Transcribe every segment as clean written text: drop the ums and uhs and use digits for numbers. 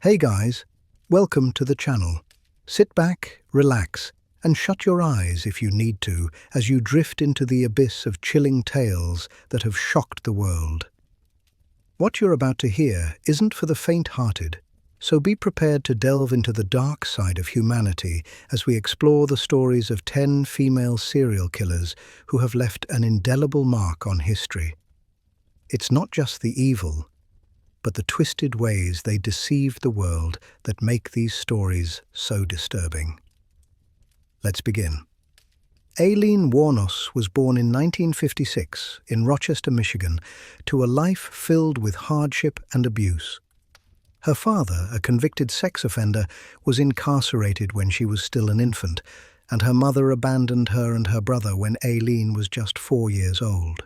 Hey guys, welcome to the channel. Sit back, relax, and shut your eyes if you need to as you drift into the abyss of chilling tales that have shocked the world. What you're about to hear isn't for the faint-hearted, so be prepared to delve into the dark side of humanity as we explore the stories of 10 female serial killers who have left an indelible mark on history. It's not just the evil, but the twisted ways they deceived the world that make these stories so disturbing. Let's begin. Aileen Wuornos was born in 1956 in Rochester, Michigan, to a life filled with hardship and abuse. Her father, a convicted sex offender, was incarcerated when she was still an infant, and her mother abandoned her and her brother when Aileen was just 4 years old.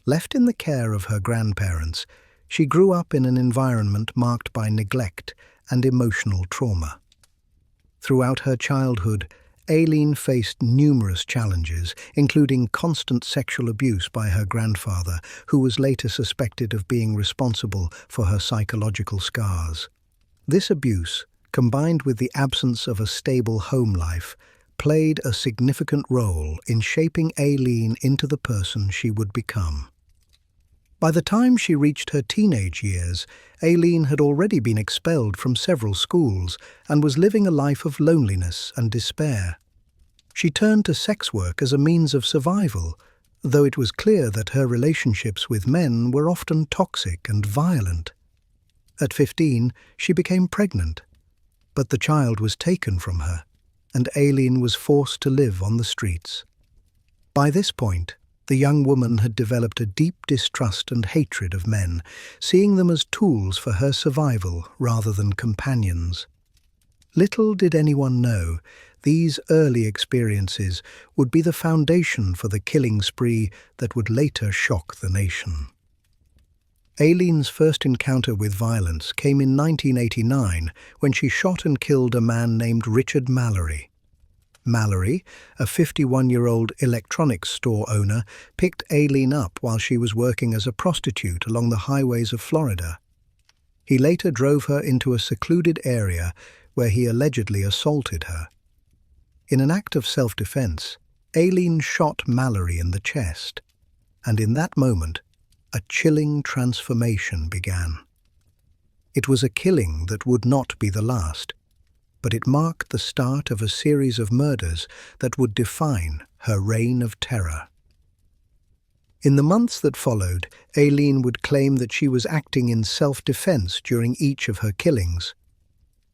Left in the care of her grandparents, she grew up in an environment marked by neglect and emotional trauma. Throughout her childhood, Aileen faced numerous challenges, including constant sexual abuse by her grandfather, who was later suspected of being responsible for her psychological scars. This abuse, combined with the absence of a stable home life, played a significant role in shaping Aileen into the person she would become. By the time she reached her teenage years, Aileen had already been expelled from several schools and was living a life of loneliness and despair. She turned to sex work as a means of survival, though it was clear that her relationships with men were often toxic and violent. At 15, she became pregnant, but the child was taken from her, and Aileen was forced to live on the streets. By this point, the young woman had developed a deep distrust and hatred of men, seeing them as tools for her survival rather than companions. Little did anyone know, these early experiences would be the foundation for the killing spree that would later shock the nation. Aileen's first encounter with violence came in 1989 when she shot and killed a man named Richard Mallory. Mallory, a 51-year-old electronics store owner, picked Aileen up while she was working as a prostitute along the highways of Florida. He later drove her into a secluded area where he allegedly assaulted her. In an act of self-defense, Aileen shot Mallory in the chest, and in that moment, a chilling transformation began. It was a killing that would not be the last, but it marked the start of a series of murders that would define her reign of terror. In the months that followed, Aileen would claim that she was acting in self-defense during each of her killings.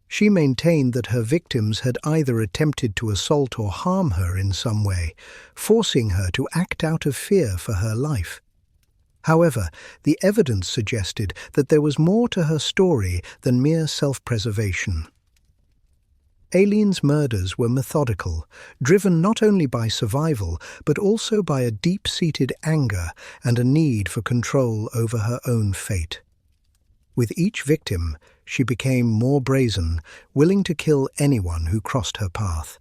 She maintained that her victims had either attempted to assault or harm her in some way, forcing her to act out of fear for her life. However, the evidence suggested that there was more to her story than mere self-preservation. Aileen's murders were methodical, driven not only by survival, but also by a deep-seated anger and a need for control over her own fate. With each victim, she became more brazen, willing to kill anyone who crossed her path.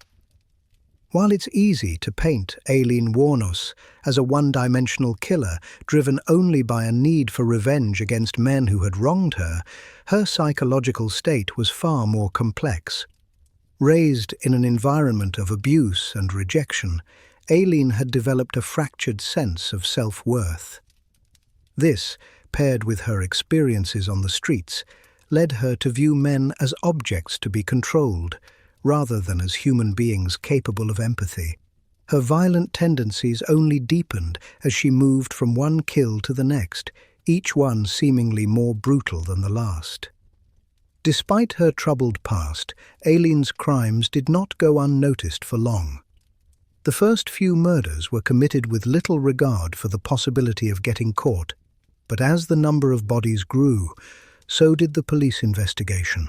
While it's easy to paint Aileen Wuornos as a one-dimensional killer driven only by a need for revenge against men who had wronged her, her psychological state was far more complex. Raised in an environment of abuse and rejection, Aileen had developed a fractured sense of self-worth. This, paired with her experiences on the streets, led her to view men as objects to be controlled, rather than as human beings capable of empathy. Her violent tendencies only deepened as she moved from one kill to the next, each one seemingly more brutal than the last. Despite her troubled past, Aileen's crimes did not go unnoticed for long. The first few murders were committed with little regard for the possibility of getting caught, but as the number of bodies grew, so did the police investigation.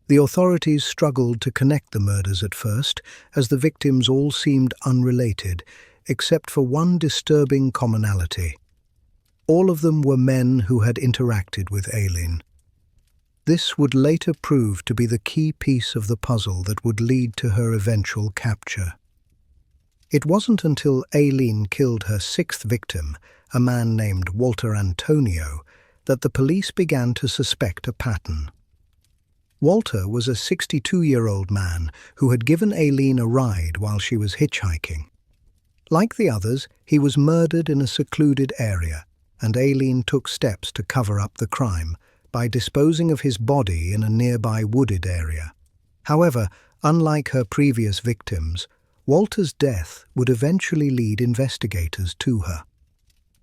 The authorities struggled to connect the murders at first, as the victims all seemed unrelated, except for one disturbing commonality. All of them were men who had interacted with Aileen. This would later prove to be the key piece of the puzzle that would lead to her eventual capture. It wasn't until Aileen killed her sixth victim, a man named Walter Antonio, that the police began to suspect a pattern. Walter was a 62-year-old man who had given Aileen a ride while she was hitchhiking. Like the others, he was murdered in a secluded area, and Aileen took steps to cover up the crime by disposing of his body in a nearby wooded area. However, unlike her previous victims, Walter's death would eventually lead investigators to her.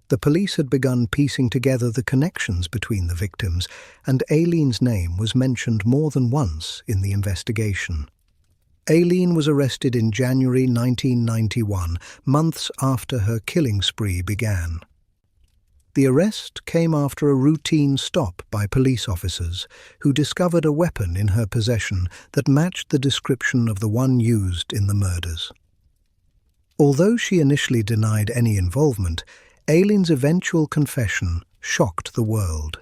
The police had begun piecing together the connections between the victims, and Aileen's name was mentioned more than once in the investigation. Aileen was arrested in January 1991, months after her killing spree began. The arrest came after a routine stop by police officers who discovered a weapon in her possession that matched the description of the one used in the murders. Although she initially denied any involvement, Aileen's eventual confession shocked the world.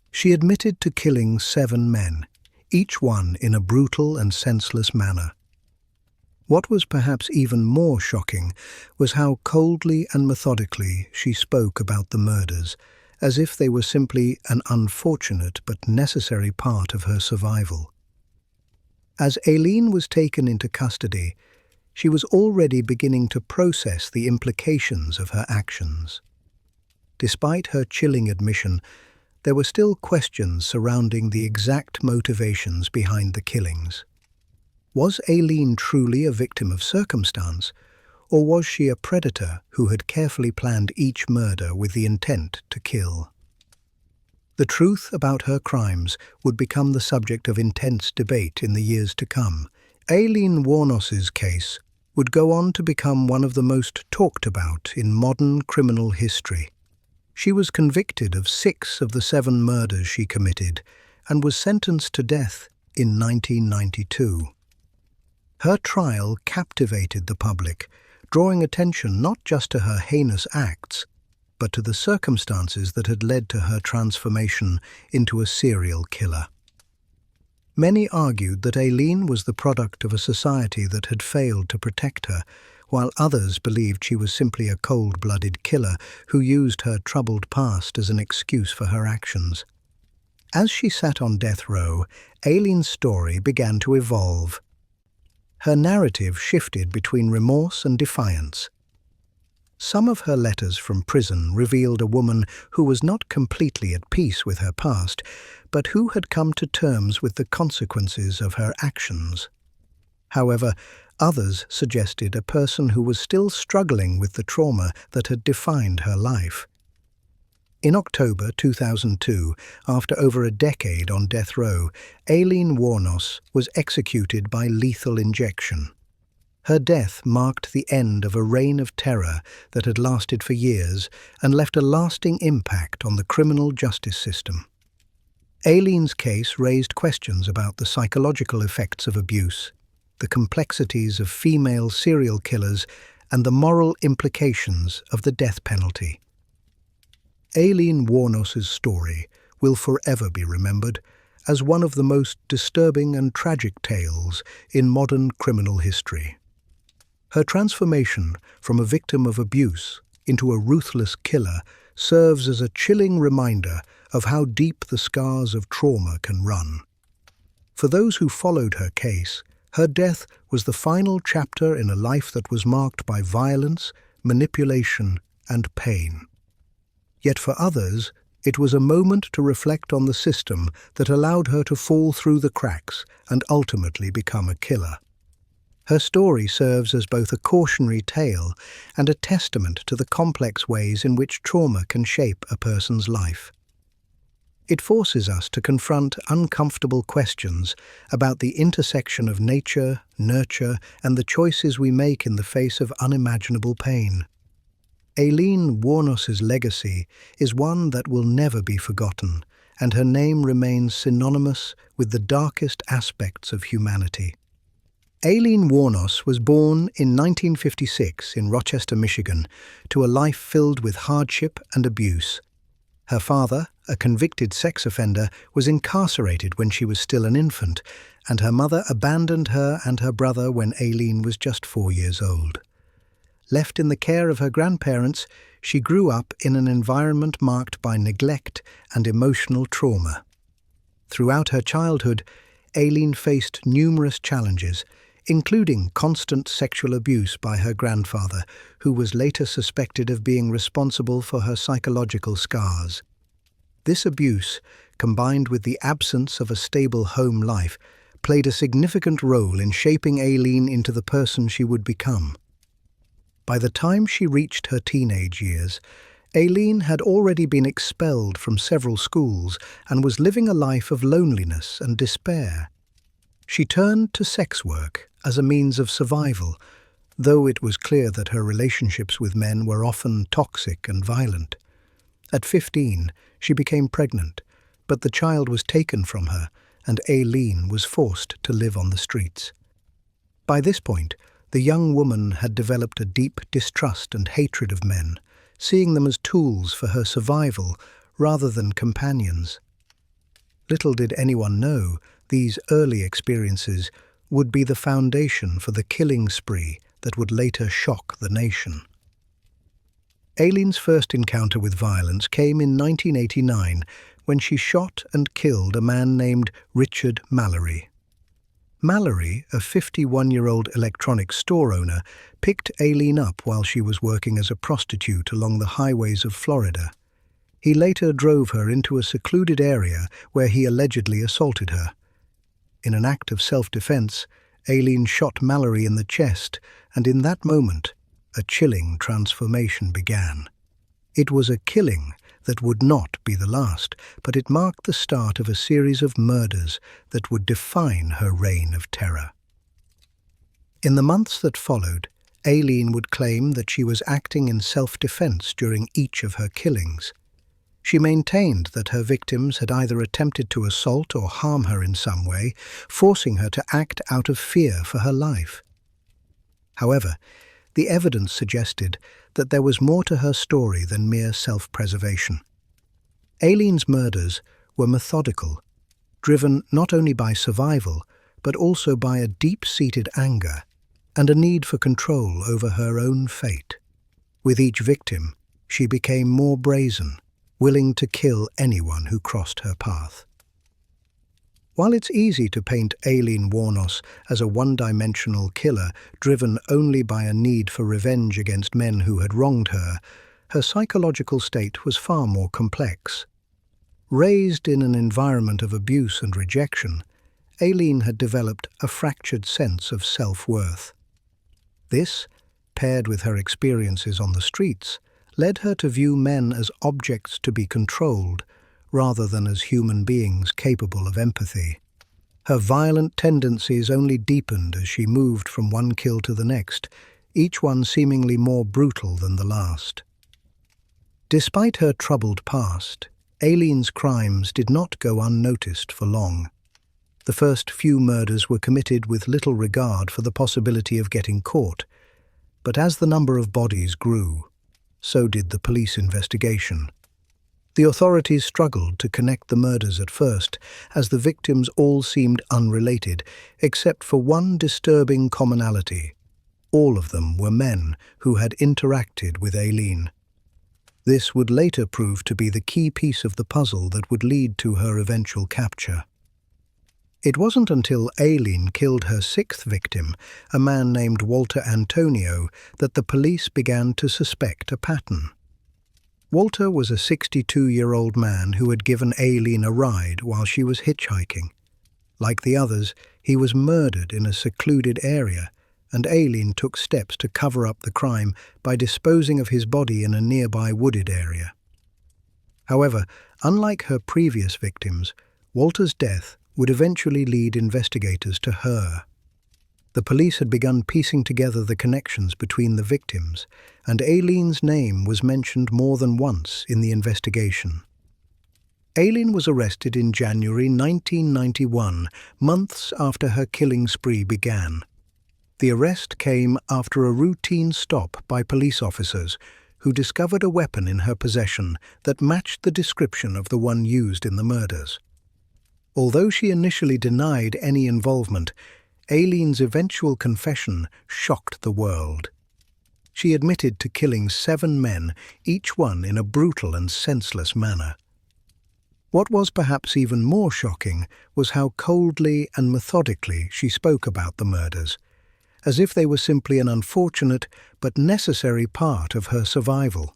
She admitted to killing 7 men, each one in a brutal and senseless manner. What was perhaps even more shocking was how coldly and methodically she spoke about the murders, as if they were simply an unfortunate but necessary part of her survival. As Aileen was taken into custody, she was already beginning to process the implications of her actions. Despite her chilling admission, there were still questions surrounding the exact motivations behind the killings. Was Aileen truly a victim of circumstance, or was she a predator who had carefully planned each murder with the intent to kill? The truth about her crimes would become the subject of intense debate in the years to come. Aileen Wuornos's case would go on to become one of the most talked about in modern criminal history. She was convicted of 6 of the 7 murders she committed and was sentenced to death in 1992. Her trial captivated the public, drawing attention not just to her heinous acts, but to the circumstances that had led to her transformation into a serial killer. Many argued that Aileen was the product of a society that had failed to protect her, while others believed she was simply a cold-blooded killer who used her troubled past as an excuse for her actions. As she sat on death row, Aileen's story began to evolve. Her narrative shifted between remorse and defiance. Some of her letters from prison revealed a woman who was not completely at peace with her past, but who had come to terms with the consequences of her actions. However, others suggested a person who was still struggling with the trauma that had defined her life. In October 2002, after over a decade on death row, Aileen Wuornos was executed by lethal injection. Her death marked the end of a reign of terror that had lasted for years and left a lasting impact on the criminal justice system. Aileen's case raised questions about the psychological effects of abuse, the complexities of female serial killers, and the moral implications of the death penalty. Aileen Wuornos's story will forever be remembered as one of the most disturbing and tragic tales in modern criminal history. Her transformation from a victim of abuse into a ruthless killer serves as a chilling reminder of how deep the scars of trauma can run. For those who followed her case, her death was the final chapter in a life that was marked by violence, manipulation, and pain. Yet for others, it was a moment to reflect on the system that allowed her to fall through the cracks and ultimately become a killer. Her story serves as both a cautionary tale and a testament to the complex ways in which trauma can shape a person's life. It forces us to confront uncomfortable questions about the intersection of nature, nurture, and the choices we make in the face of unimaginable pain. Aileen Wuornos's legacy is one that will never be forgotten, and her name remains synonymous with the darkest aspects of humanity. Aileen Wuornos was born in 1956 in Rochester, Michigan, to a life filled with hardship and abuse. Her father, a convicted sex offender, was incarcerated when she was still an infant, and her mother abandoned her and her brother when Aileen was just 4 years old. Left in the care of her grandparents, she grew up in an environment marked by neglect and emotional trauma. Throughout her childhood, Aileen faced numerous challenges, including constant sexual abuse by her grandfather, who was later suspected of being responsible for her psychological scars. This abuse, combined with the absence of a stable home life, played a significant role in shaping Aileen into the person she would become. By the time she reached her teenage years, Aileen had already been expelled from several schools and was living a life of loneliness and despair. She turned to sex work as a means of survival, though it was clear that her relationships with men were often toxic and violent. At 15, she became pregnant, but the child was taken from her, and Aileen was forced to live on the streets. By this point, the young woman had developed a deep distrust and hatred of men, seeing them as tools for her survival rather than companions. Little did anyone know these early experiences would be the foundation for the killing spree that would later shock the nation. Aileen's first encounter with violence came in 1989 when she shot and killed a man named Richard Mallory. Mallory, a 51-year-old electronics store owner, picked Aileen up while she was working as a prostitute along the highways of Florida. He later drove her into a secluded area where he allegedly assaulted her. In an act of self-defense, Aileen shot Mallory in the chest, and in that moment, a chilling transformation began. It was a killing that would not be the last, but it marked the start of a series of murders that would define her reign of terror. In the months that followed, Aileen would claim that she was acting in self-defense during each of her killings. She maintained that her victims had either attempted to assault or harm her in some way, forcing her to act out of fear for her life. However, the evidence suggested that there was more to her story than mere self-preservation. Aileen's murders were methodical, driven not only by survival, but also by a deep-seated anger and a need for control over her own fate. With each victim, she became more brazen, willing to kill anyone who crossed her path. While it's easy to paint Aileen Wuornos as a one-dimensional killer driven only by a need for revenge against men who had wronged her, her psychological state was far more complex. Raised in an environment of abuse and rejection, Aileen had developed a fractured sense of self-worth. This, paired with her experiences on the streets, led her to view men as objects to be controlled, rather than as human beings capable of empathy. Her violent tendencies only deepened as she moved from one kill to the next, each one seemingly more brutal than the last. Despite her troubled past, Aileen's crimes did not go unnoticed for long. The first few murders were committed with little regard for the possibility of getting caught, but as the number of bodies grew, so did the police investigation. The authorities struggled to connect the murders at first, as the victims all seemed unrelated, except for one disturbing commonality. All of them were men who had interacted with Aileen. This would later prove to be the key piece of the puzzle that would lead to her eventual capture. It wasn't until Aileen killed her sixth victim, a man named Walter Antonio, that the police began to suspect a pattern. Walter was a 62-year-old man who had given Aileen a ride while she was hitchhiking. Like the others, he was murdered in a secluded area, and Aileen took steps to cover up the crime by disposing of his body in a nearby wooded area. However, unlike her previous victims, Walter's death would eventually lead investigators to her. The police had begun piecing together the connections between the victims, and Aileen's name was mentioned more than once in the investigation. Aileen was arrested in January 1991, months after her killing spree began. The arrest came after a routine stop by police officers who discovered a weapon in her possession that matched the description of the one used in the murders. Although she initially denied any involvement, Aileen's eventual confession shocked the world. She admitted to killing 7 men, each one in a brutal and senseless manner. What was perhaps even more shocking was how coldly and methodically she spoke about the murders, as if they were simply an unfortunate but necessary part of her survival.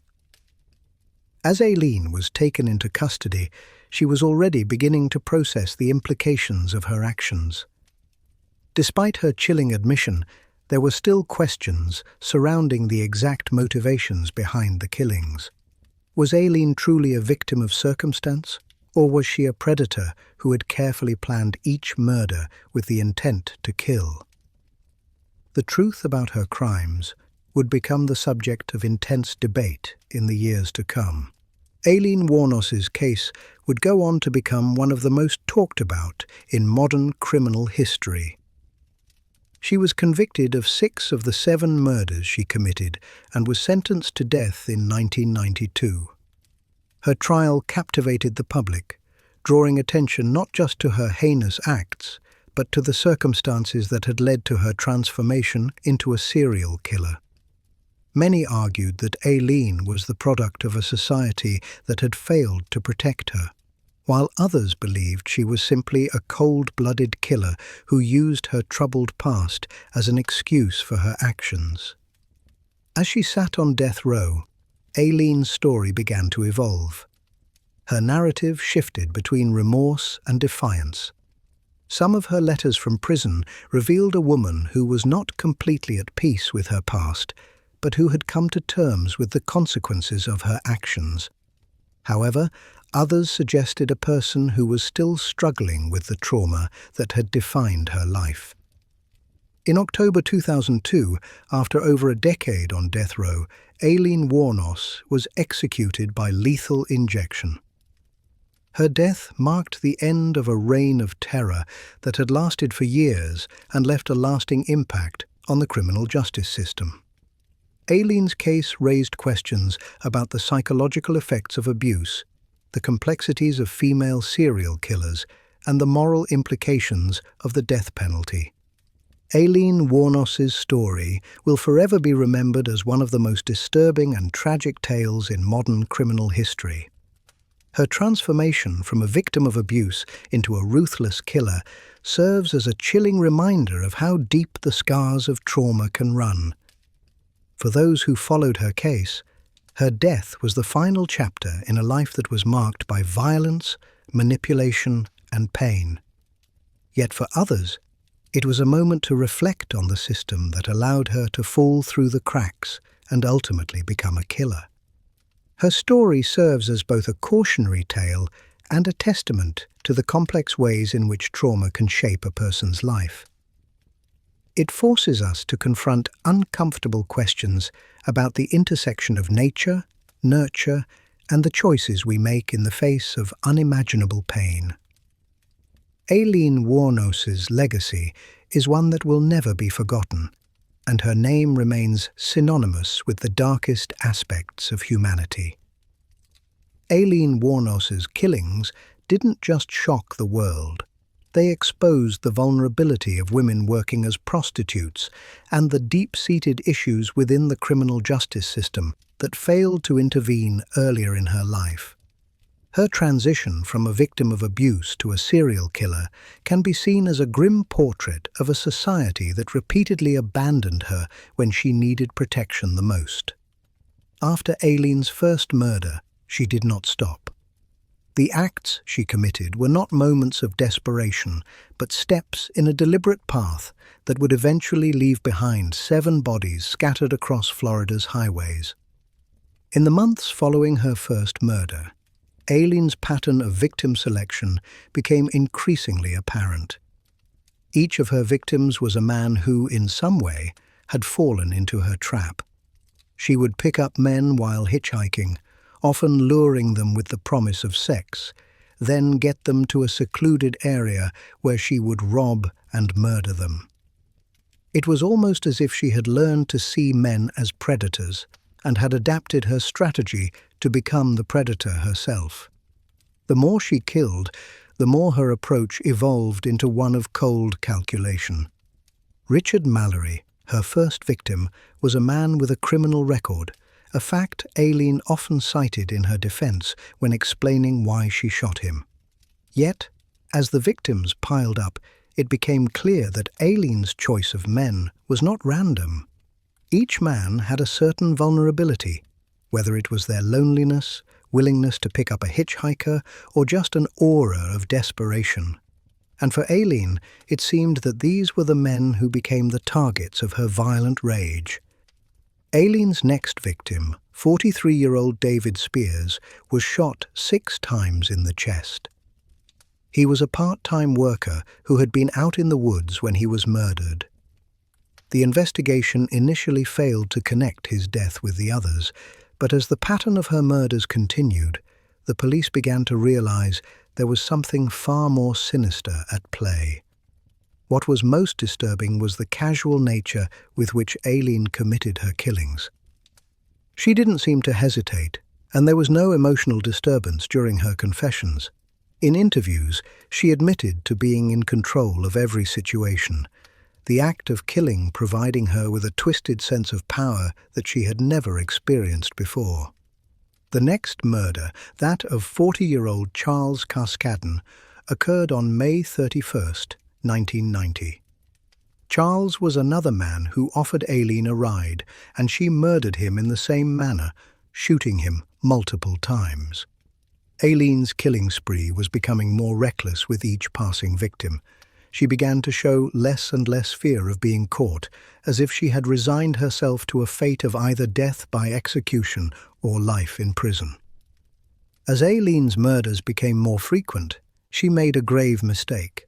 As Aileen was taken into custody, she was already beginning to process the implications of her actions. Despite her chilling admission, there were still questions surrounding the exact motivations behind the killings. Was Aileen truly a victim of circumstance, or was she a predator who had carefully planned each murder with the intent to kill? The truth about her crimes would become the subject of intense debate in the years to come. Aileen Wuornos's case would go on to become one of the most talked about in modern criminal history. She was convicted of 6 of the 7 murders she committed and was sentenced to death in 1992. Her trial captivated the public, drawing attention not just to her heinous acts, but to the circumstances that had led to her transformation into a serial killer. Many argued that Aileen was the product of a society that had failed to protect her, while others believed she was simply a cold-blooded killer who used her troubled past as an excuse for her actions. As she sat on death row, Aileen's story began to evolve. Her narrative shifted between remorse and defiance. Some of her letters from prison revealed a woman who was not completely at peace with her past, but who had come to terms with the consequences of her actions. However, others suggested a person who was still struggling with the trauma that had defined her life. In October 2002, after over a decade on death row, Aileen Wuornos was executed by lethal injection. Her death marked the end of a reign of terror that had lasted for years and left a lasting impact on the criminal justice system. Aileen's case raised questions about the psychological effects of abuse, the complexities of female serial killers, and the moral implications of the death penalty. Aileen Wuornos's story will forever be remembered as one of the most disturbing and tragic tales in modern criminal history. Her transformation from a victim of abuse into a ruthless killer serves as a chilling reminder of how deep the scars of trauma can run. For those who followed her case, her death was the final chapter in a life that was marked by violence, manipulation, and pain. Yet for others, it was a moment to reflect on the system that allowed her to fall through the cracks and ultimately become a killer. Her story serves as both a cautionary tale and a testament to the complex ways in which trauma can shape a person's life. It forces us to confront uncomfortable questions about the intersection of nature, nurture, and the choices we make in the face of unimaginable pain. Aileen Wuornos's legacy is one that will never be forgotten, and her name remains synonymous with the darkest aspects of humanity. Aileen Wuornos's killings didn't just shock the world. They exposed the vulnerability of women working as prostitutes and the deep-seated issues within the criminal justice system that failed to intervene earlier in her life. Her transition from a victim of abuse to a serial killer can be seen as a grim portrait of a society that repeatedly abandoned her when she needed protection the most. After Aileen's first murder, she did not stop. The acts she committed were not moments of desperation, but steps in a deliberate path that would eventually leave behind 7 bodies scattered across Florida's highways. In the months following her first murder, Aileen's pattern of victim selection became increasingly apparent. Each of her victims was a man who, in some way, had fallen into her trap. She would pick up men while hitchhiking, often luring them with the promise of sex, then get them to a secluded area where she would rob and murder them. It was almost as if she had learned to see men as predators and had adapted her strategy to become the predator herself. The more she killed, the more her approach evolved into one of cold calculation. Richard Mallory, her first victim, was a man with a criminal record, a fact Aileen often cited in her defense when explaining why she shot him. Yet, as the victims piled up, it became clear that Aileen's choice of men was not random. Each man had a certain vulnerability, whether it was their loneliness, willingness to pick up a hitchhiker, or just an aura of desperation. And for Aileen, it seemed that these were the men who became the targets of her violent rage. Aileen's next victim, 43-year-old David Spears, was shot 6 times in the chest. He was a part-time worker who had been out in the woods when he was murdered. The investigation initially failed to connect his death with the others, but as the pattern of her murders continued, the police began to realize there was something far more sinister at play. What was most disturbing was the casual nature with which Aileen committed her killings. She didn't seem to hesitate, and there was no emotional disturbance during her confessions. In interviews, she admitted to being in control of every situation, the act of killing providing her with a twisted sense of power that she had never experienced before. The next murder, that of 40-year-old Charles Cascadden, occurred on May 31st, 1990. Charles was another man who offered Aileen a ride, and she murdered him in the same manner, shooting him multiple times. Aileen's killing spree was becoming more reckless with each passing victim. She began to show less and less fear of being caught, as if she had resigned herself to a fate of either death by execution or life in prison. As Aileen's murders became more frequent, she made a grave mistake.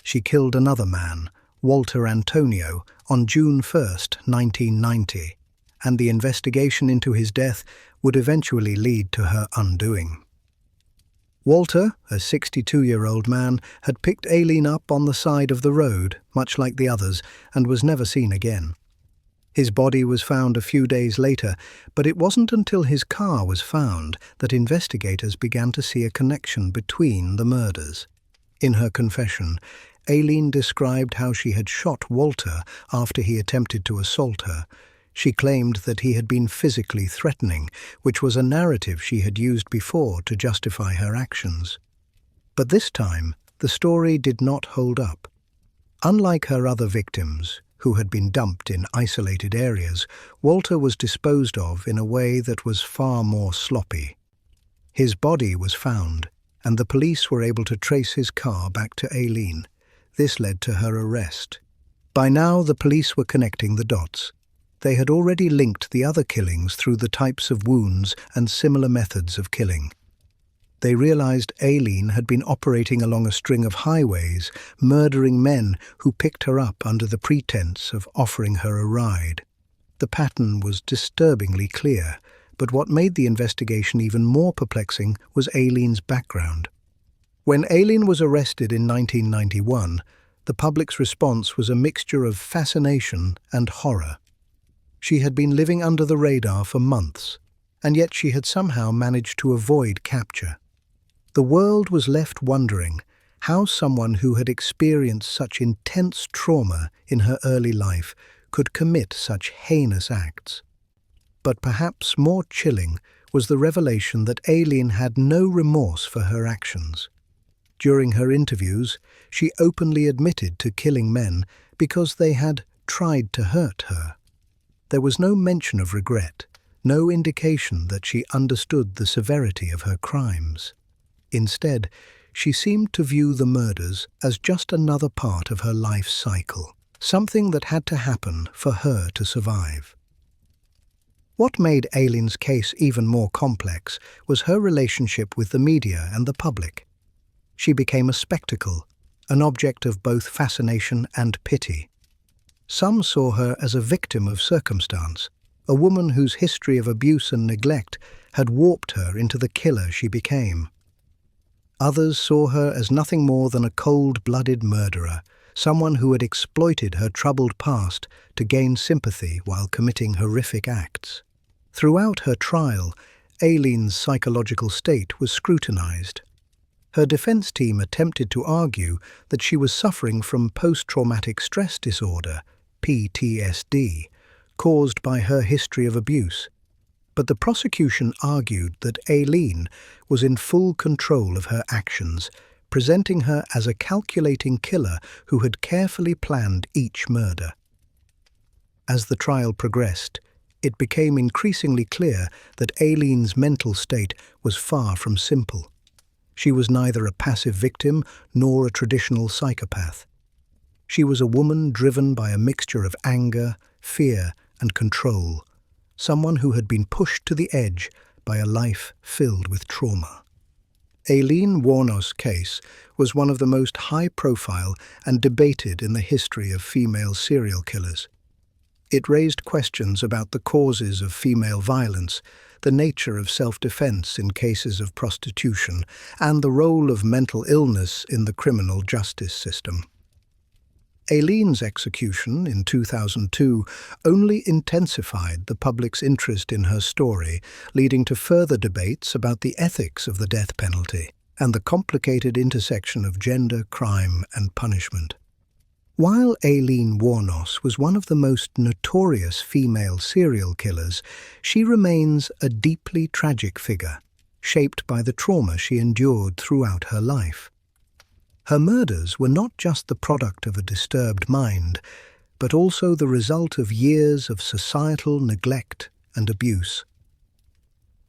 She killed another man, Walter Antonio, on June 1st, 1990, and the investigation into his death would eventually lead to her undoing. Walter, a 62-year-old man, had picked Aileen up on the side of the road, much like the others, and was never seen again. His body was found a few days later, but it wasn't until his car was found that investigators began to see a connection between the murders. In her confession, Aileen described how she had shot Walter after he attempted to assault her. She claimed that he had been physically threatening, which was a narrative she had used before to justify her actions. But this time, the story did not hold up. Unlike her other victims, who had been dumped in isolated areas, Walter was disposed of in a way that was far more sloppy. His body was found, and the police were able to trace his car back to Aileen. This led to her arrest. By now, the police were connecting the dots. They had already linked the other killings through the types of wounds and similar methods of killing. They realized Aileen had been operating along a string of highways, murdering men who picked her up under the pretense of offering her a ride. The pattern was disturbingly clear, but what made the investigation even more perplexing was Aileen's background. When Aileen was arrested in 1991, the public's response was a mixture of fascination and horror. She had been living under the radar for months, and yet she had somehow managed to avoid capture. The world was left wondering how someone who had experienced such intense trauma in her early life could commit such heinous acts. But perhaps more chilling was the revelation that Aileen had no remorse for her actions. During her interviews, she openly admitted to killing men because they had tried to hurt her. There was no mention of regret, no indication that she understood the severity of her crimes. Instead, she seemed to view the murders as just another part of her life cycle, something that had to happen for her to survive. What made Aileen's case even more complex was her relationship with the media and the public. She became a spectacle, an object of both fascination and pity. Some saw her as a victim of circumstance, a woman whose history of abuse and neglect had warped her into the killer she became. Others saw her as nothing more than a cold-blooded murderer, someone who had exploited her troubled past to gain sympathy while committing horrific acts. Throughout her trial, Aileen's psychological state was scrutinized. Her defense team attempted to argue that she was suffering from post-traumatic stress disorder, PTSD, caused by her history of abuse. But the prosecution argued that Aileen was in full control of her actions, presenting her as a calculating killer who had carefully planned each murder. As the trial progressed, it became increasingly clear that Aileen's mental state was far from simple. She was neither a passive victim nor a traditional psychopath. She was a woman driven by a mixture of anger, fear, and control, someone who had been pushed to the edge by a life filled with trauma. Aileen Wuornos' case was one of the most high-profile and debated in the history of female serial killers. It raised questions about the causes of female violence, the nature of self-defense in cases of prostitution, and the role of mental illness in the criminal justice system. Aileen's execution in 2002 only intensified the public's interest in her story, leading to further debates about the ethics of the death penalty and the complicated intersection of gender, crime, and punishment. While Aileen Wuornos was one of the most notorious female serial killers, she remains a deeply tragic figure, shaped by the trauma she endured throughout her life. Her murders were not just the product of a disturbed mind, but also the result of years of societal neglect and abuse.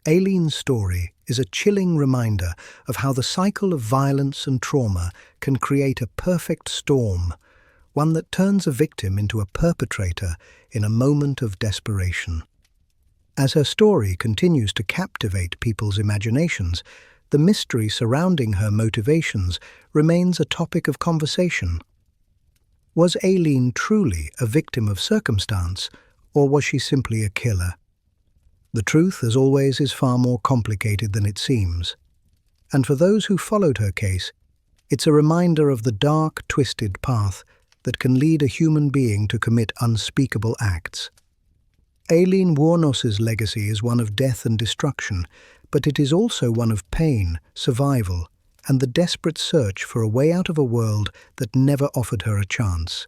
Aileen's story is a chilling reminder of how the cycle of violence and trauma can create a perfect storm, one that turns a victim into a perpetrator in a moment of desperation. As her story continues to captivate people's imaginations, the mystery surrounding her motivations remains a topic of conversation. Was Aileen truly a victim of circumstance, or was she simply a killer? The truth, as always, is far more complicated than it seems. And for those who followed her case, it's a reminder of the dark, twisted path that can lead a human being to commit unspeakable acts. Aileen Wuornos' legacy is one of death and destruction, but it is also one of pain, survival, and the desperate search for a way out of a world that never offered her a chance.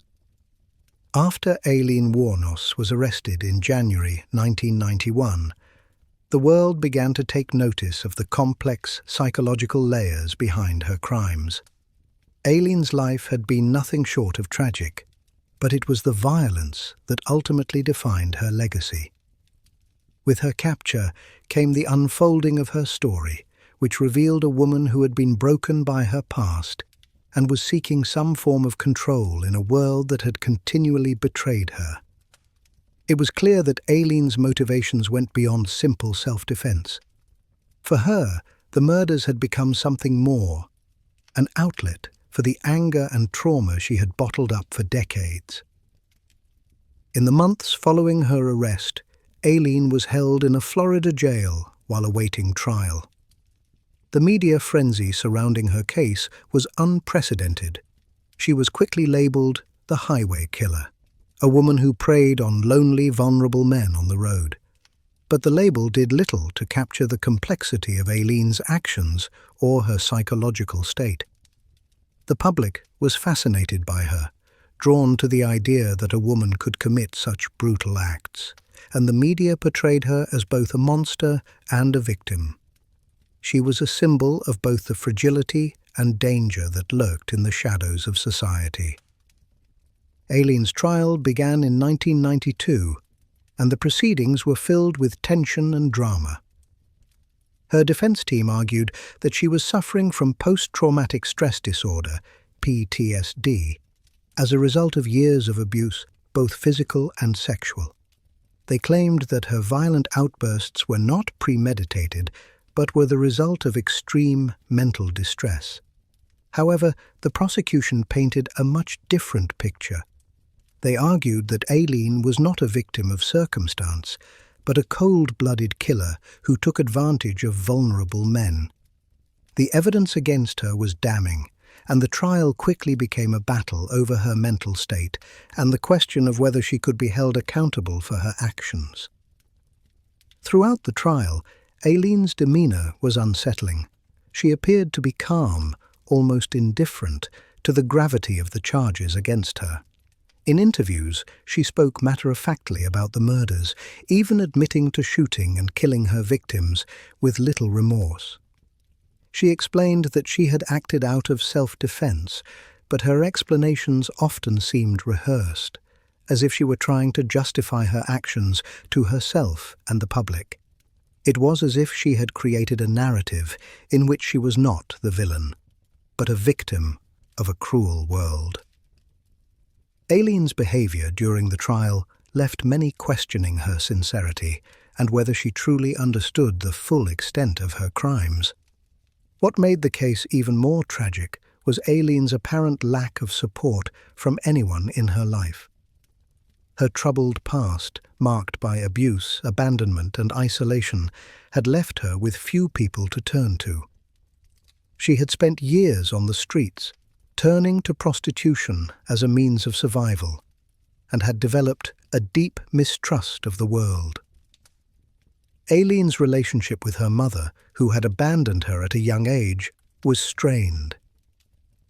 After Aileen Wuornos was arrested in January 1991, the world began to take notice of the complex psychological layers behind her crimes. Aileen's life had been nothing short of tragic, but it was the violence that ultimately defined her legacy. With her capture came the unfolding of her story, which revealed a woman who had been broken by her past and was seeking some form of control in a world that had continually betrayed her. It was clear that Aileen's motivations went beyond simple self-defense. For her, the murders had become something more, an outlet for the anger and trauma she had bottled up for decades. In the months following her arrest, Aileen was held in a Florida jail while awaiting trial. The media frenzy surrounding her case was unprecedented. She was quickly labeled the highway killer, a woman who preyed on lonely, vulnerable men on the road. But the label did little to capture the complexity of Aileen's actions or her psychological state. The public was fascinated by her, drawn to the idea that a woman could commit such brutal acts, and the media portrayed her as both a monster and a victim. She was a symbol of both the fragility and danger that lurked in the shadows of society. Aileen's trial began in 1992, and the proceedings were filled with tension and drama. Her defense team argued that she was suffering from post-traumatic stress disorder, PTSD, as a result of years of abuse, both physical and sexual. They claimed that her violent outbursts were not premeditated, but were the result of extreme mental distress. However, the prosecution painted a much different picture. They argued that Aileen was not a victim of circumstance, but a cold-blooded killer who took advantage of vulnerable men. The evidence against her was damning, and the trial quickly became a battle over her mental state and the question of whether she could be held accountable for her actions. Throughout the trial, Aileen's demeanor was unsettling. She appeared to be calm, almost indifferent, to the gravity of the charges against her. In interviews, she spoke matter-of-factly about the murders, even admitting to shooting and killing her victims with little remorse. She explained that she had acted out of self-defense, but her explanations often seemed rehearsed, as if she were trying to justify her actions to herself and the public. It was as if she had created a narrative in which she was not the villain, but a victim of a cruel world. Aileen's behavior during the trial left many questioning her sincerity and whether she truly understood the full extent of her crimes. What made the case even more tragic was Aileen's apparent lack of support from anyone in her life. Her troubled past, marked by abuse, abandonment, and isolation, had left her with few people to turn to. She had spent years on the streets, turning to prostitution as a means of survival, and had developed a deep mistrust of the world. Aileen's relationship with her mother, who had abandoned her at a young age, was strained.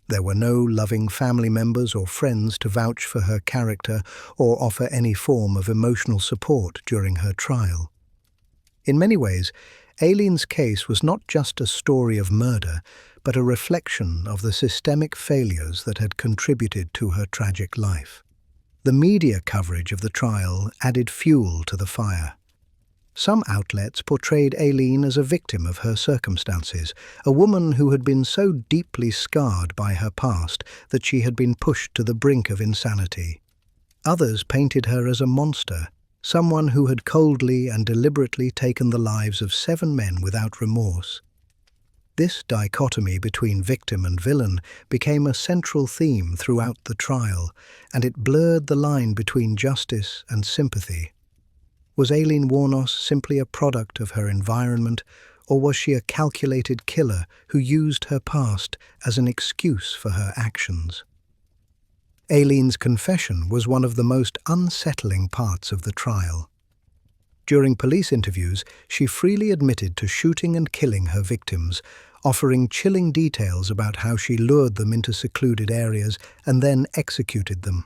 There were no loving family members or friends to vouch for her character or offer any form of emotional support during her trial. In many ways, Aileen's case was not just a story of murder, but a reflection of the systemic failures that had contributed to her tragic life. The media coverage of the trial added fuel to the fire. Some outlets portrayed Aileen as a victim of her circumstances, a woman who had been so deeply scarred by her past that she had been pushed to the brink of insanity. Others painted her as a monster, someone who had coldly and deliberately taken the lives of 7 men without remorse. This dichotomy between victim and villain became a central theme throughout the trial, and it blurred the line between justice and sympathy. Was Aileen Wuornos simply a product of her environment, or was she a calculated killer who used her past as an excuse for her actions? Aileen's confession was one of the most unsettling parts of the trial. During police interviews, she freely admitted to shooting and killing her victims, offering chilling details about how she lured them into secluded areas and then executed them.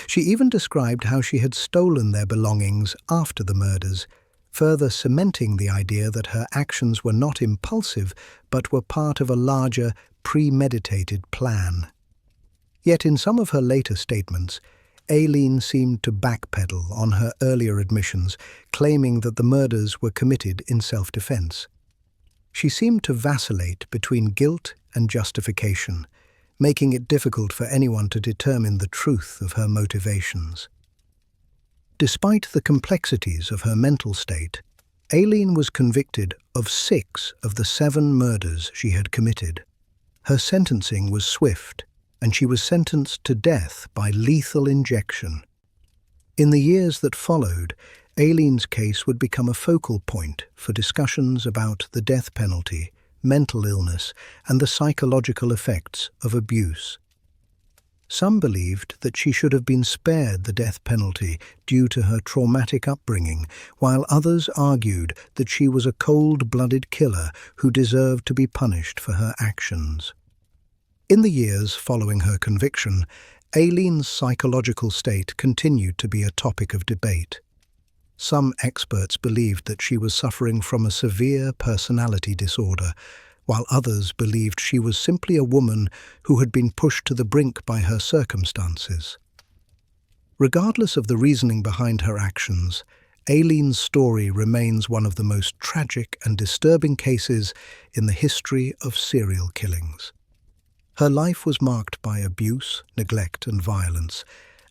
She even described how she had stolen their belongings after the murders, further cementing the idea that her actions were not impulsive but were part of a larger, premeditated plan. Yet in some of her later statements, Aileen seemed to backpedal on her earlier admissions, claiming that the murders were committed in self-defense. She seemed to vacillate between guilt and justification, making it difficult for anyone to determine the truth of her motivations. Despite the complexities of her mental state, Aileen was convicted of 6 of the 7 murders she had committed. Her sentencing was swift, and she was sentenced to death by lethal injection. In the years that followed, Aileen's case would become a focal point for discussions about the death penalty, mental illness, and the psychological effects of abuse. Some believed that she should have been spared the death penalty due to her traumatic upbringing, while others argued that she was a cold-blooded killer who deserved to be punished for her actions. In the years following her conviction, Aileen's psychological state continued to be a topic of debate. Some experts believed that she was suffering from a severe personality disorder, while others believed she was simply a woman who had been pushed to the brink by her circumstances. Regardless of the reasoning behind her actions, Aileen's story remains one of the most tragic and disturbing cases in the history of serial killings. Her life was marked by abuse, neglect, and violence,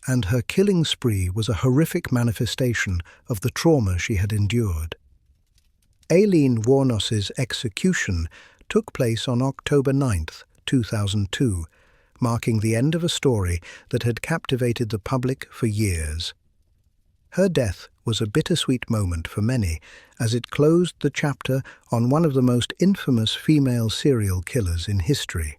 and her killing spree was a horrific manifestation of the trauma she had endured. Aileen Wuornos's execution took place on October 9, 2002, marking the end of a story that had captivated the public for years. Her death was a bittersweet moment for many, as it closed the chapter on one of the most infamous female serial killers in history.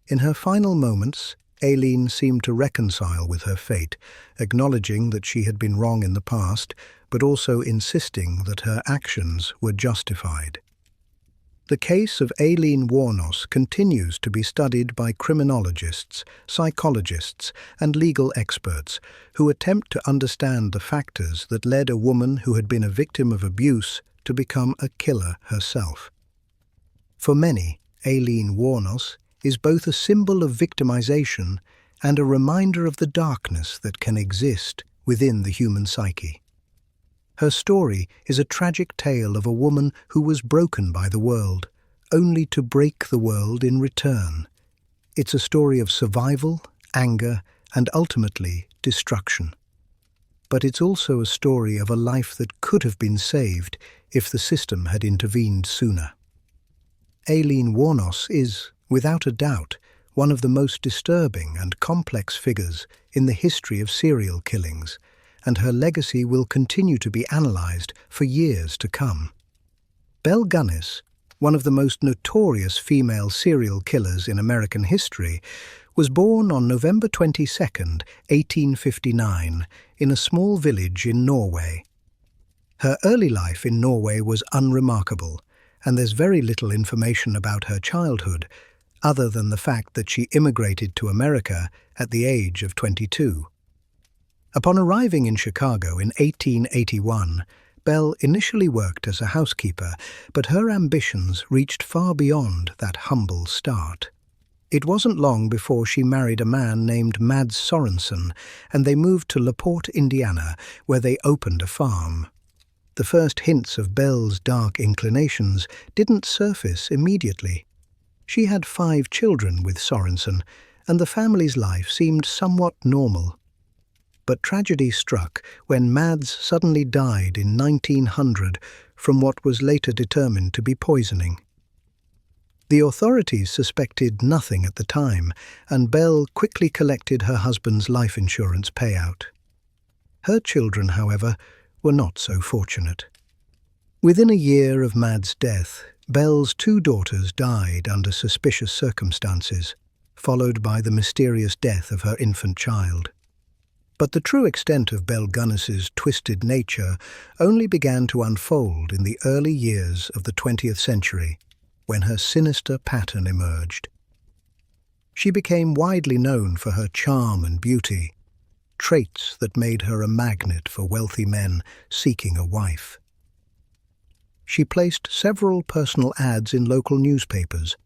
In her final moments, Aileen seemed to reconcile with her fate, acknowledging that she had been wrong in the past, but also insisting that her actions were justified. The case of Aileen Wuornos continues to be studied by criminologists, psychologists, and legal experts who attempt to understand the factors that led a woman who had been a victim of abuse to become a killer herself. For many, Aileen Wuornos is both a symbol of victimization and a reminder of the darkness that can exist within the human psyche. Her story is a tragic tale of a woman who was broken by the world, only to break the world in return. It's a story of survival, anger, and ultimately destruction. But it's also a story of a life that could have been saved if the system had intervened sooner. Aileen Wuornos is, without a doubt, one of the most disturbing and complex figures in the history of serial killings, and her legacy will continue to be analysed for years to come. Belle Gunness, one of the most notorious female serial killers in American history, was born on November 22, 1859, in a small village in Norway. Her early life in Norway was unremarkable, and there's very little information about her childhood, other than the fact that she immigrated to America at the age of 22. Upon arriving in Chicago in 1881, Belle initially worked as a housekeeper, but her ambitions reached far beyond that humble start. It wasn't long before she married a man named Mads Sorensen, and they moved to LaPorte, Indiana, where they opened a farm. The first hints of Belle's dark inclinations didn't surface immediately. She had 5 children with Sorensen, and the family's life seemed somewhat normal. But tragedy struck when Mads suddenly died in 1900 from what was later determined to be poisoning. The authorities suspected nothing at the time, and Belle quickly collected her husband's life insurance payout. Her children, however, were not so fortunate. Within a year of Mads' death, Belle's 2 daughters died under suspicious circumstances, followed by the mysterious death of her infant child. But the true extent of Belle Gunness's twisted nature only began to unfold in the early years of the 20th century, when her sinister pattern emerged. She became widely known for her charm and beauty, traits that made her a magnet for wealthy men seeking a wife. She placed several personal ads in local newspapers,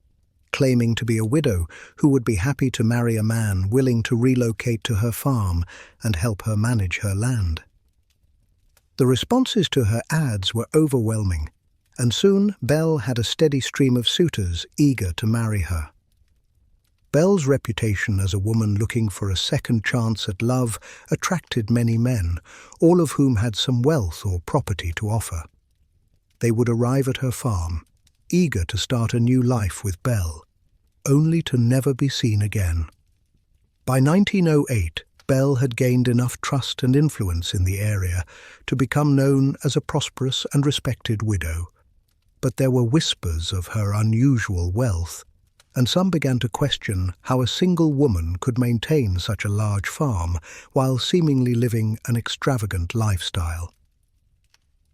claiming to be a widow who would be happy to marry a man willing to relocate to her farm and help her manage her land. The responses to her ads were overwhelming, and soon Belle had a steady stream of suitors eager to marry her. Belle's reputation as a woman looking for a second chance at love attracted many men, all of whom had some wealth or property to offer. They would arrive at her farm, eager to start a new life with Belle, only to never be seen again. By 1908, Belle had gained enough trust and influence in the area to become known as a prosperous and respected widow. But there were whispers of her unusual wealth, and some began to question how a single woman could maintain such a large farm while seemingly living an extravagant lifestyle.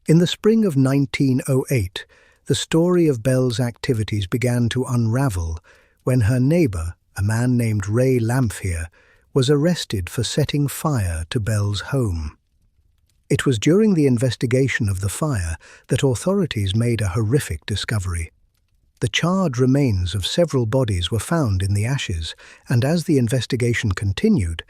In the spring of 1908, the story of Belle's activities began to unravel when her neighbor, a man named Ray Lamphere, was arrested for setting fire to Belle's home. It was during the investigation of the fire that authorities made a horrific discovery. The charred remains of several bodies were found in the ashes, and as the investigation continued,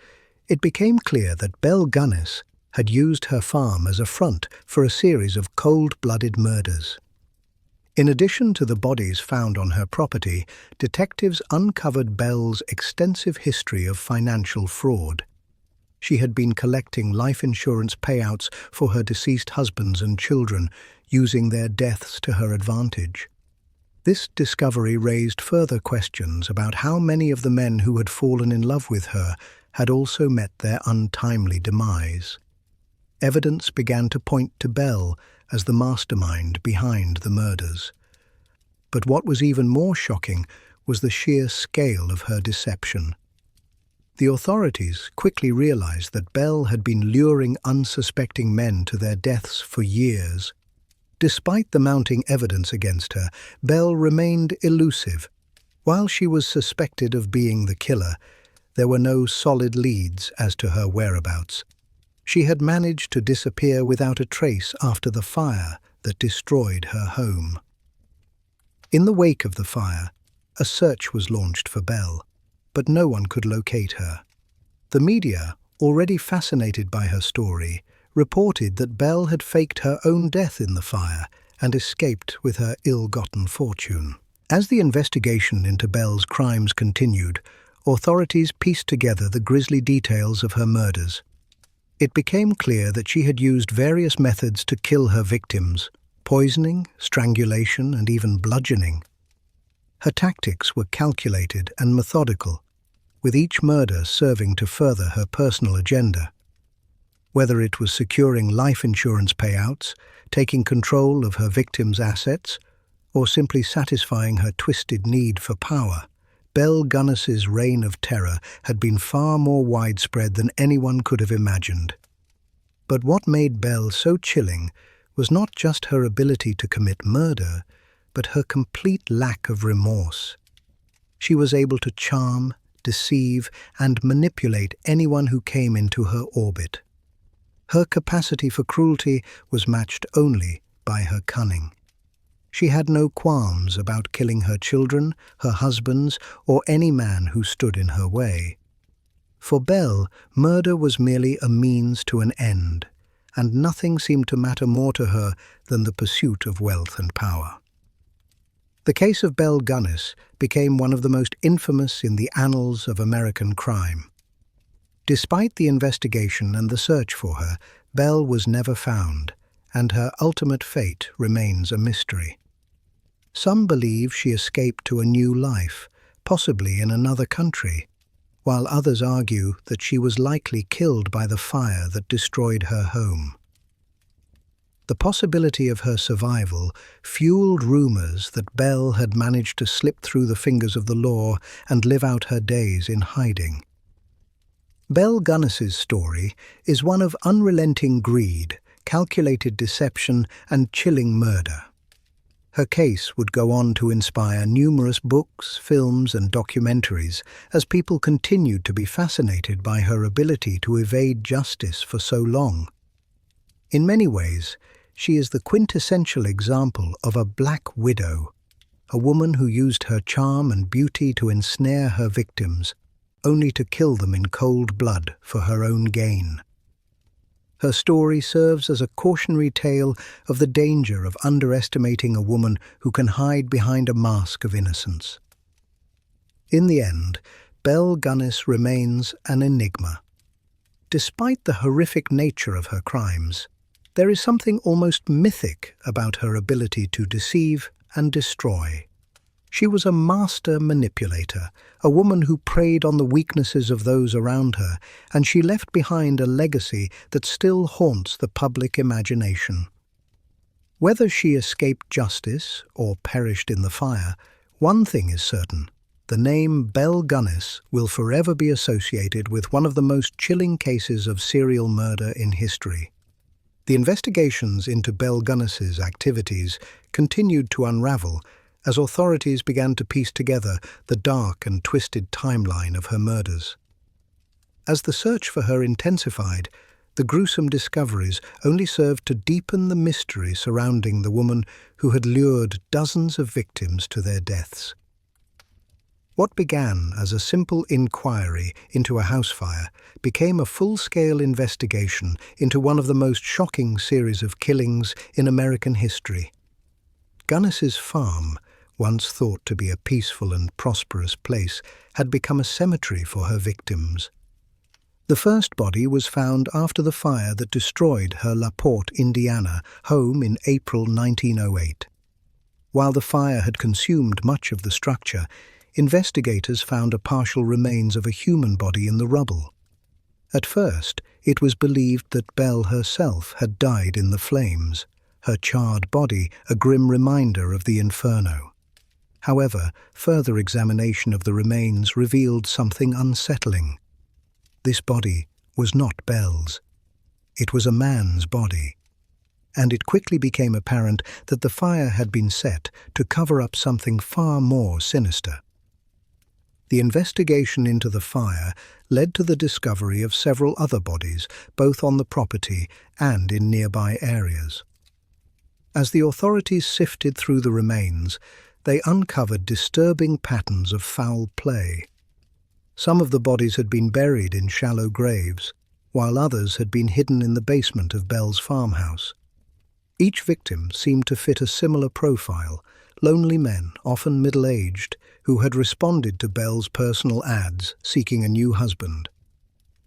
it became clear that Belle Gunness had used her farm as a front for a series of cold-blooded murders. In addition to the bodies found on her property, detectives uncovered Belle's extensive history of financial fraud. She had been collecting life insurance payouts for her deceased husbands and children, using their deaths to her advantage. This discovery raised further questions about how many of the men who had fallen in love with her had also met their untimely demise. Evidence began to point to Belle as the mastermind behind the murders. But what was even more shocking was the sheer scale of her deception. The authorities quickly realized that Belle had been luring unsuspecting men to their deaths for years. Despite the mounting evidence against her, Belle remained elusive. While she was suspected of being the killer, there were no solid leads as to her whereabouts. She had managed to disappear without a trace after the fire that destroyed her home. In the wake of the fire, a search was launched for Belle, but no one could locate her. The media, already fascinated by her story, reported that Belle had faked her own death in the fire and escaped with her ill-gotten fortune. As the investigation into Belle's crimes continued, authorities pieced together the grisly details of her murders. It became clear that she had used various methods to kill her victims: poisoning, strangulation, and even bludgeoning. Her tactics were calculated and methodical, with each murder serving to further her personal agenda. Whether it was securing life insurance payouts, taking control of her victims' assets, or simply satisfying her twisted need for power, Belle Gunness's reign of terror had been far more widespread than anyone could have imagined. But what made Belle so chilling was not just her ability to commit murder, but her complete lack of remorse. She was able to charm, deceive, and manipulate anyone who came into her orbit. Her capacity for cruelty was matched only by her cunning. She had no qualms about killing her children, her husbands, or any man who stood in her way. For Belle, murder was merely a means to an end, and nothing seemed to matter more to her than the pursuit of wealth and power. The case of Belle Gunness became one of the most infamous in the annals of American crime. Despite the investigation and the search for her, Belle was never found, and her ultimate fate remains a mystery. Some believe she escaped to a new life, possibly in another country, while others argue that she was likely killed by the fire that destroyed her home. The possibility of her survival fueled rumors that Belle had managed to slip through the fingers of the law and live out her days in hiding. Belle Gunness's story is one of unrelenting greed, calculated deception, and chilling murder. Her case would go on to inspire numerous books, films, and documentaries as people continued to be fascinated by her ability to evade justice for so long. In many ways, she is the quintessential example of a black widow, a woman who used her charm and beauty to ensnare her victims, only to kill them in cold blood for her own gain. Her story serves as a cautionary tale of the danger of underestimating a woman who can hide behind a mask of innocence. In the end, Belle Gunness remains an enigma. Despite the horrific nature of her crimes, there is something almost mythic about her ability to deceive and destroy. She was a master manipulator, a woman who preyed on the weaknesses of those around her, and she left behind a legacy that still haunts the public imagination. Whether she escaped justice or perished in the fire, one thing is certain: the name Belle Gunness will forever be associated with one of the most chilling cases of serial murder in history. The investigations into Belle Gunness's activities continued to unravel as authorities began to piece together the dark and twisted timeline of her murders. As the search for her intensified, the gruesome discoveries only served to deepen the mystery surrounding the woman who had lured dozens of victims to their deaths. What began as a simple inquiry into a house fire became a full-scale investigation into one of the most shocking series of killings in American history. Gunness's farm, once thought to be a peaceful and prosperous place, had become a cemetery for her victims. The first body was found after the fire that destroyed her La Porte, Indiana, home in April 1908. While the fire had consumed much of the structure, investigators found a partial remains of a human body in the rubble. At first, it was believed that Belle herself had died in the flames, her charred body a grim reminder of the inferno. However, further examination of the remains revealed something unsettling. This body was not Belle's. It was a man's body. and it quickly became apparent that the fire had been set to cover up something far more sinister. The investigation into the fire led to the discovery of several other bodies, both on the property and in nearby areas. As the authorities sifted through the remains, they uncovered disturbing patterns of foul play. Some of the bodies had been buried in shallow graves, while others had been hidden in the basement of Bell's farmhouse. Each victim seemed to fit a similar profile: lonely men, often middle-aged, who had responded to Bell's personal ads seeking a new husband.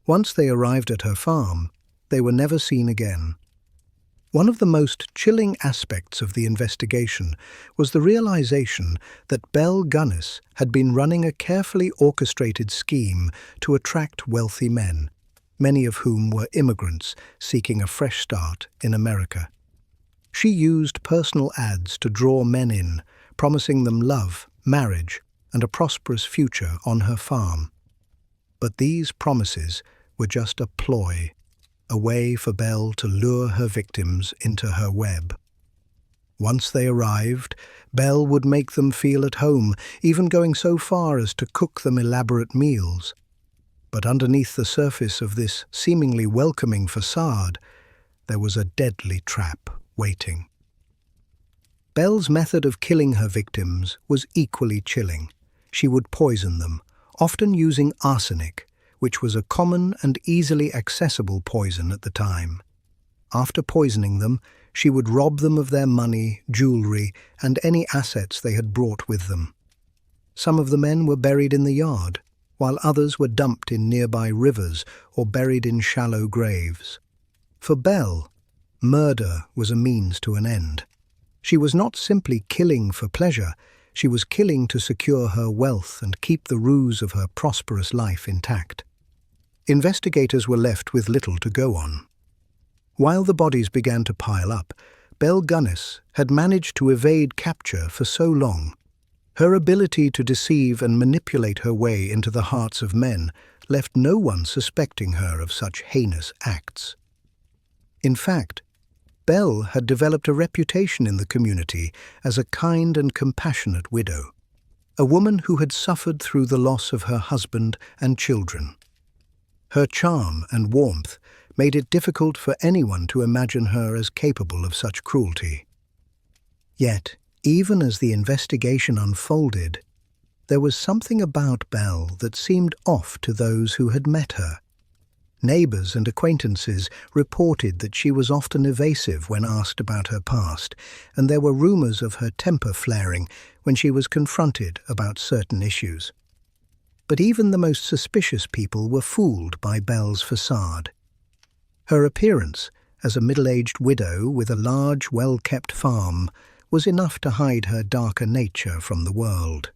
Once they arrived at her farm, they were never seen again. One of the most chilling aspects of the investigation was the realization that Belle Gunness had been running a carefully orchestrated scheme to attract wealthy men, many of whom were immigrants seeking a fresh start in America. She used personal ads to draw men in, promising them love, marriage, and a prosperous future on her farm. But these promises were just a ploy, a way for Belle to lure her victims into her web. Once they arrived, Belle would make them feel at home, even going so far as to cook them elaborate meals. But underneath the surface of this seemingly welcoming facade, there was a deadly trap waiting. Belle's method of killing her victims was equally chilling. She would poison them, often using arsenic, which was a common and easily accessible poison at the time. After poisoning them, she would rob them of their money, jewelry, and any assets they had brought with them. Some of the men were buried in the yard, while others were dumped in nearby rivers or buried in shallow graves. For Belle, murder was a means to an end. She was not simply killing for pleasure, she was killing to secure her wealth and keep the ruse of her prosperous life intact. Investigators were left with little to go on. While the bodies began to pile up, Belle Gunness had managed to evade capture for so long. Her ability to deceive and manipulate her way into the hearts of men left no one suspecting her of such heinous acts. In fact, Belle had developed a reputation in the community as a kind and compassionate widow, a woman who had suffered through the loss of her husband and children. Her charm and warmth made it difficult for anyone to imagine her as capable of such cruelty. Yet, even as the investigation unfolded, there was something about Belle that seemed off to those who had met her. Neighbors and acquaintances reported that she was often evasive when asked about her past, and there were rumors of her temper flaring when she was confronted about certain issues. But even the most suspicious people were fooled by Belle's facade. Her appearance, as a middle-aged widow with a large, well-kept farm, was enough to hide her darker nature from the world.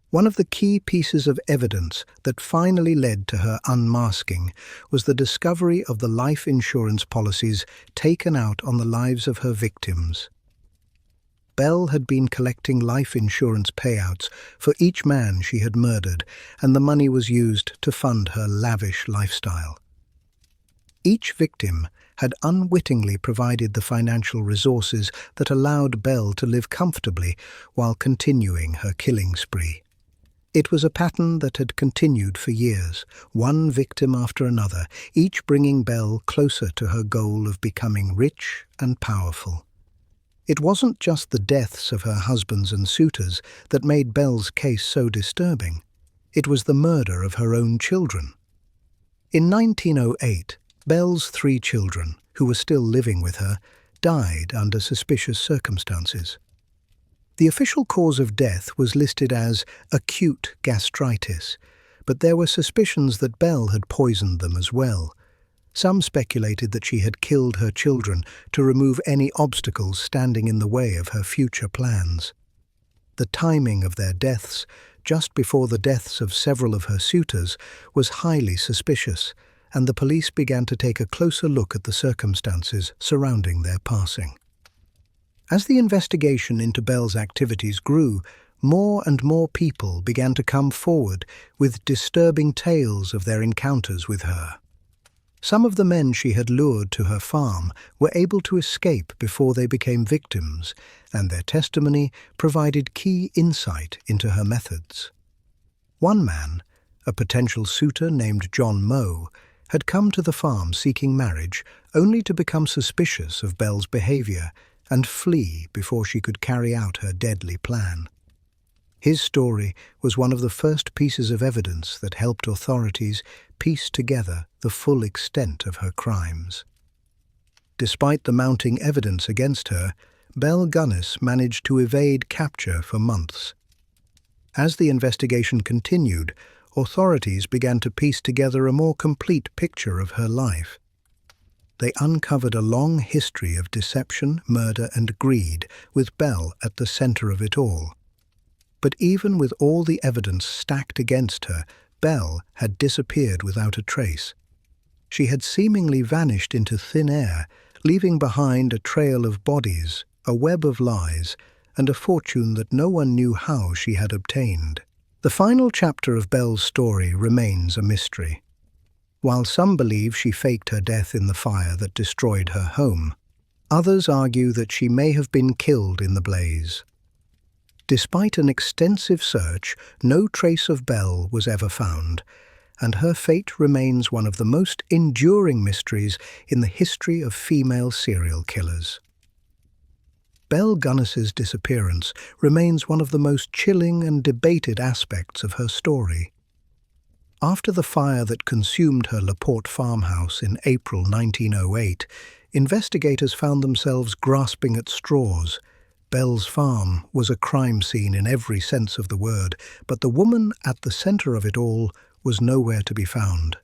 One of the key pieces of evidence that finally led to her unmasking was the discovery of the life insurance policies taken out on the lives of her victims. Belle had been collecting life insurance payouts for each man she had murdered, and the money was used to fund her lavish lifestyle. Each victim had unwittingly provided the financial resources that allowed Belle to live comfortably while continuing her killing spree. It was a pattern that had continued for years, one victim after another, each bringing Belle closer to her goal of becoming rich and powerful. It wasn't just the deaths of her husbands and suitors that made Belle's case so disturbing. It was the murder of her own children. In 1908, Belle's 3 children, who were still living with her, died under suspicious circumstances. The official cause of death was listed as acute gastritis, but there were suspicions that Belle had poisoned them as well. Some speculated that she had killed her children to remove any obstacles standing in the way of her future plans. The timing of their deaths, just before the deaths of several of her suitors, was highly suspicious, and the police began to take a closer look at the circumstances surrounding their passing. As the investigation into Belle's activities grew, more and more people began to come forward with disturbing tales of their encounters with her. Some of the men she had lured to her farm were able to escape before they became victims, and their testimony provided key insight into her methods. One man, a potential suitor named John Moe, had come to the farm seeking marriage only to become suspicious of Belle's behavior and flee before she could carry out her deadly plan. His story was one of the first pieces of evidence that helped authorities piece together the full extent of her crimes. Despite the mounting evidence against her, Belle Gunness managed to evade capture for months. As the investigation continued, authorities began to piece together a more complete picture of her life. They uncovered a long history of deception, murder, and greed, with Belle at the center of it all. But even with all the evidence stacked against her, Belle had disappeared without a trace. She had seemingly vanished into thin air, leaving behind a trail of bodies, a web of lies, and a fortune that no one knew how she had obtained. The final chapter of Belle's story remains a mystery. While some believe she faked her death in the fire that destroyed her home, others argue that she may have been killed in the blaze. Despite an extensive search, no trace of Belle was ever found, and her fate remains one of the most enduring mysteries in the history of female serial killers. Belle Gunness's disappearance remains one of the most chilling and debated aspects of her story. After the fire that consumed her LaPorte farmhouse in April 1908, investigators found themselves grasping at straws. Belle's farm was a crime scene in every sense of the word, but the woman at the center of it all was nowhere to be found.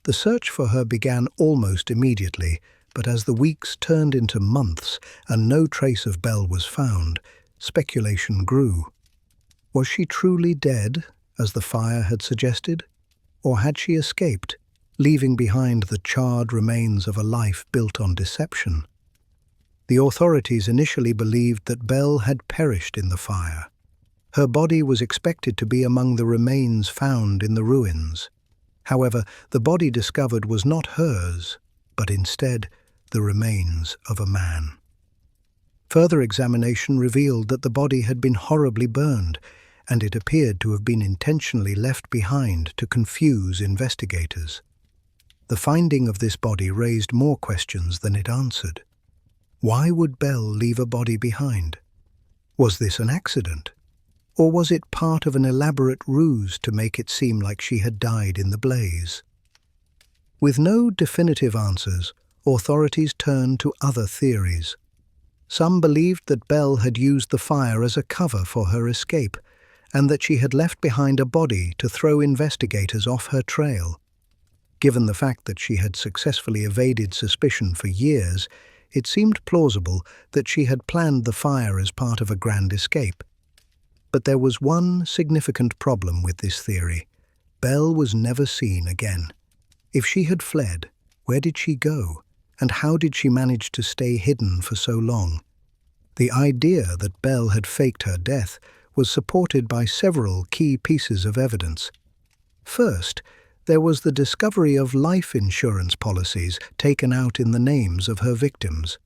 The search for her began almost immediately, but as the weeks turned into months and no trace of Belle was found, speculation grew. Was she truly dead, as the fire had suggested? Or had she escaped, leaving behind the charred remains of a life built on deception? The authorities initially believed that Belle had perished in the fire. Her body was expected to be among the remains found in the ruins. However, the body discovered was not hers, but instead the remains of a man. Further examination revealed that the body had been horribly burned, and it appeared to have been intentionally left behind to confuse investigators. The finding of this body raised more questions than it answered. Why would Belle leave a body behind? Was this an accident? Or was it part of an elaborate ruse to make it seem like she had died in the blaze? With no definitive answers, authorities turned to other theories. Some believed that Belle had used the fire as a cover for her escape, and that she had left behind a body to throw investigators off her trail. Given the fact that she had successfully evaded suspicion for years, it seemed plausible that she had planned the fire as part of a grand escape. But there was one significant problem with this theory. Belle was never seen again. If she had fled, where did she go? And how did she manage to stay hidden for so long? The idea that Belle had faked her death was supported by several key pieces of evidence. First, there was the discovery of life insurance policies taken out in the names of her victims.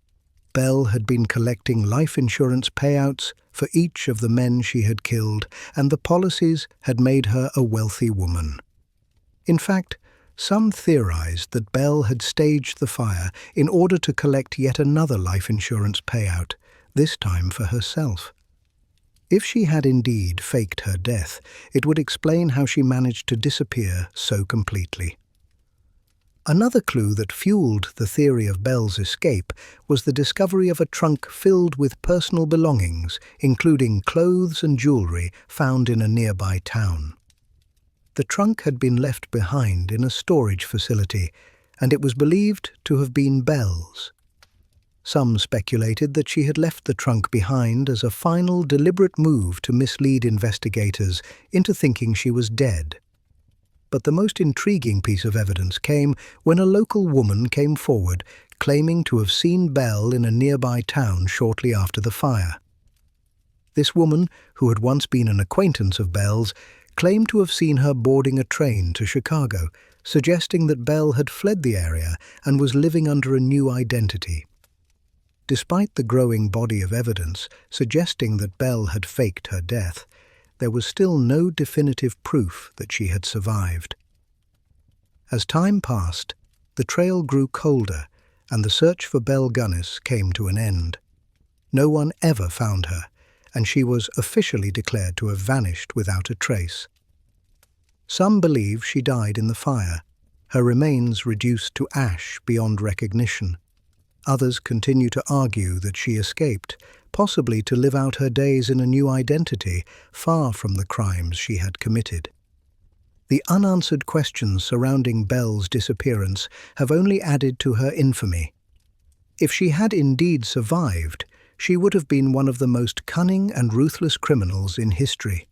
Belle had been collecting life insurance payouts for each of the men she had killed, and the policies had made her a wealthy woman. In fact, some theorized that Belle had staged the fire in order to collect yet another life insurance payout, this time for herself. If she had indeed faked her death, it would explain how she managed to disappear so completely. Another clue that fueled the theory of Belle's escape was the discovery of a trunk filled with personal belongings, including clothes and jewelry found in a nearby town. The trunk had been left behind in a storage facility, and it was believed to have been Belle's. Some speculated that she had left the trunk behind as a final deliberate move to mislead investigators into thinking she was dead. But the most intriguing piece of evidence came when a local woman came forward, claiming to have seen Belle in a nearby town shortly after the fire. This woman, who had once been an acquaintance of Belle's, claimed to have seen her boarding a train to Chicago, suggesting that Bell had fled the area and was living under a new identity. Despite the growing body of evidence suggesting that Bell had faked her death, there was still no definitive proof that she had survived. As time passed, the trail grew colder and the search for Belle Gunness came to an end. No one ever found her, and she was officially declared to have vanished without a trace. Some believe she died in the fire, her remains reduced to ash beyond recognition. Others continue to argue that she escaped, possibly to live out her days in a new identity, far from the crimes she had committed. The unanswered questions surrounding Belle's disappearance have only added to her infamy. If she had indeed survived, she would have been one of the most cunning and ruthless criminals in history.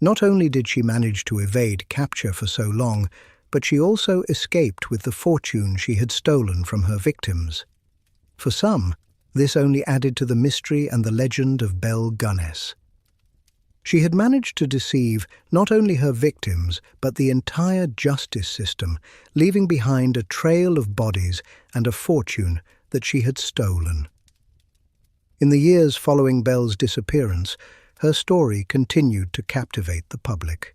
Not only did she manage to evade capture for so long, but she also escaped with the fortune she had stolen from her victims. For some, this only added to the mystery and the legend of Belle Gunness. She had managed to deceive not only her victims, but the entire justice system, leaving behind a trail of bodies and a fortune that she had stolen. In the years following Belle's disappearance, her story continued to captivate the public.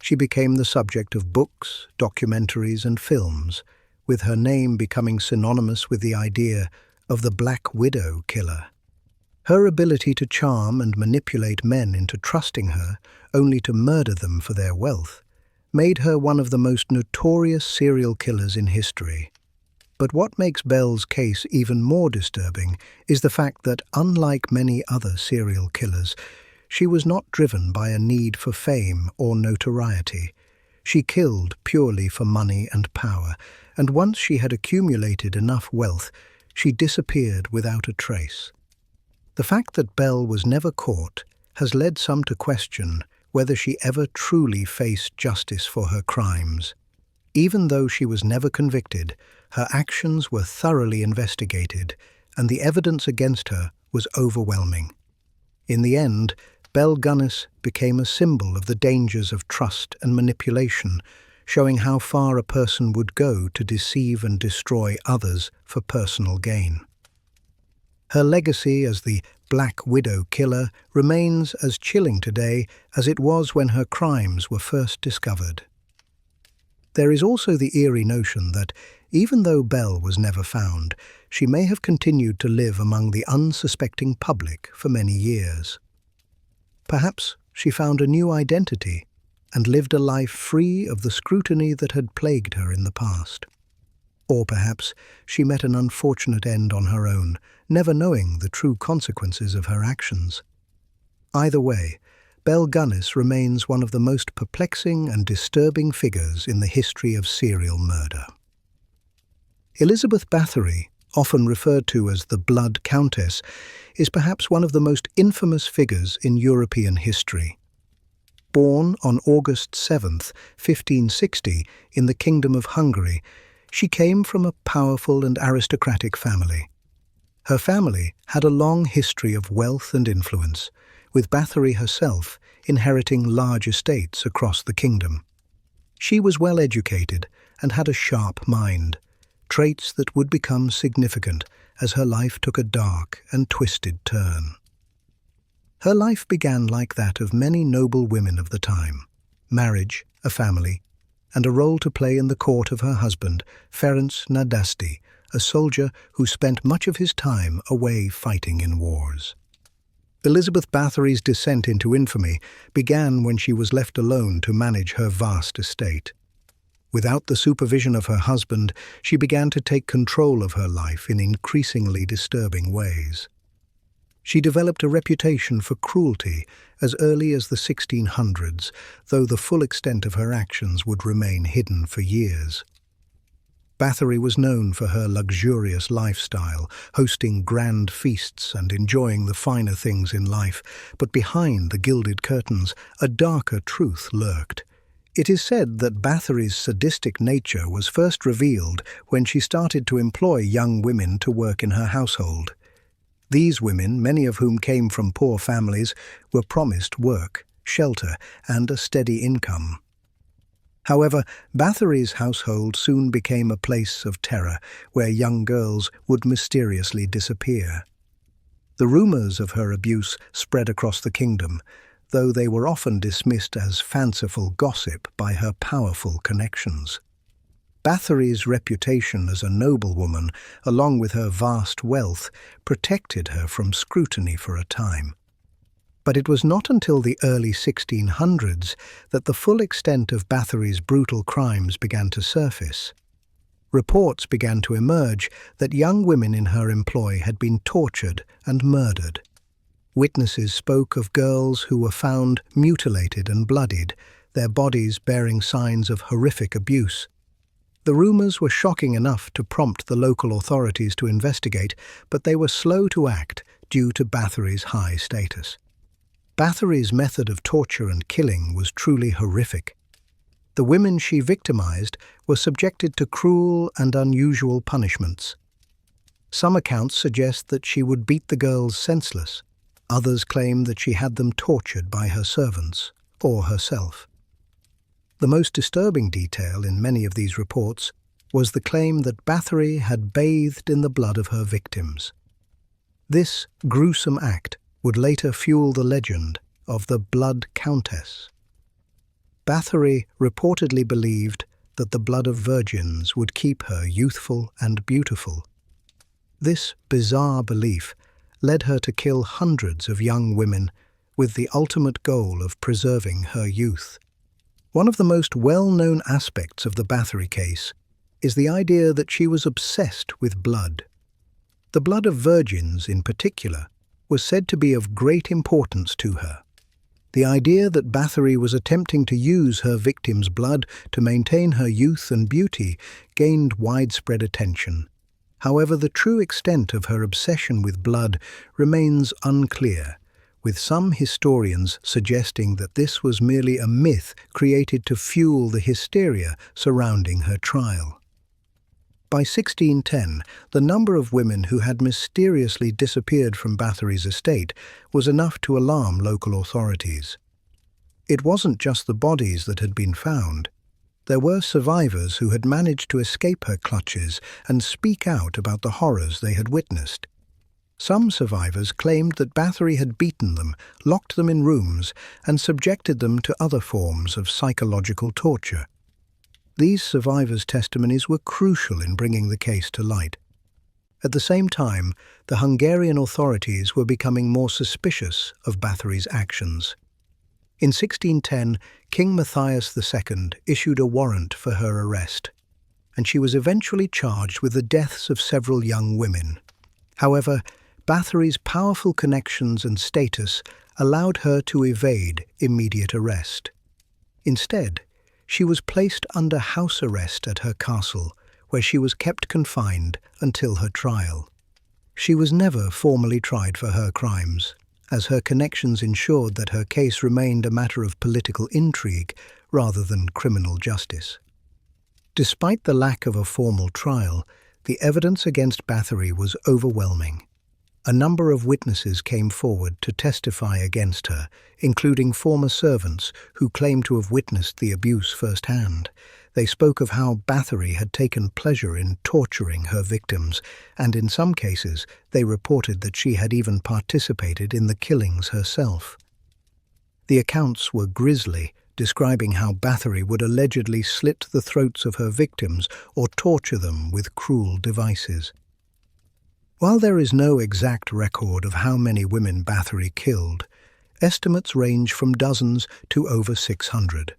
She became the subject of books, documentaries, and films, with her name becoming synonymous with the idea of the Black Widow killer. Her ability to charm and manipulate men into trusting her, only to murder them for their wealth, made her one of the most notorious serial killers in history. But what makes Belle's case even more disturbing is the fact that, unlike many other serial killers, she was not driven by a need for fame or notoriety. She killed purely for money and power, and once she had accumulated enough wealth, she disappeared without a trace. The fact that Belle was never caught has led some to question whether she ever truly faced justice for her crimes. Even though she was never convicted, her actions were thoroughly investigated, and the evidence against her was overwhelming. In the end, Belle Gunness became a symbol of the dangers of trust and manipulation, showing how far a person would go to deceive and destroy others for personal gain. Her legacy as the Black Widow killer remains as chilling today as it was when her crimes were first discovered. There is also the eerie notion that, even though Belle was never found, she may have continued to live among the unsuspecting public for many years. Perhaps she found a new identity and lived a life free of the scrutiny that had plagued her in the past. Or perhaps she met an unfortunate end on her own, never knowing the true consequences of her actions. Either way, Belle Gunness remains one of the most perplexing and disturbing figures in the history of serial murder. Elizabeth Bathory, often referred to as the Blood Countess, is perhaps one of the most infamous figures in European history. Born on August 7, 1560, in the Kingdom of Hungary, she came from a powerful and aristocratic family. Her family had a long history of wealth and influence, with Bathory herself inheriting large estates across the kingdom. She was well educated and had a sharp mind, traits that would become significant as her life took a dark and twisted turn. Her life began like that of many noble women of the time: marriage, a family, and a role to play in the court of her husband, Ferenc Nadasdy, a soldier who spent much of his time away fighting in wars. Elizabeth Bathory's descent into infamy began when she was left alone to manage her vast estate. Without the supervision of her husband, she began to take control of her life in increasingly disturbing ways. She developed a reputation for cruelty as early as the 1600s, though the full extent of her actions would remain hidden for years. Bathory was known for her luxurious lifestyle, hosting grand feasts and enjoying the finer things in life, but behind the gilded curtains, a darker truth lurked. It is said that Bathory's sadistic nature was first revealed when she started to employ young women to work in her household. These women, many of whom came from poor families, were promised work, shelter, and a steady income. However, Bathory's household soon became a place of terror where young girls would mysteriously disappear. The rumors of her abuse spread across the kingdom, though they were often dismissed as fanciful gossip by her powerful connections. Bathory's reputation as a noblewoman, along with her vast wealth, protected her from scrutiny for a time. But it was not until the early 1600s that the full extent of Bathory's brutal crimes began to surface. Reports began to emerge that young women in her employ had been tortured and murdered. Witnesses spoke of girls who were found mutilated and bloodied, their bodies bearing signs of horrific abuse. The rumors were shocking enough to prompt the local authorities to investigate, but they were slow to act due to Bathory's high status. Bathory's method of torture and killing was truly horrific. The women she victimized were subjected to cruel and unusual punishments. Some accounts suggest that she would beat the girls senseless. Others claim that she had them tortured by her servants or herself. The most disturbing detail in many of these reports was the claim that Bathory had bathed in the blood of her victims. This gruesome act would later fuel the legend of the Blood Countess. Bathory reportedly believed that the blood of virgins would keep her youthful and beautiful. This bizarre belief led her to kill hundreds of young women with the ultimate goal of preserving her youth. One of the most well-known aspects of the Bathory case is the idea that she was obsessed with blood. The blood of virgins, in particular, was said to be of great importance to her. The idea that Bathory was attempting to use her victims' blood to maintain her youth and beauty gained widespread attention. However, the true extent of her obsession with blood remains unclear, with some historians suggesting that this was merely a myth created to fuel the hysteria surrounding her trial. By 1610, the number of women who had mysteriously disappeared from Bathory's estate was enough to alarm local authorities. It wasn't just the bodies that had been found. There were survivors who had managed to escape her clutches and speak out about the horrors they had witnessed. Some survivors claimed that Bathory had beaten them, locked them in rooms, and subjected them to other forms of psychological torture. These survivors' testimonies were crucial in bringing the case to light. At the same time, the Hungarian authorities were becoming more suspicious of Bathory's actions. In 1610, King Matthias II issued a warrant for her arrest, and she was eventually charged with the deaths of several young women. However, Bathory's powerful connections and status allowed her to evade immediate arrest. Instead, she was placed under house arrest at her castle, where she was kept confined until her trial. She was never formally tried for her crimes, as her connections ensured that her case remained a matter of political intrigue rather than criminal justice. Despite the lack of a formal trial, the evidence against Bathory was overwhelming. A number of witnesses came forward to testify against her, including former servants who claimed to have witnessed the abuse firsthand. They spoke of how Bathory had taken pleasure in torturing her victims, and in some cases they reported that she had even participated in the killings herself. The accounts were grisly, describing how Bathory would allegedly slit the throats of her victims or torture them with cruel devices. While there is no exact record of how many women Bathory killed, estimates range from dozens to over 600.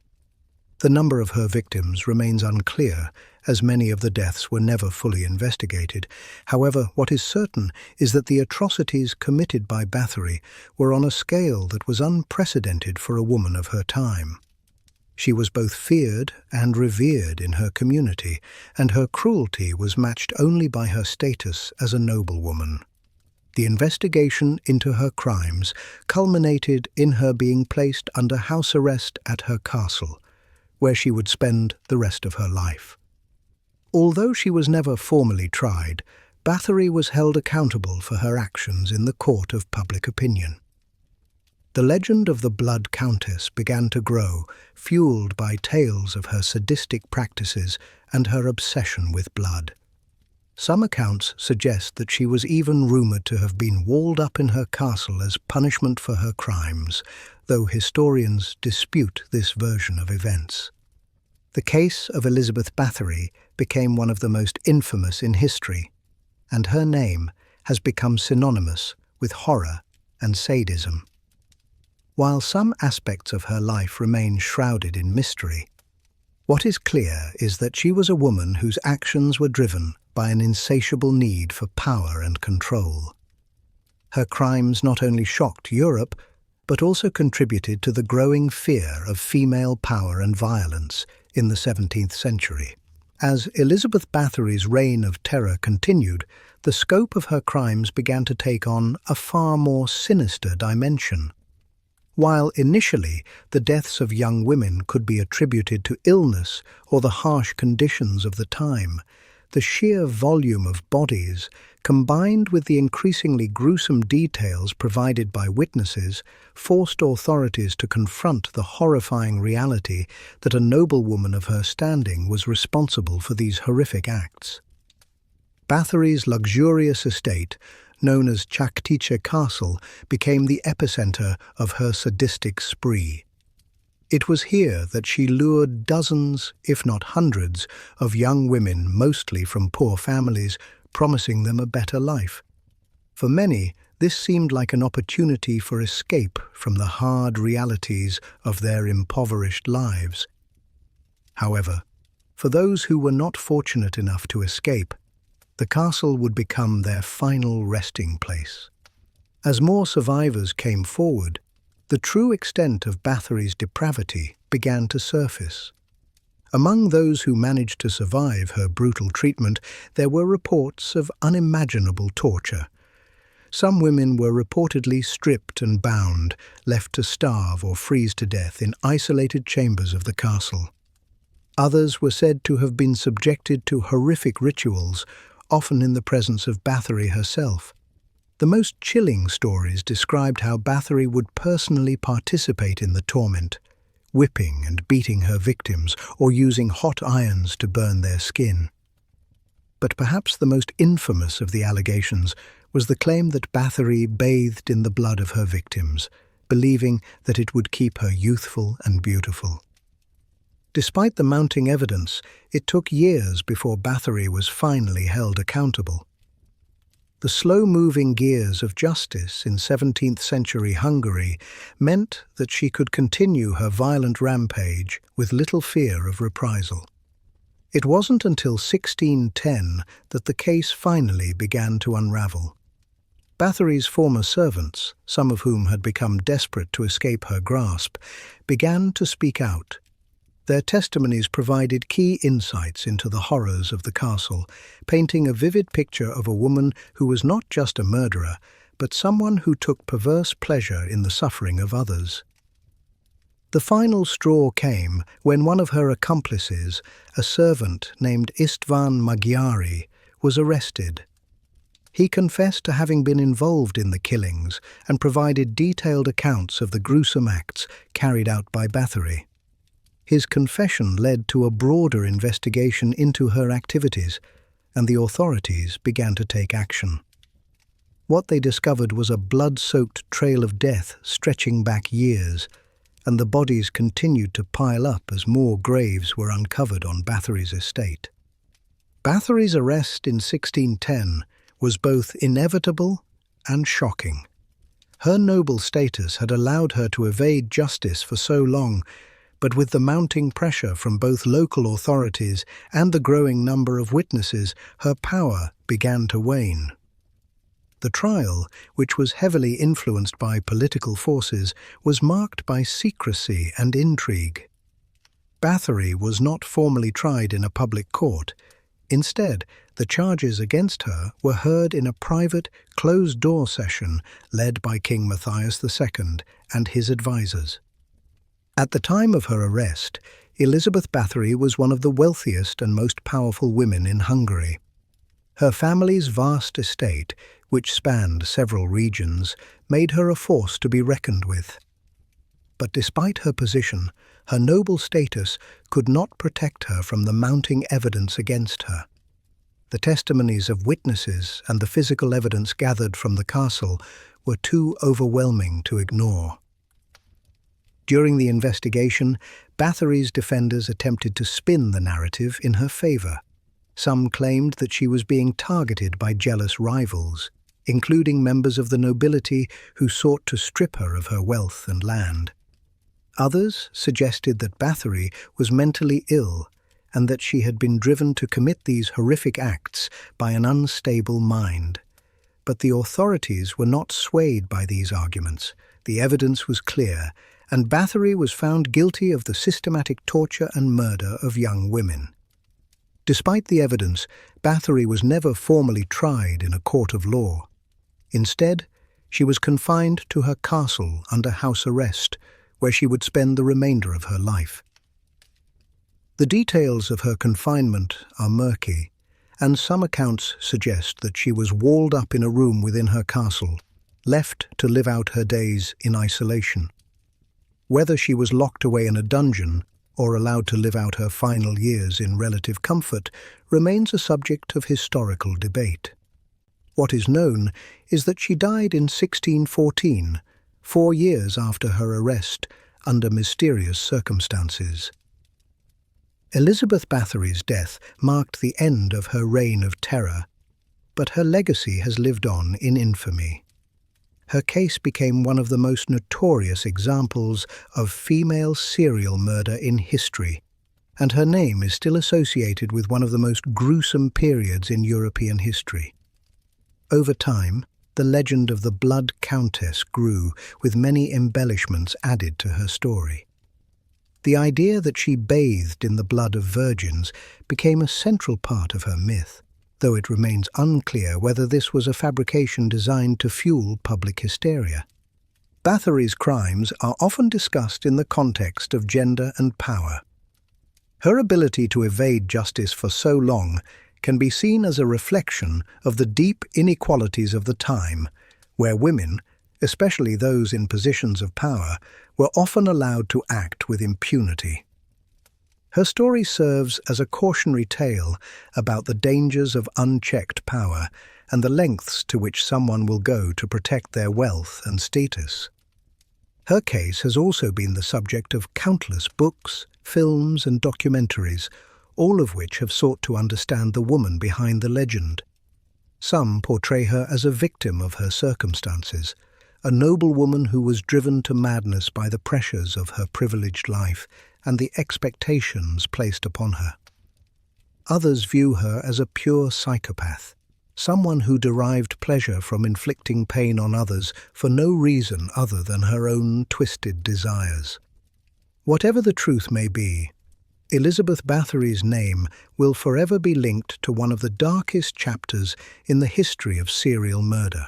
The number of her victims remains unclear, as many of the deaths were never fully investigated. However, what is certain is that the atrocities committed by Bathory were on a scale that was unprecedented for a woman of her time. She was both feared and revered in her community, and her cruelty was matched only by her status as a noblewoman. The investigation into her crimes culminated in her being placed under house arrest at her castle, where she would spend the rest of her life. Although she was never formally tried, Bathory was held accountable for her actions in the court of public opinion. The legend of the Blood Countess began to grow, fueled by tales of her sadistic practices and her obsession with blood. Some accounts suggest that she was even rumoured to have been walled up in her castle as punishment for her crimes, though historians dispute this version of events. The case of Elizabeth Bathory became one of the most infamous in history, and her name has become synonymous with horror and sadism. While some aspects of her life remain shrouded in mystery, what is clear is that she was a woman whose actions were driven by an insatiable need for power and control. Her crimes not only shocked Europe, but also contributed to the growing fear of female power and violence in the 17th century. As Elizabeth Bathory's reign of terror continued, the scope of her crimes began to take on a far more sinister dimension. While initially the deaths of young women could be attributed to illness or the harsh conditions of the time, the sheer volume of bodies, combined with the increasingly gruesome details provided by witnesses, forced authorities to confront the horrifying reality that a noblewoman of her standing was responsible for these horrific acts. Bathory's luxurious estate, known as Chaktiche Castle, became the epicenter of her sadistic spree. It was here that she lured dozens, if not hundreds, of young women, mostly from poor families, promising them a better life. For many, this seemed like an opportunity for escape from the hard realities of their impoverished lives. However, for those who were not fortunate enough to escape, the castle would become their final resting place. As more survivors came forward, the true extent of Bathory's depravity began to surface. Among those who managed to survive her brutal treatment, there were reports of unimaginable torture. Some women were reportedly stripped and bound, left to starve or freeze to death in isolated chambers of the castle. Others were said to have been subjected to horrific rituals, often in the presence of Bathory herself. The most chilling stories described how Bathory would personally participate in the torment, whipping and beating her victims or using hot irons to burn their skin. But perhaps the most infamous of the allegations was the claim that Bathory bathed in the blood of her victims, believing that it would keep her youthful and beautiful. Despite the mounting evidence, it took years before Bathory was finally held accountable. The slow-moving gears of justice in 17th-century Hungary meant that she could continue her violent rampage with little fear of reprisal. It wasn't until 1610 that the case finally began to unravel. Bathory's former servants, some of whom had become desperate to escape her grasp, began to speak out. Their testimonies provided key insights into the horrors of the castle, painting a vivid picture of a woman who was not just a murderer, but someone who took perverse pleasure in the suffering of others. The final straw came when one of her accomplices, a servant named István Magyari, was arrested. He confessed to having been involved in the killings and provided detailed accounts of the gruesome acts carried out by Bathory. His confession led to a broader investigation into her activities, and the authorities began to take action. What they discovered was a blood-soaked trail of death stretching back years, and the bodies continued to pile up as more graves were uncovered on Bathory's estate. Bathory's arrest in 1610 was both inevitable and shocking. Her noble status had allowed her to evade justice for so long, but with the mounting pressure from both local authorities and the growing number of witnesses, her power began to wane. The trial, which was heavily influenced by political forces, was marked by secrecy and intrigue. Bathory was not formally tried in a public court. Instead, the charges against her were heard in a private, closed-door session led by King Matthias II and his advisors. At the time of her arrest, Elizabeth Bathory was one of the wealthiest and most powerful women in Hungary. Her family's vast estate, which spanned several regions, made her a force to be reckoned with. But despite her position, her noble status could not protect her from the mounting evidence against her. The testimonies of witnesses and the physical evidence gathered from the castle were too overwhelming to ignore. During the investigation, Bathory's defenders attempted to spin the narrative in her favor. Some claimed that she was being targeted by jealous rivals, including members of the nobility who sought to strip her of her wealth and land. Others suggested that Bathory was mentally ill and that she had been driven to commit these horrific acts by an unstable mind. But the authorities were not swayed by these arguments. The evidence was clear, and Bathory was found guilty of the systematic torture and murder of young women. Despite the evidence, Bathory was never formally tried in a court of law. Instead, she was confined to her castle under house arrest, where she would spend the remainder of her life. The details of her confinement are murky, and some accounts suggest that she was walled up in a room within her castle, left to live out her days in isolation. Whether she was locked away in a dungeon or allowed to live out her final years in relative comfort remains a subject of historical debate. What is known is that she died in 1614, 4 years after her arrest, under mysterious circumstances. Elizabeth Bathory's death marked the end of her reign of terror, but her legacy has lived on in infamy. Her case became one of the most notorious examples of female serial murder in history, and her name is still associated with one of the most gruesome periods in European history. Over time, the legend of the Blood Countess grew, with many embellishments added to her story. The idea that she bathed in the blood of virgins became a central part of her myth, though it remains unclear whether this was a fabrication designed to fuel public hysteria. Bathory's crimes are often discussed in the context of gender and power. Her ability to evade justice for so long can be seen as a reflection of the deep inequalities of the time, where women, especially those in positions of power, were often allowed to act with impunity. Her story serves as a cautionary tale about the dangers of unchecked power and the lengths to which someone will go to protect their wealth and status. Her case has also been the subject of countless books, films, and documentaries, all of which have sought to understand the woman behind the legend. Some portray her as a victim of her circumstances, a noble woman who was driven to madness by the pressures of her privileged life and the expectations placed upon her. Others view her as a pure psychopath, someone who derived pleasure from inflicting pain on others for no reason other than her own twisted desires. Whatever the truth may be, Elizabeth Bathory's name will forever be linked to one of the darkest chapters in the history of serial murder.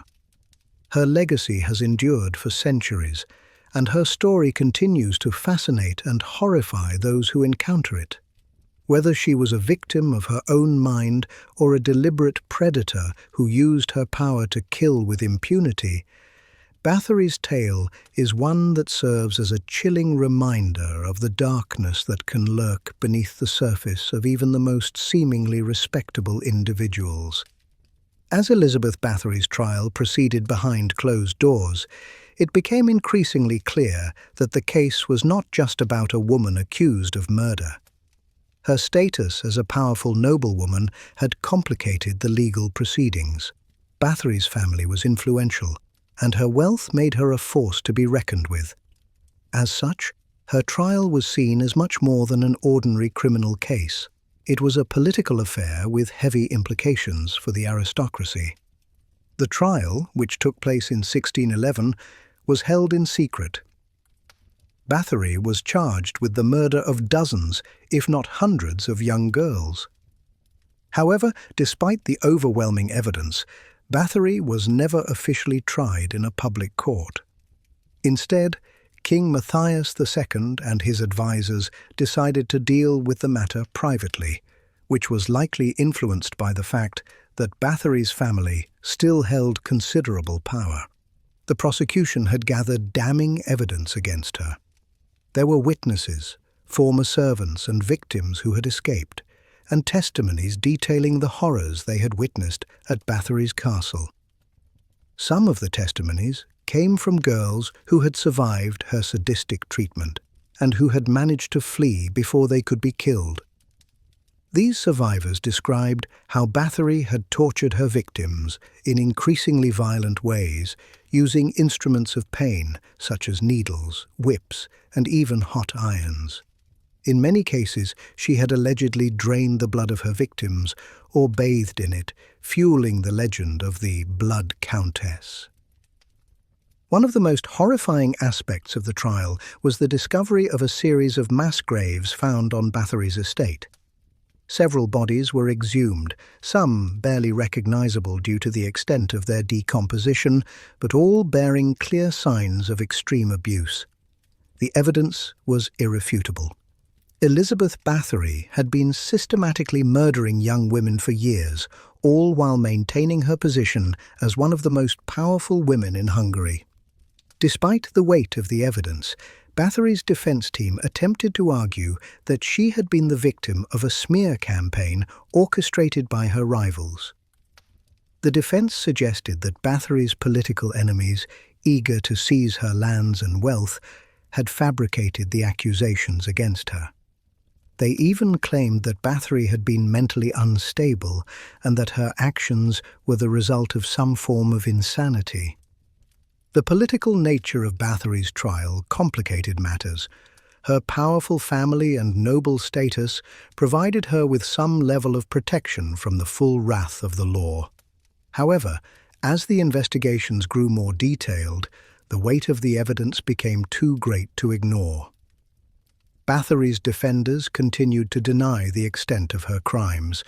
Her legacy has endured for centuries, and her story continues to fascinate and horrify those who encounter it. Whether she was a victim of her own mind or a deliberate predator who used her power to kill with impunity, Bathory's tale is one that serves as a chilling reminder of the darkness that can lurk beneath the surface of even the most seemingly respectable individuals. As Elizabeth Bathory's trial proceeded behind closed doors, it became increasingly clear that the case was not just about a woman accused of murder. Her status as a powerful noblewoman had complicated the legal proceedings. Bathory's family was influential, and her wealth made her a force to be reckoned with. As such, her trial was seen as much more than an ordinary criminal case. It was a political affair with heavy implications for the aristocracy. The trial, which took place in 1611, was held in secret. Bathory was charged with the murder of dozens, if not hundreds, of young girls. However, despite the overwhelming evidence, Bathory was never officially tried in a public court. Instead, King Matthias II and his advisors decided to deal with the matter privately, which was likely influenced by the fact that Bathory's family still held considerable power. The prosecution had gathered damning evidence against her. There were witnesses, former servants and victims who had escaped, and testimonies detailing the horrors they had witnessed at Bathory's castle. Some of the testimonies came from girls who had survived her sadistic treatment and who had managed to flee before they could be killed. These survivors described how Bathory had tortured her victims in increasingly violent ways, using instruments of pain such as needles, whips, and even hot irons. In many cases, she had allegedly drained the blood of her victims or bathed in it, fueling the legend of the Blood Countess. One of the most horrifying aspects of the trial was the discovery of a series of mass graves found on Bathory's estate. Several bodies were exhumed, some barely recognizable due to the extent of their decomposition, but all bearing clear signs of extreme abuse. The evidence was irrefutable. Elizabeth Bathory had been systematically murdering young women for years, all while maintaining her position as one of the most powerful women in Hungary. Despite the weight of the evidence, Bathory's defense team attempted to argue that she had been the victim of a smear campaign orchestrated by her rivals. The defense suggested that Bathory's political enemies, eager to seize her lands and wealth, had fabricated the accusations against her. They even claimed that Bathory had been mentally unstable and that her actions were the result of some form of insanity. The political nature of Bathory's trial complicated matters. Her powerful family and noble status provided her with some level of protection from the full wrath of the law. However, as the investigations grew more detailed, the weight of the evidence became too great to ignore. Bathory's defenders continued to deny the extent of her crimes,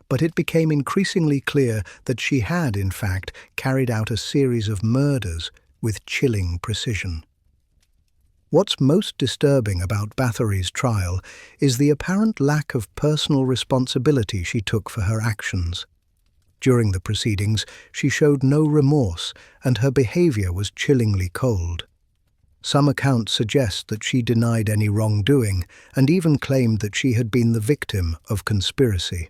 but it became increasingly clear that she had, in fact, carried out a series of murders with chilling precision. What's most disturbing about Bathory's trial is the apparent lack of personal responsibility she took for her actions. During the proceedings, she showed no remorse, and her behavior was chillingly cold. Some accounts suggest that she denied any wrongdoing and even claimed that she had been the victim of conspiracy.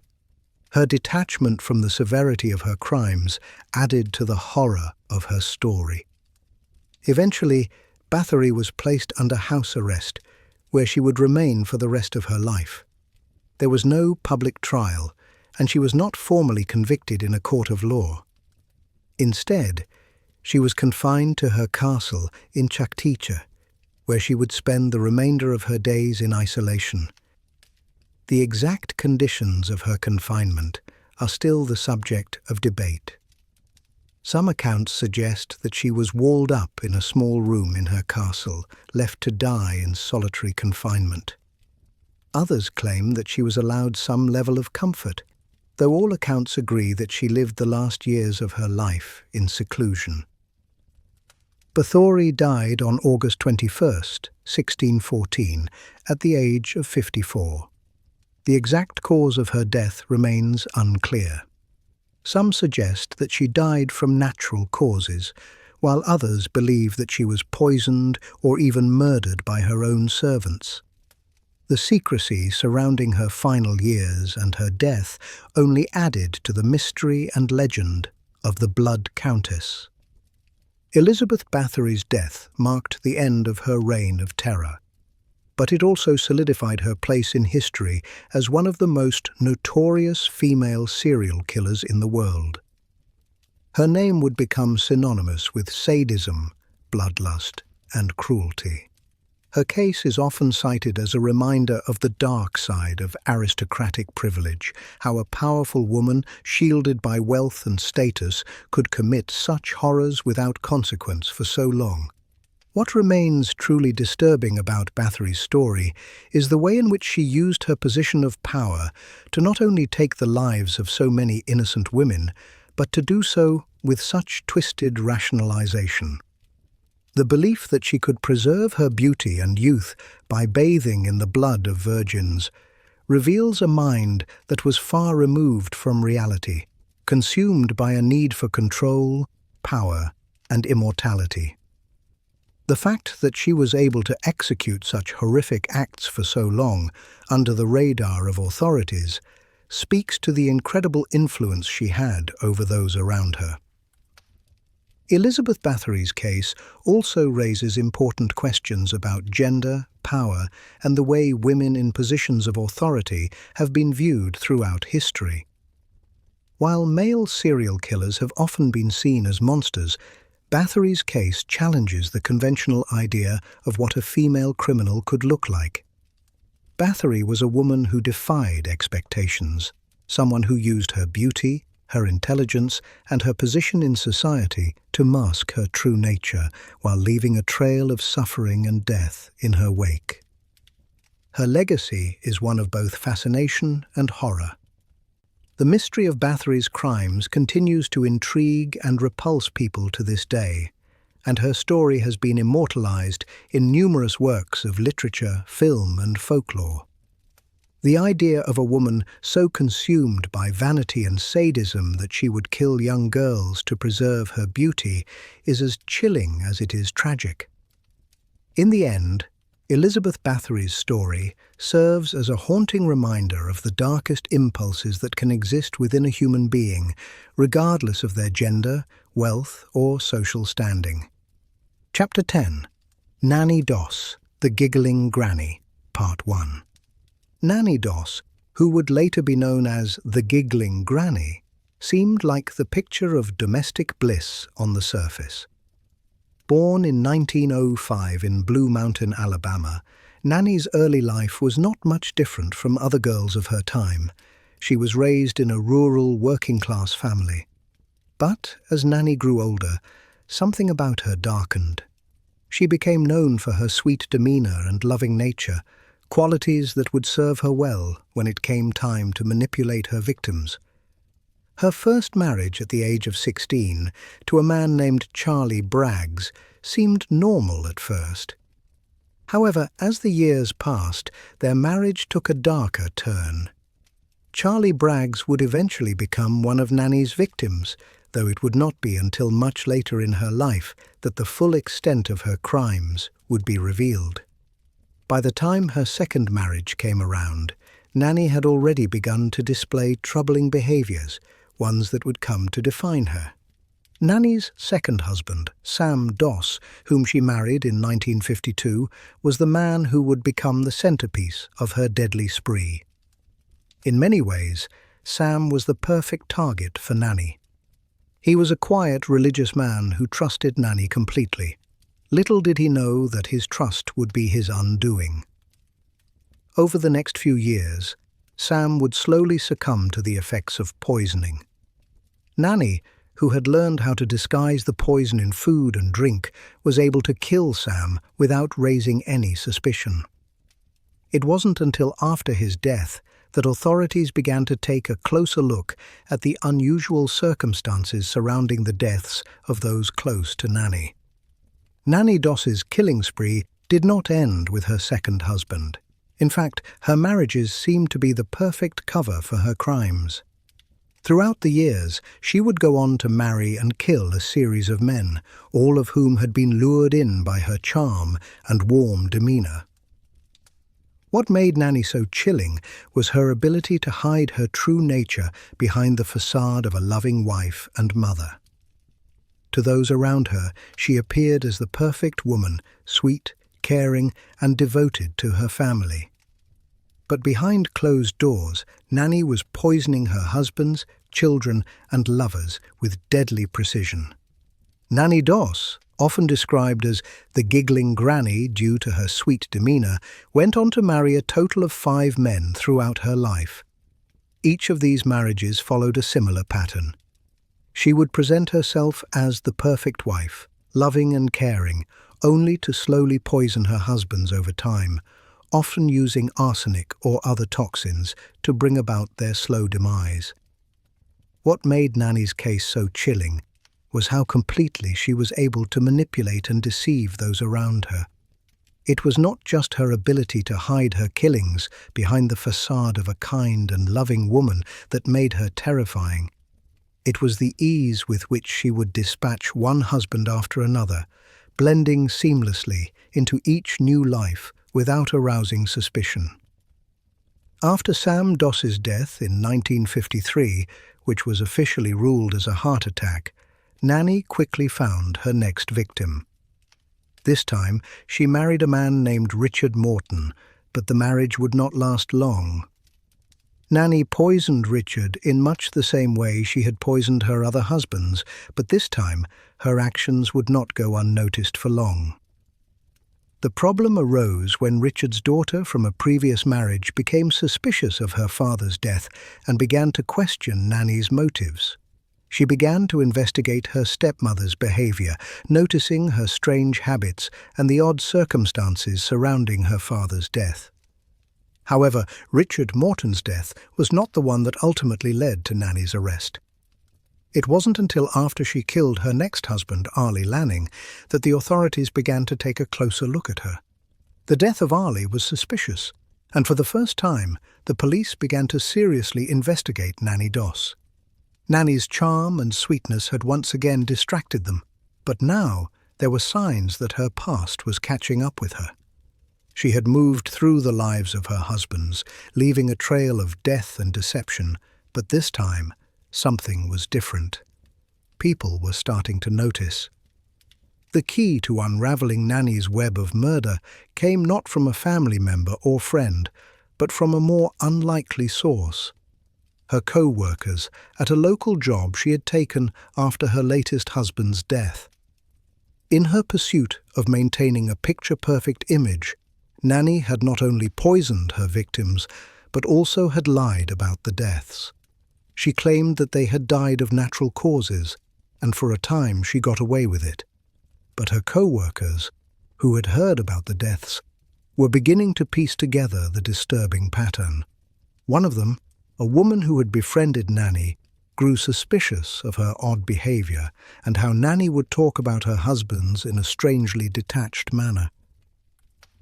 Her detachment from the severity of her crimes added to the horror of her story. Eventually, Bathory was placed under house arrest, where she would remain for the rest of her life. There was no public trial, and she was not formally convicted in a court of law. Instead, she was confined to her castle in Chaktica, where she would spend the remainder of her days in isolation. The exact conditions of her confinement are still the subject of debate. Some accounts suggest that she was walled up in a small room in her castle, left to die in solitary confinement. Others claim that she was allowed some level of comfort, though all accounts agree that she lived the last years of her life in seclusion. Bathory died on August 21, 1614, at the age of 54. The exact cause of her death remains unclear. Some suggest that she died from natural causes, while others believe that she was poisoned or even murdered by her own servants. The secrecy surrounding her final years and her death only added to the mystery and legend of the Blood Countess. Elizabeth Bathory's death marked the end of her reign of terror, but it also solidified her place in history as one of the most notorious female serial killers in the world. Her name would become synonymous with sadism, bloodlust, and cruelty. Her case is often cited as a reminder of the dark side of aristocratic privilege, how a powerful woman, shielded by wealth and status, could commit such horrors without consequence for so long. What remains truly disturbing about Bathory's story is the way in which she used her position of power to not only take the lives of so many innocent women, but to do so with such twisted rationalization. The belief that she could preserve her beauty and youth by bathing in the blood of virgins reveals a mind that was far removed from reality, consumed by a need for control, power, and immortality. The fact that she was able to execute such horrific acts for so long under the radar of authorities speaks to the incredible influence she had over those around her. Elizabeth Bathory's case also raises important questions about gender, power, and the way women in positions of authority have been viewed throughout history. While male serial killers have often been seen as monsters, Bathory's case challenges the conventional idea of what a female criminal could look like. Bathory was a woman who defied expectations, someone who used her beauty, her intelligence, and her position in society to mask her true nature while leaving a trail of suffering and death in her wake. Her legacy is one of both fascination and horror. The mystery of Bathory's crimes continues to intrigue and repulse people to this day, and her story has been immortalized in numerous works of literature, film, and folklore. The idea of a woman so consumed by vanity and sadism that she would kill young girls to preserve her beauty is as chilling as it is tragic. In the end, Elizabeth Bathory's story serves as a haunting reminder of the darkest impulses that can exist within a human being, regardless of their gender, wealth, or social standing. Chapter 10. Nanny Doss, the Giggling Granny, Part 1. Nanny Doss, who would later be known as the Giggling Granny, seemed like the picture of domestic bliss on the surface. Born in 1905 in Blue Mountain, Alabama, Nanny's early life was not much different from other girls of her time. She was raised in a rural, working-class family. But as Nanny grew older, something about her darkened. She became known for her sweet demeanor and loving nature, qualities that would serve her well when it came time to manipulate her victims. Her first marriage at the age of 16 to a man named Charlie Braggs seemed normal at first. However, as the years passed, their marriage took a darker turn. Charlie Braggs would eventually become one of Nanny's victims, though it would not be until much later in her life that the full extent of her crimes would be revealed. By the time her second marriage came around, Nanny had already begun to display troubling behaviors, ones that would come to define her. Nanny's second husband, Sam Doss, whom she married in 1952, was the man who would become the centerpiece of her deadly spree. In many ways, Sam was the perfect target for Nanny. He was a quiet, religious man who trusted Nanny completely. Little did he know that his trust would be his undoing. Over the next few years, Sam would slowly succumb to the effects of poisoning. Nanny, who had learned how to disguise the poison in food and drink, was able to kill Sam without raising any suspicion. It wasn't until after his death that authorities began to take a closer look at the unusual circumstances surrounding the deaths of those close to Nanny. Nanny Doss's killing spree did not end with her second husband. In fact, her marriages seemed to be the perfect cover for her crimes. Throughout the years, she would go on to marry and kill a series of men, all of whom had been lured in by her charm and warm demeanor. What made Nanny so chilling was her ability to hide her true nature behind the facade of a loving wife and mother. To those around her, she appeared as the perfect woman, sweet, caring, and devoted to her family. But behind closed doors, Nanny was poisoning her husbands, children, and lovers with deadly precision. Nanny Doss, often described as the Giggling Granny due to her sweet demeanor, went on to marry a total of 5 men throughout her life. Each of these marriages followed a similar pattern. She would present herself as the perfect wife, loving and caring, only to slowly poison her husbands over time, often using arsenic or other toxins to bring about their slow demise. What made Nanny's case so chilling was how completely she was able to manipulate and deceive those around her. It was not just her ability to hide her killings behind the facade of a kind and loving woman that made her terrifying. It was the ease with which she would dispatch one husband after another, blending seamlessly into each new life without arousing suspicion. After Sam Doss's death in 1953, which was officially ruled as a heart attack, Nanny quickly found her next victim. This time, she married a man named Richard Morton, but the marriage would not last long. Nanny poisoned Richard in much the same way she had poisoned her other husbands, but this time her actions would not go unnoticed for long. The problem arose when Richard's daughter from a previous marriage became suspicious of her father's death and began to question Nanny's motives. She began to investigate her stepmother's behavior, noticing her strange habits and the odd circumstances surrounding her father's death. However, Richard Morton's death was not the one that ultimately led to Nanny's arrest. It wasn't until after she killed her next husband, Arlie Lanning, that the authorities began to take a closer look at her. The death of Arlie was suspicious, and for the first time, the police began to seriously investigate Nanny Doss. Nanny's charm and sweetness had once again distracted them, but now there were signs that her past was catching up with her. She had moved through the lives of her husbands, leaving a trail of death and deception, but this time, something was different. People were starting to notice. The key to unraveling Nanny's web of murder came not from a family member or friend, but from a more unlikely source. Her co-workers at a local job she had taken after her latest husband's death. In her pursuit of maintaining a picture-perfect image, Nanny had not only poisoned her victims, but also had lied about the deaths. She claimed that they had died of natural causes, and for a time she got away with it. But her co-workers, who had heard about the deaths, were beginning to piece together the disturbing pattern. One of them, a woman who had befriended Nanny, grew suspicious of her odd behavior and how Nanny would talk about her husbands in a strangely detached manner.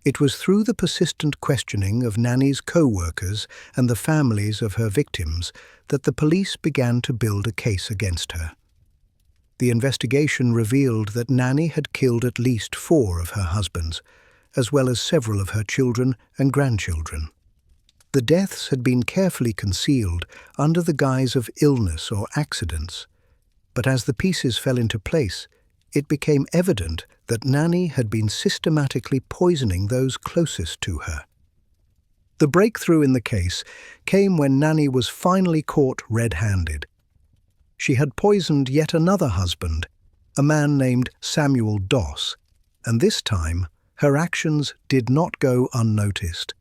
It was through the persistent questioning of Nanny's co-workers and the families of her victims that the police began to build a case against her. The investigation revealed that Nanny had killed at least 4 of her husbands, as well as several of her children and grandchildren. The deaths had been carefully concealed under the guise of illness or accidents, but as the pieces fell into place, it became evident that Nanny had been systematically poisoning those closest to her. The breakthrough in the case came when Nanny was finally caught red-handed. She had poisoned yet another husband, a man named Samuel Doss, and this time her actions did not go unnoticed.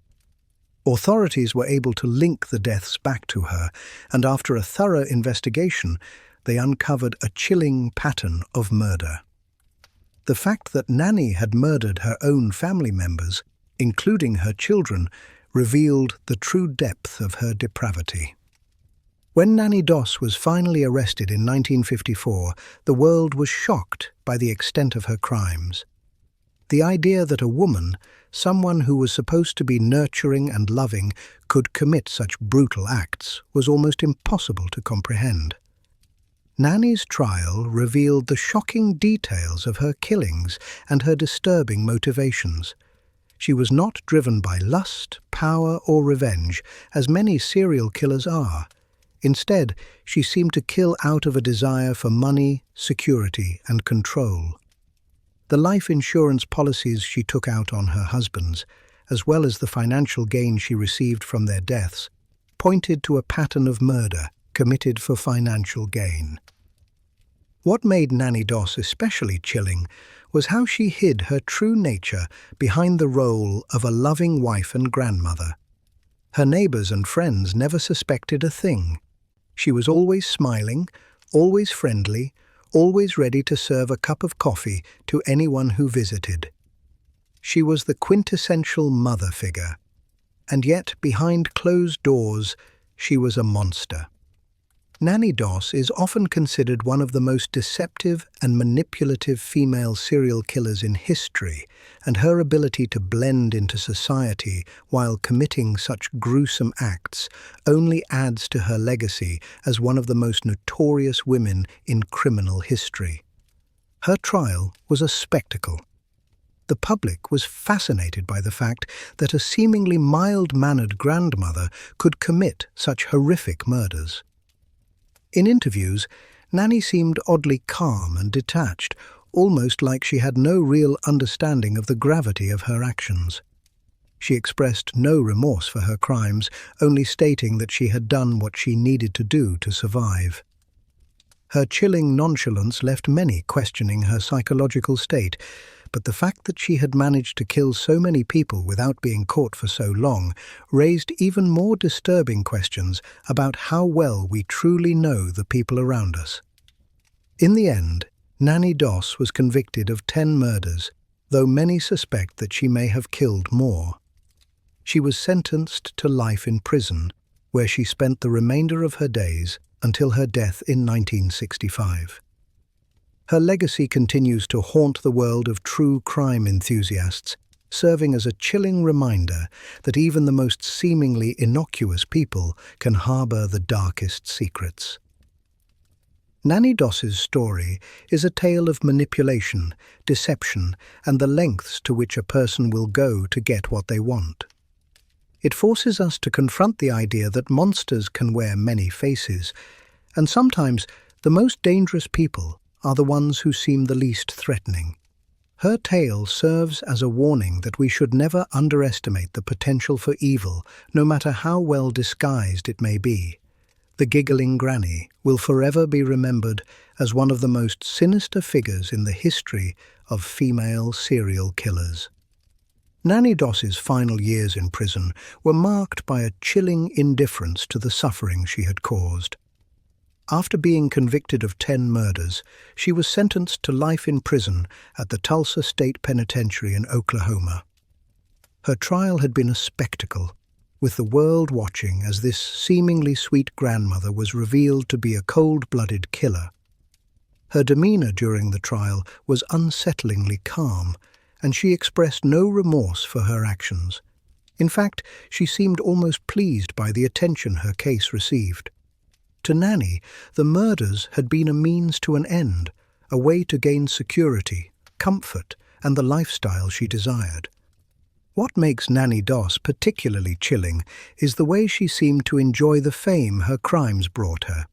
Authorities were able to link the deaths back to her, and after a thorough investigation, they uncovered a chilling pattern of murder. The fact that Nanny had murdered her own family members, including her children, revealed the true depth of her depravity. When Nanny Doss was finally arrested in 1954, the world was shocked by the extent of her crimes. The idea that a woman, someone who was supposed to be nurturing and loving, could commit such brutal acts was almost impossible to comprehend. Nanny's trial revealed the shocking details of her killings and her disturbing motivations. She was not driven by lust, power, or revenge, as many serial killers are. Instead, she seemed to kill out of a desire for money, security, and control. The life insurance policies she took out on her husbands, as well as the financial gain she received from their deaths, pointed to a pattern of murder committed for financial gain. What made Nanny Doss especially chilling was how she hid her true nature behind the role of a loving wife and grandmother. Her neighbors and friends never suspected a thing. She was always smiling, always friendly, always ready to serve a cup of coffee to anyone who visited. She was the quintessential mother figure, and yet behind closed doors she was a monster. Nanny Doss is often considered one of the most deceptive and manipulative female serial killers in history, and her ability to blend into society while committing such gruesome acts only adds to her legacy as one of the most notorious women in criminal history. Her trial was a spectacle. The public was fascinated by the fact that a seemingly mild-mannered grandmother could commit such horrific murders. In interviews, Nanny seemed oddly calm and detached, almost like she had no real understanding of the gravity of her actions. She expressed no remorse for her crimes, only stating that she had done what she needed to do to survive. Her chilling nonchalance left many questioning her psychological state, but the fact that she had managed to kill so many people without being caught for so long raised even more disturbing questions about how well we truly know the people around us. In the end, Nanny Doss was convicted of 10 murders, though many suspect that she may have killed more. She was sentenced to life in prison, where she spent the remainder of her days until her death in 1965. Her legacy continues to haunt the world of true crime enthusiasts, serving as a chilling reminder that even the most seemingly innocuous people can harbor the darkest secrets. Nanny Doss's story is a tale of manipulation, deception, and the lengths to which a person will go to get what they want. It forces us to confront the idea that monsters can wear many faces, and sometimes the most dangerous people are the ones who seem the least threatening. Her tale serves as a warning that we should never underestimate the potential for evil, no matter how well disguised it may be. The giggling granny will forever be remembered as one of the most sinister figures in the history of female serial killers. Nanny Doss's final years in prison were marked by a chilling indifference to the suffering she had caused. After being convicted of 10 murders, she was sentenced to life in prison at the Tulsa State Penitentiary in Oklahoma. Her trial had been a spectacle, with the world watching as this seemingly sweet grandmother was revealed to be a cold-blooded killer. Her demeanor during the trial was unsettlingly calm, and she expressed no remorse for her actions. In fact, she seemed almost pleased by the attention her case received. To Nanny, the murders had been a means to an end, a way to gain security, comfort, and the lifestyle she desired. What makes Nanny Doss particularly chilling is the way she seemed to enjoy the fame her crimes brought her.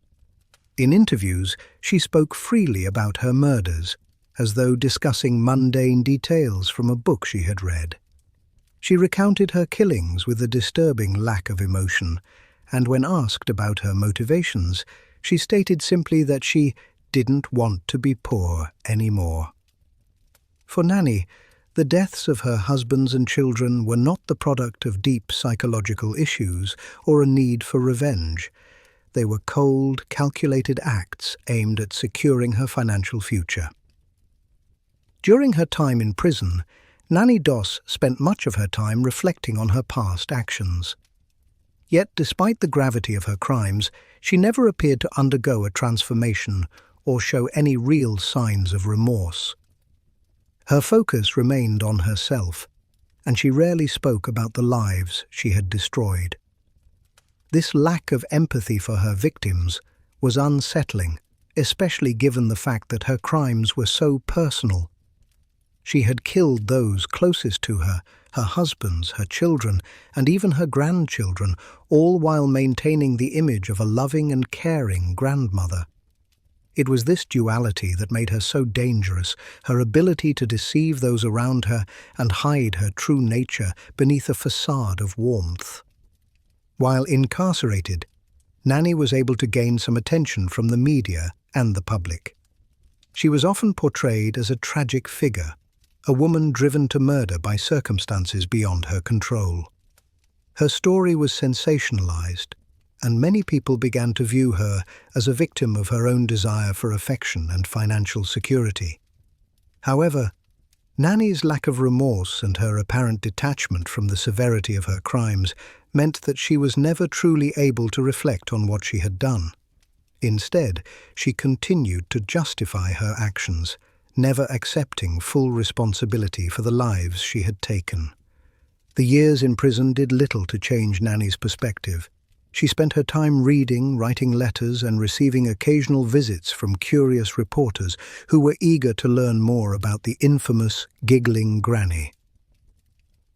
In interviews, she spoke freely about her murders, as though discussing mundane details from a book she had read. She recounted her killings with a disturbing lack of emotion, and when asked about her motivations, she stated simply that she didn't want to be poor anymore. For Nanny, the deaths of her husbands and children were not the product of deep psychological issues or a need for revenge. They were cold, calculated acts aimed at securing her financial future. During her time in prison, Nanny Doss spent much of her time reflecting on her past actions. Yet, despite the gravity of her crimes, she never appeared to undergo a transformation or show any real signs of remorse. Her focus remained on herself, and she rarely spoke about the lives she had destroyed. This lack of empathy for her victims was unsettling, especially given the fact that her crimes were so personal. She had killed those closest to her, her husbands, her children, and even her grandchildren, all while maintaining the image of a loving and caring grandmother. It was this duality that made her so dangerous, her ability to deceive those around her and hide her true nature beneath a facade of warmth. While incarcerated, Nanny was able to gain some attention from the media and the public. She was often portrayed as a tragic figure, a woman driven to murder by circumstances beyond her control. Her story was sensationalized, and many people began to view her as a victim of her own desire for affection and financial security. However, Nanny's lack of remorse and her apparent detachment from the severity of her crimes meant that she was never truly able to reflect on what she had done. Instead, she continued to justify her actions, never accepting full responsibility for the lives she had taken. The years in prison did little to change Nanny's perspective. She spent her time reading, writing letters, and receiving occasional visits from curious reporters who were eager to learn more about the infamous giggling granny.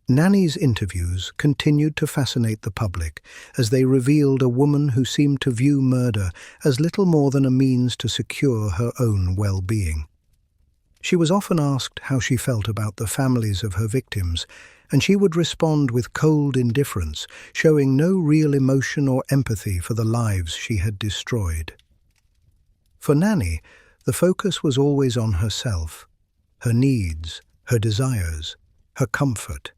Nanny's interviews continued to fascinate the public as they revealed a woman who seemed to view murder as little more than a means to secure her own well-being. She was often asked how she felt about the families of her victims, and she would respond with cold indifference, showing no real emotion or empathy for the lives she had destroyed. For Nanny, the focus was always on herself, her needs, her desires, her comfort.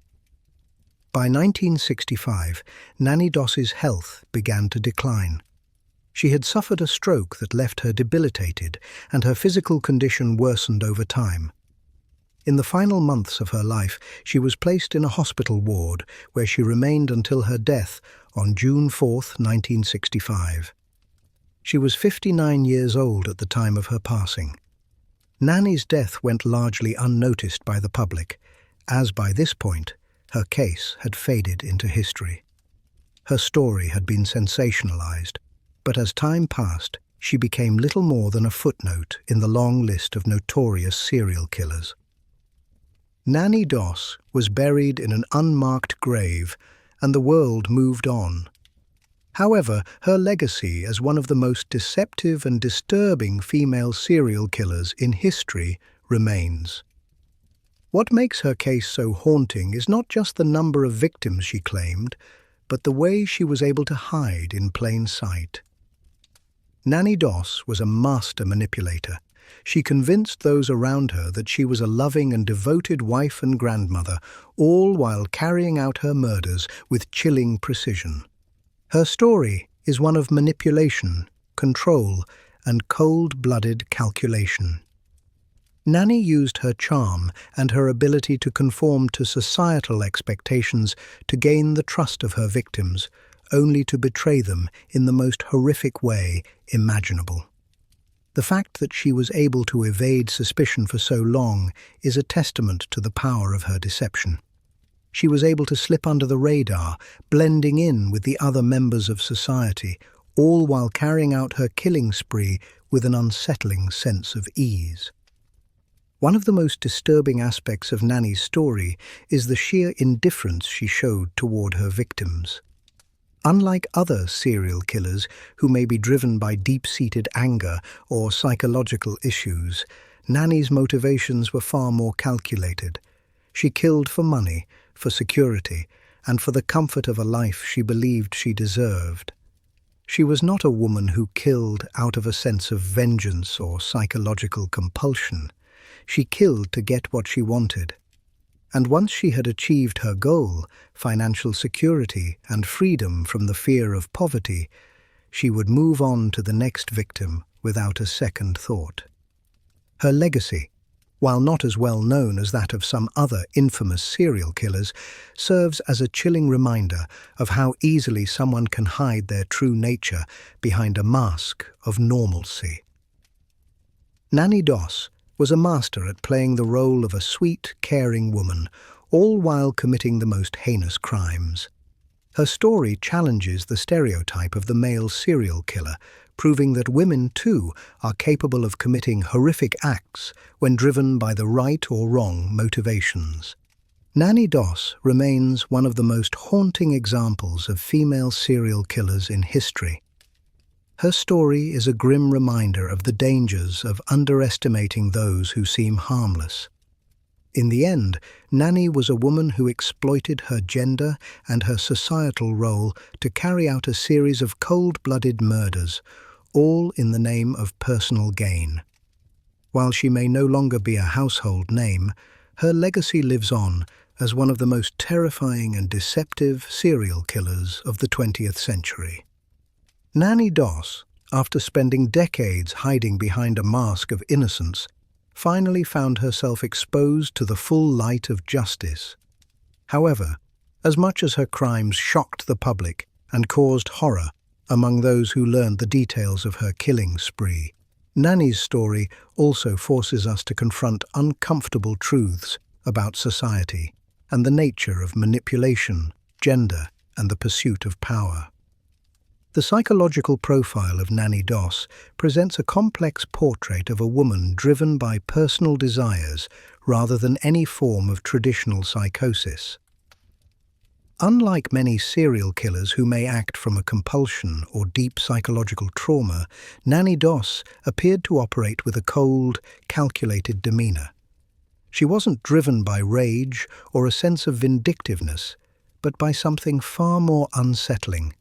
By 1965, Nanny Doss's health began to decline. She had suffered a stroke that left her debilitated, and her physical condition worsened over time. In the final months of her life, she was placed in a hospital ward where she remained until her death on June 4, 1965. She was 59 years old at the time of her passing. Nanny's death went largely unnoticed by the public, as by this point, her case had faded into history. Her story had been sensationalized, but as time passed, she became little more than a footnote in the long list of notorious serial killers. Nanny Doss was buried in an unmarked grave, and the world moved on. However, her legacy as one of the most deceptive and disturbing female serial killers in history remains. What makes her case so haunting is not just the number of victims she claimed, but the way she was able to hide in plain sight. Nanny Doss was a master manipulator. She convinced those around her that she was a loving and devoted wife and grandmother, all while carrying out her murders with chilling precision. Her story is one of manipulation, control, and cold-blooded calculation. Nanny used her charm and her ability to conform to societal expectations to gain the trust of her victims, only to betray them in the most horrific way imaginable. The fact that she was able to evade suspicion for so long is a testament to the power of her deception. She was able to slip under the radar, blending in with the other members of society, all while carrying out her killing spree with an unsettling sense of ease. One of the most disturbing aspects of Nanny's story is the sheer indifference she showed toward her victims. Unlike other serial killers who may be driven by deep-seated anger or psychological issues, Nanny's motivations were far more calculated. She killed for money, for security, and for the comfort of a life she believed she deserved. She was not a woman who killed out of a sense of vengeance or psychological compulsion. She killed to get what she wanted. And once she had achieved her goal, financial security and freedom from the fear of poverty, she would move on to the next victim without a second thought. Her legacy, while not as well known as that of some other infamous serial killers, serves as a chilling reminder of how easily someone can hide their true nature behind a mask of normalcy. Nanny Doss was a master at playing the role of a sweet, caring woman, all while committing the most heinous crimes. Her story challenges the stereotype of the male serial killer, proving that women, too, are capable of committing horrific acts when driven by the right or wrong motivations. Nanny Doss remains one of the most haunting examples of female serial killers in history. Her story is a grim reminder of the dangers of underestimating those who seem harmless. In the end, Nanny was a woman who exploited her gender and her societal role to carry out a series of cold-blooded murders, all in the name of personal gain. While she may no longer be a household name, her legacy lives on as one of the most terrifying and deceptive serial killers of the 20th century. Nanny Doss, after spending decades hiding behind a mask of innocence, finally found herself exposed to the full light of justice. However, as much as her crimes shocked the public and caused horror, among those who learned the details of her killing spree. Nanny's story also forces us to confront uncomfortable truths about society and the nature of manipulation, gender, and the pursuit of power. The psychological profile of Nanny Doss presents a complex portrait of a woman driven by personal desires rather than any form of traditional psychosis. Unlike many serial killers who may act from a compulsion or deep psychological trauma, Nanny Doss appeared to operate with a cold, calculated demeanor. She wasn't driven by rage or a sense of vindictiveness, but by something far more unsettling: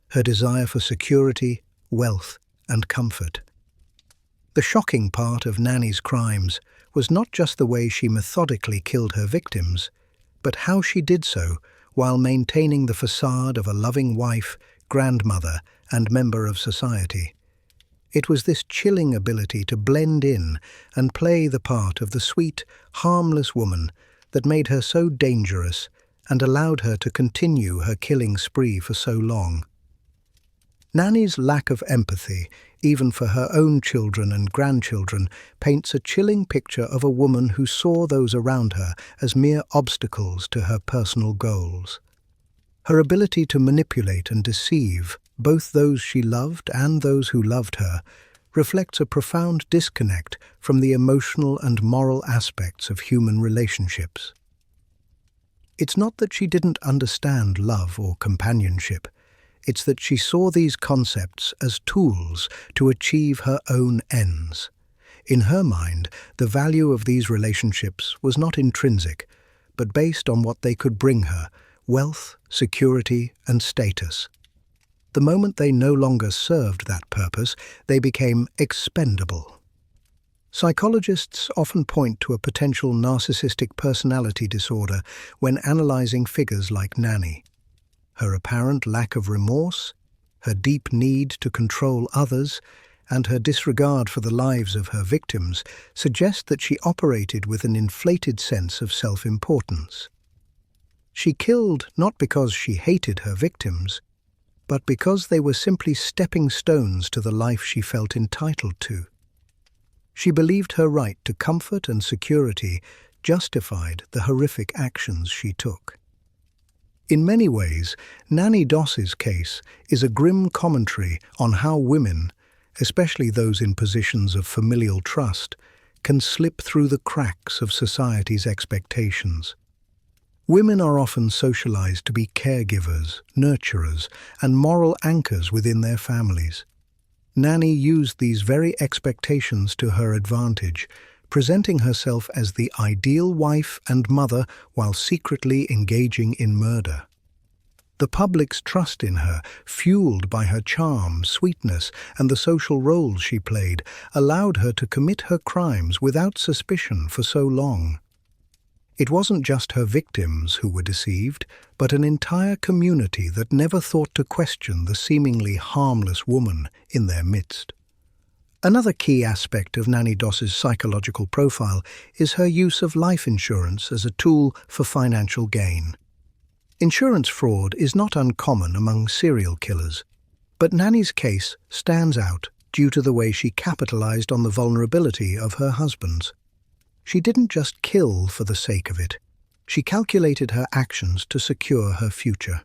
her desire for security, wealth, and comfort. The shocking part of Nanny's crimes was not just the way she methodically killed her victims, but how she did so while maintaining the facade of a loving wife, grandmother, and member of society. It was this chilling ability to blend in and play the part of the sweet, harmless woman that made her so dangerous and allowed her to continue her killing spree for so long. Nanny's lack of empathy, even for her own children and grandchildren, paints a chilling picture of a woman who saw those around her as mere obstacles to her personal goals. Her ability to manipulate and deceive both those she loved and those who loved her reflects a profound disconnect from the emotional and moral aspects of human relationships. It's not that she didn't understand love or companionship. It's that she saw these concepts as tools to achieve her own ends. In her mind, the value of these relationships was not intrinsic, but based on what they could bring her: wealth, security, and status. The moment they no longer served that purpose, they became expendable. Psychologists often point to a potential narcissistic personality disorder when analyzing figures like Nanny. Her apparent lack of remorse, her deep need to control others, and her disregard for the lives of her victims suggest that she operated with an inflated sense of self-importance. She killed not because she hated her victims, but because they were simply stepping stones to the life she felt entitled to. She believed her right to comfort and security justified the horrific actions she took. In many ways, Nanny Doss's case is a grim commentary on how women, especially those in positions of familial trust, can slip through the cracks of society's expectations. Women are often socialized to be caregivers, nurturers, and moral anchors within their families. Nanny used these very expectations to her advantage, presenting herself as the ideal wife and mother while secretly engaging in murder. The public's trust in her, fueled by her charm, sweetness, and the social roles she played, allowed her to commit her crimes without suspicion for so long. It wasn't just her victims who were deceived, but an entire community that never thought to question the seemingly harmless woman in their midst. Another key aspect of Nanny Doss's psychological profile is her use of life insurance as a tool for financial gain. Insurance fraud is not uncommon among serial killers, but Nanny's case stands out due to the way she capitalized on the vulnerability of her husbands. She didn't just kill for the sake of it. She calculated her actions to secure her future.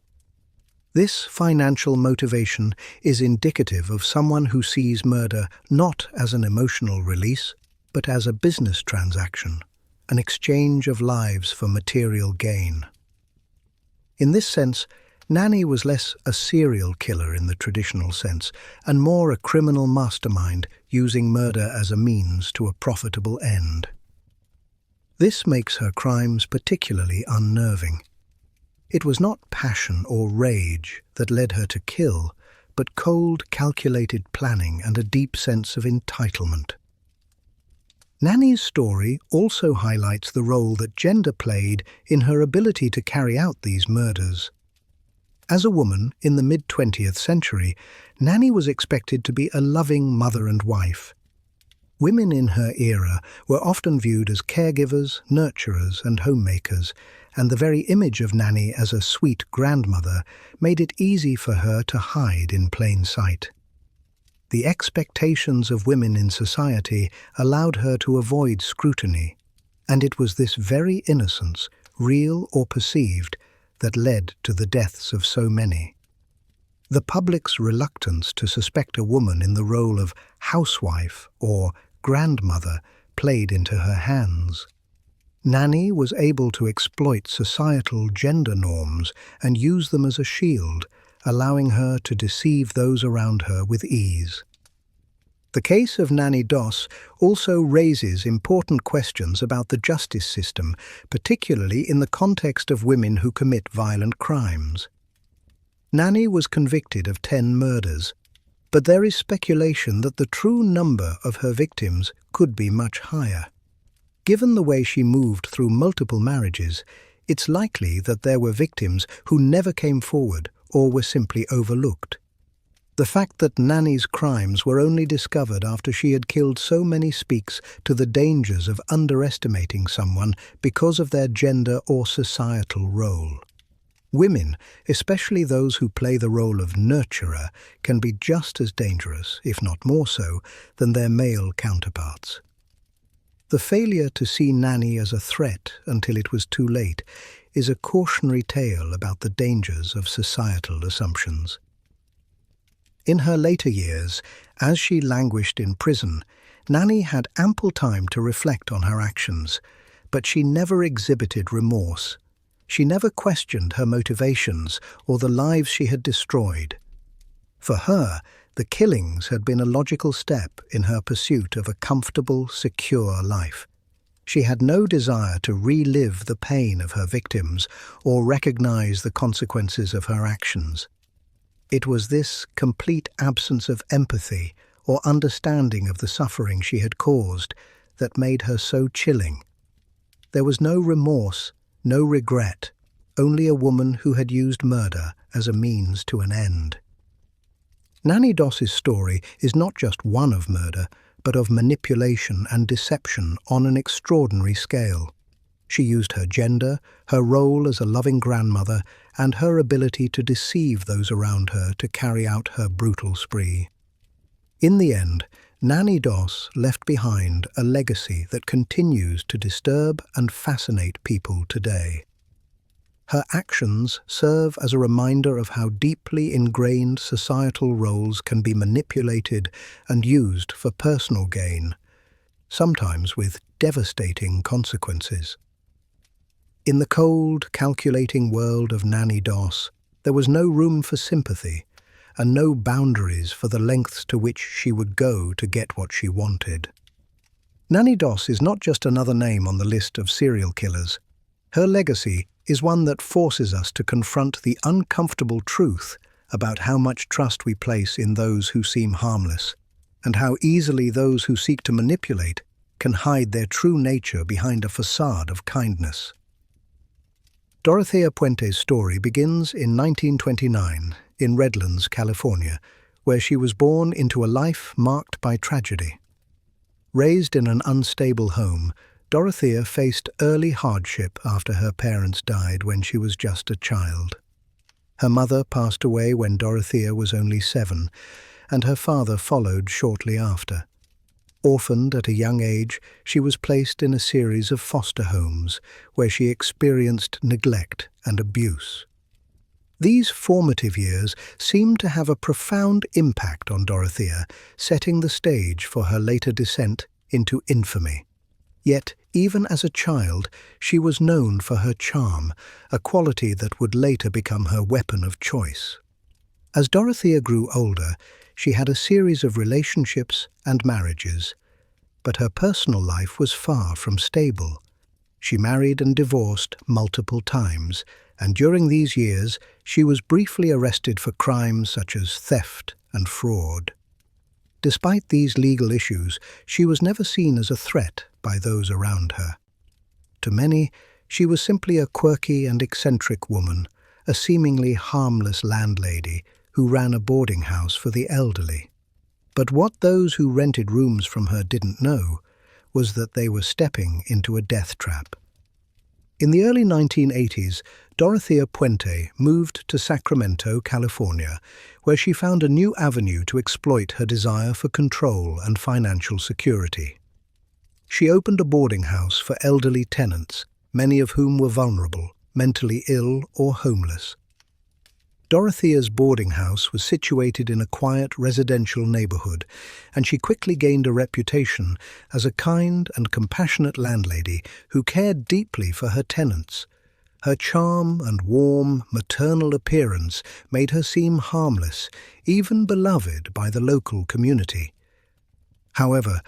This financial motivation is indicative of someone who sees murder not as an emotional release, but as a business transaction, an exchange of lives for material gain. In this sense, Nanny was less a serial killer in the traditional sense, and more a criminal mastermind using murder as a means to a profitable end. This makes her crimes particularly unnerving. It was not passion or rage that led her to kill, but cold, calculated planning and a deep sense of entitlement. Nanny's story also highlights the role that gender played in her ability to carry out these murders. As a woman in the mid-20th century, Nanny was expected to be a loving mother and wife. Women in her era were often viewed as caregivers, nurturers, and homemakers, and the very image of Nanny as a sweet grandmother made it easy for her to hide in plain sight. The expectations of women in society allowed her to avoid scrutiny, and it was this very innocence, real or perceived, that led to the deaths of so many. The public's reluctance to suspect a woman in the role of housewife or grandmother played into her hands. Nanny was able to exploit societal gender norms and use them as a shield, allowing her to deceive those around her with ease. The case of Nanny Doss also raises important questions about the justice system, particularly in the context of women who commit violent crimes. Nanny was convicted of 10 murders, but there is speculation that the true number of her victims could be much higher. Given the way she moved through multiple marriages, it's likely that there were victims who never came forward or were simply overlooked. The fact that Nanny's crimes were only discovered after she had killed so many speaks to the dangers of underestimating someone because of their gender or societal role. Women, especially those who play the role of nurturer, can be just as dangerous, if not more so, than their male counterparts. The failure to see Nanny as a threat until it was too late is a cautionary tale about the dangers of societal assumptions. In her later years, as she languished in prison, Nanny had ample time to reflect on her actions, but she never exhibited remorse. She never questioned her motivations or the lives she had destroyed. For her, the killings had been a logical step in her pursuit of a comfortable, secure life. She had no desire to relive the pain of her victims or recognize the consequences of her actions. It was this complete absence of empathy or understanding of the suffering she had caused that made her so chilling. There was no remorse, no regret, only a woman who had used murder as a means to an end. Nanny Doss's story is not just one of murder, but of manipulation and deception on an extraordinary scale. She used her gender, her role as a loving grandmother, and her ability to deceive those around her to carry out her brutal spree. In the end, Nanny Doss left behind a legacy that continues to disturb and fascinate people today. Her actions serve as a reminder of how deeply ingrained societal roles can be manipulated and used for personal gain, sometimes with devastating consequences. In the cold, calculating world of Nanny Doss, there was no room for sympathy and no boundaries for the lengths to which she would go to get what she wanted. Nanny Doss is not just another name on the list of serial killers. Her legacy is one that forces us to confront the uncomfortable truth about how much trust we place in those who seem harmless, and how easily those who seek to manipulate can hide their true nature behind a facade of kindness. Dorothea Puente's story begins in 1929 in Redlands, California, where she was born into a life marked by tragedy. Raised in an unstable home, Dorothea faced early hardship after her parents died when she was just a child. Her mother passed away when Dorothea was only 7, and her father followed shortly after. Orphaned at a young age, she was placed in a series of foster homes where she experienced neglect and abuse. These formative years seemed to have a profound impact on Dorothea, setting the stage for her later descent into infamy. Yet, even as a child, she was known for her charm, a quality that would later become her weapon of choice. As Dorothea grew older, she had a series of relationships and marriages, but her personal life was far from stable. She married and divorced multiple times, and during these years, she was briefly arrested for crimes such as theft and fraud. Despite these legal issues, she was never seen as a threat by those around her. To many, she was simply a quirky and eccentric woman, a seemingly harmless landlady who ran a boarding house for the elderly. But what those who rented rooms from her didn't know was that they were stepping into a death trap. In the early 1980s, Dorothea Puente moved to Sacramento, California, where she found a new avenue to exploit her desire for control and financial security. She opened a boarding house for elderly tenants, many of whom were vulnerable, mentally ill or homeless. Dorothea's boarding house was situated in a quiet residential neighborhood, and she quickly gained a reputation as a kind and compassionate landlady who cared deeply for her tenants. Her charm and warm, maternal appearance made her seem harmless, even beloved by the local community. However,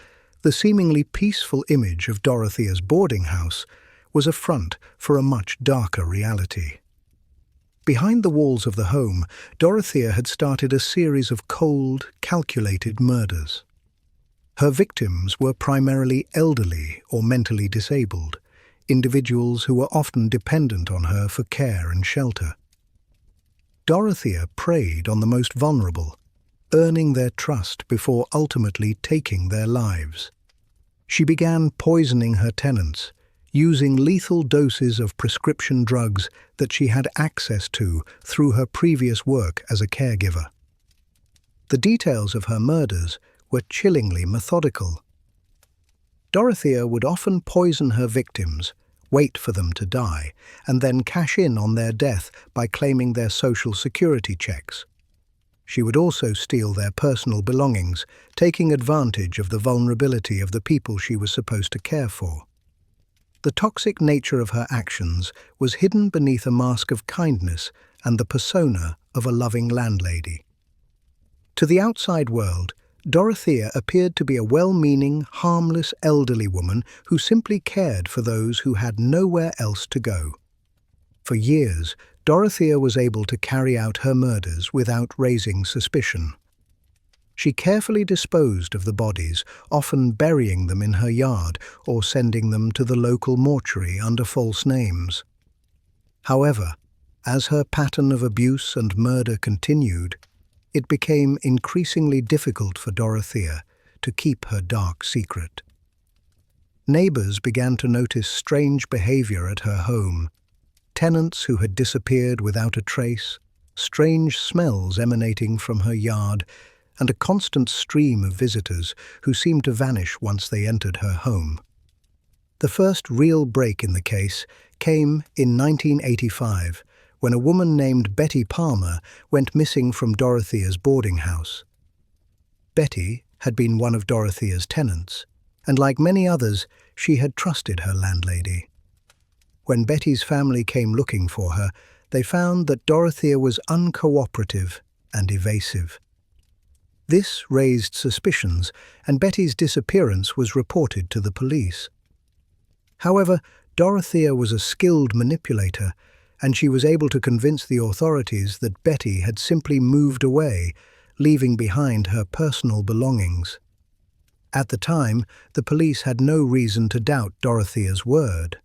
the seemingly peaceful image of Dorothea's boarding house was a front for a much darker reality. Behind the walls of the home, Dorothea had started a series of cold, calculated murders. Her victims were primarily elderly or mentally disabled, individuals who were often dependent on her for care and shelter. Dorothea preyed on the most vulnerable, earning their trust before ultimately taking their lives. She began poisoning her tenants, using lethal doses of prescription drugs that she had access to through her previous work as a caregiver. The details of her murders were chillingly methodical. Dorothea would often poison her victims, wait for them to die, and then cash in on their death by claiming their social security checks. She would also steal their personal belongings, taking advantage of the vulnerability of the people she was supposed to care for. The toxic nature of her actions was hidden beneath a mask of kindness and the persona of a loving landlady. To the outside world, Dorothea appeared to be a well-meaning, harmless elderly woman who simply cared for those who had nowhere else to go. For years, Dorothea was able to carry out her murders without raising suspicion. She carefully disposed of the bodies, often burying them in her yard or sending them to the local mortuary under false names. However, as her pattern of abuse and murder continued, it became increasingly difficult for Dorothea to keep her dark secret. Neighbors began to notice strange behavior at her home. Tenants who had disappeared without a trace, strange smells emanating from her yard, and a constant stream of visitors who seemed to vanish once they entered her home. The first real break in the case came in 1985, when a woman named Betty Palmer went missing from Dorothea's boarding house. Betty had been one of Dorothea's tenants, and like many others, she had trusted her landlady. When Betty's family came looking for her, they found that Dorothea was uncooperative and evasive. This raised suspicions, and Betty's disappearance was reported to the police. However, Dorothea was a skilled manipulator, and she was able to convince the authorities that Betty had simply moved away, leaving behind her personal belongings. At the time, the police had no reason to doubt Dorothea's word.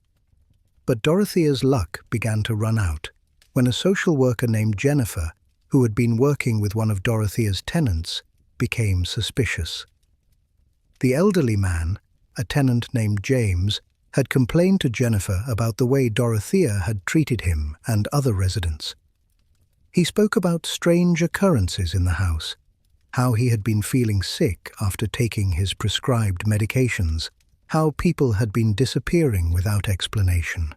But Dorothea's luck began to run out when a social worker named Jennifer, who had been working with one of Dorothea's tenants, became suspicious. The elderly man, a tenant named James, had complained to Jennifer about the way Dorothea had treated him and other residents. He spoke about strange occurrences in the house, how he had been feeling sick after taking his prescribed medications, how people had been disappearing without explanation.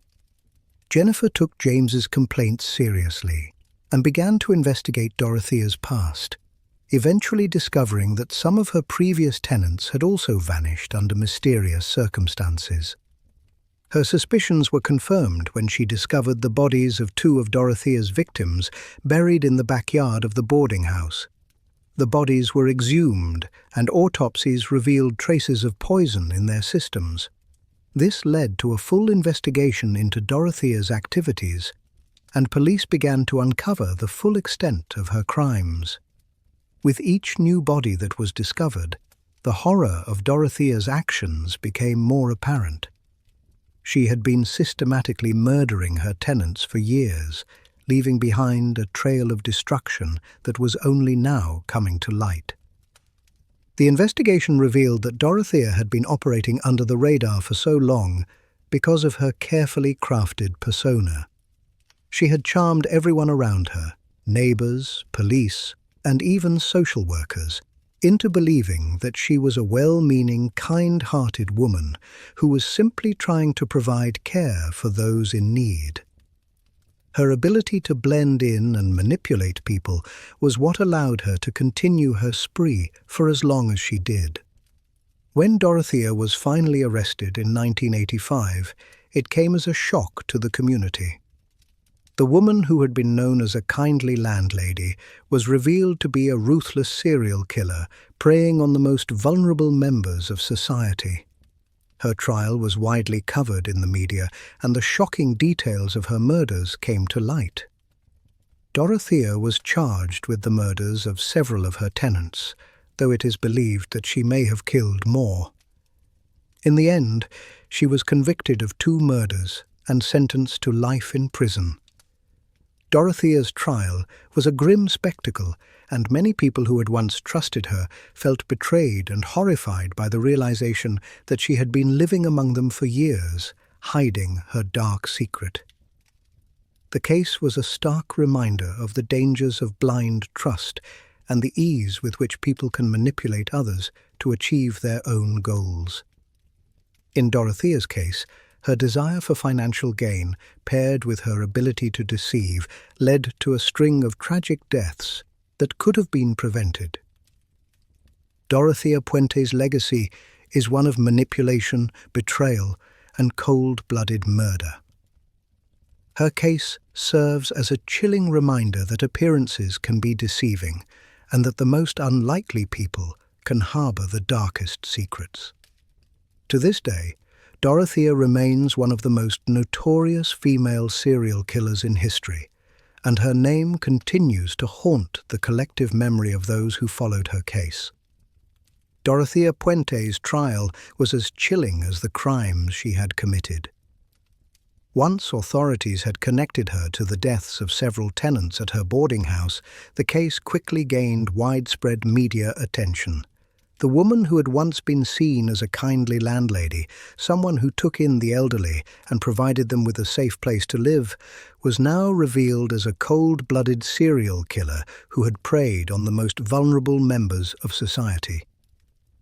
Jennifer took James's complaints seriously and began to investigate Dorothea's past, eventually discovering that some of her previous tenants had also vanished under mysterious circumstances. Her suspicions were confirmed when she discovered the bodies of two of Dorothea's victims buried in the backyard of the boarding house. The bodies were exhumed, and autopsies revealed traces of poison in their systems. This led to a full investigation into Dorothea's activities, and police began to uncover the full extent of her crimes. With each new body that was discovered, the horror of Dorothea's actions became more apparent. She had been systematically murdering her tenants for years, leaving behind a trail of destruction that was only now coming to light. The investigation revealed that Dorothea had been operating under the radar for so long because of her carefully crafted persona. She had charmed everyone around her, neighbors, police, and even social workers, into believing that she was a well-meaning, kind-hearted woman who was simply trying to provide care for those in need. Her ability to blend in and manipulate people was what allowed her to continue her spree for as long as she did. When Dorothea was finally arrested in 1985, it came as a shock to the community. The woman who had been known as a kindly landlady was revealed to be a ruthless serial killer preying on the most vulnerable members of society. Her trial was widely covered in the media, and the shocking details of her murders came to light. Dorothea was charged with the murders of several of her tenants, though it is believed that she may have killed more. In the end, she was convicted of 2 murders and sentenced to life in prison. Dorothea's trial was a grim spectacle, and many people who had once trusted her felt betrayed and horrified by the realization that she had been living among them for years, hiding her dark secret. The case was a stark reminder of the dangers of blind trust and the ease with which people can manipulate others to achieve their own goals. In Dorothea's case, her desire for financial gain, paired with her ability to deceive, led to a string of tragic deaths that could have been prevented. Dorothea Puente's legacy is one of manipulation, betrayal, and cold-blooded murder. Her case serves as a chilling reminder that appearances can be deceiving, and that the most unlikely people can harbor the darkest secrets. To this day, Dorothea remains one of the most notorious female serial killers in history, and her name continues to haunt the collective memory of those who followed her case. Dorothea Puente's trial was as chilling as the crimes she had committed. Once authorities had connected her to the deaths of several tenants at her boarding house, the case quickly gained widespread media attention. The woman who had once been seen as a kindly landlady, someone who took in the elderly and provided them with a safe place to live, was now revealed as a cold-blooded serial killer who had preyed on the most vulnerable members of society.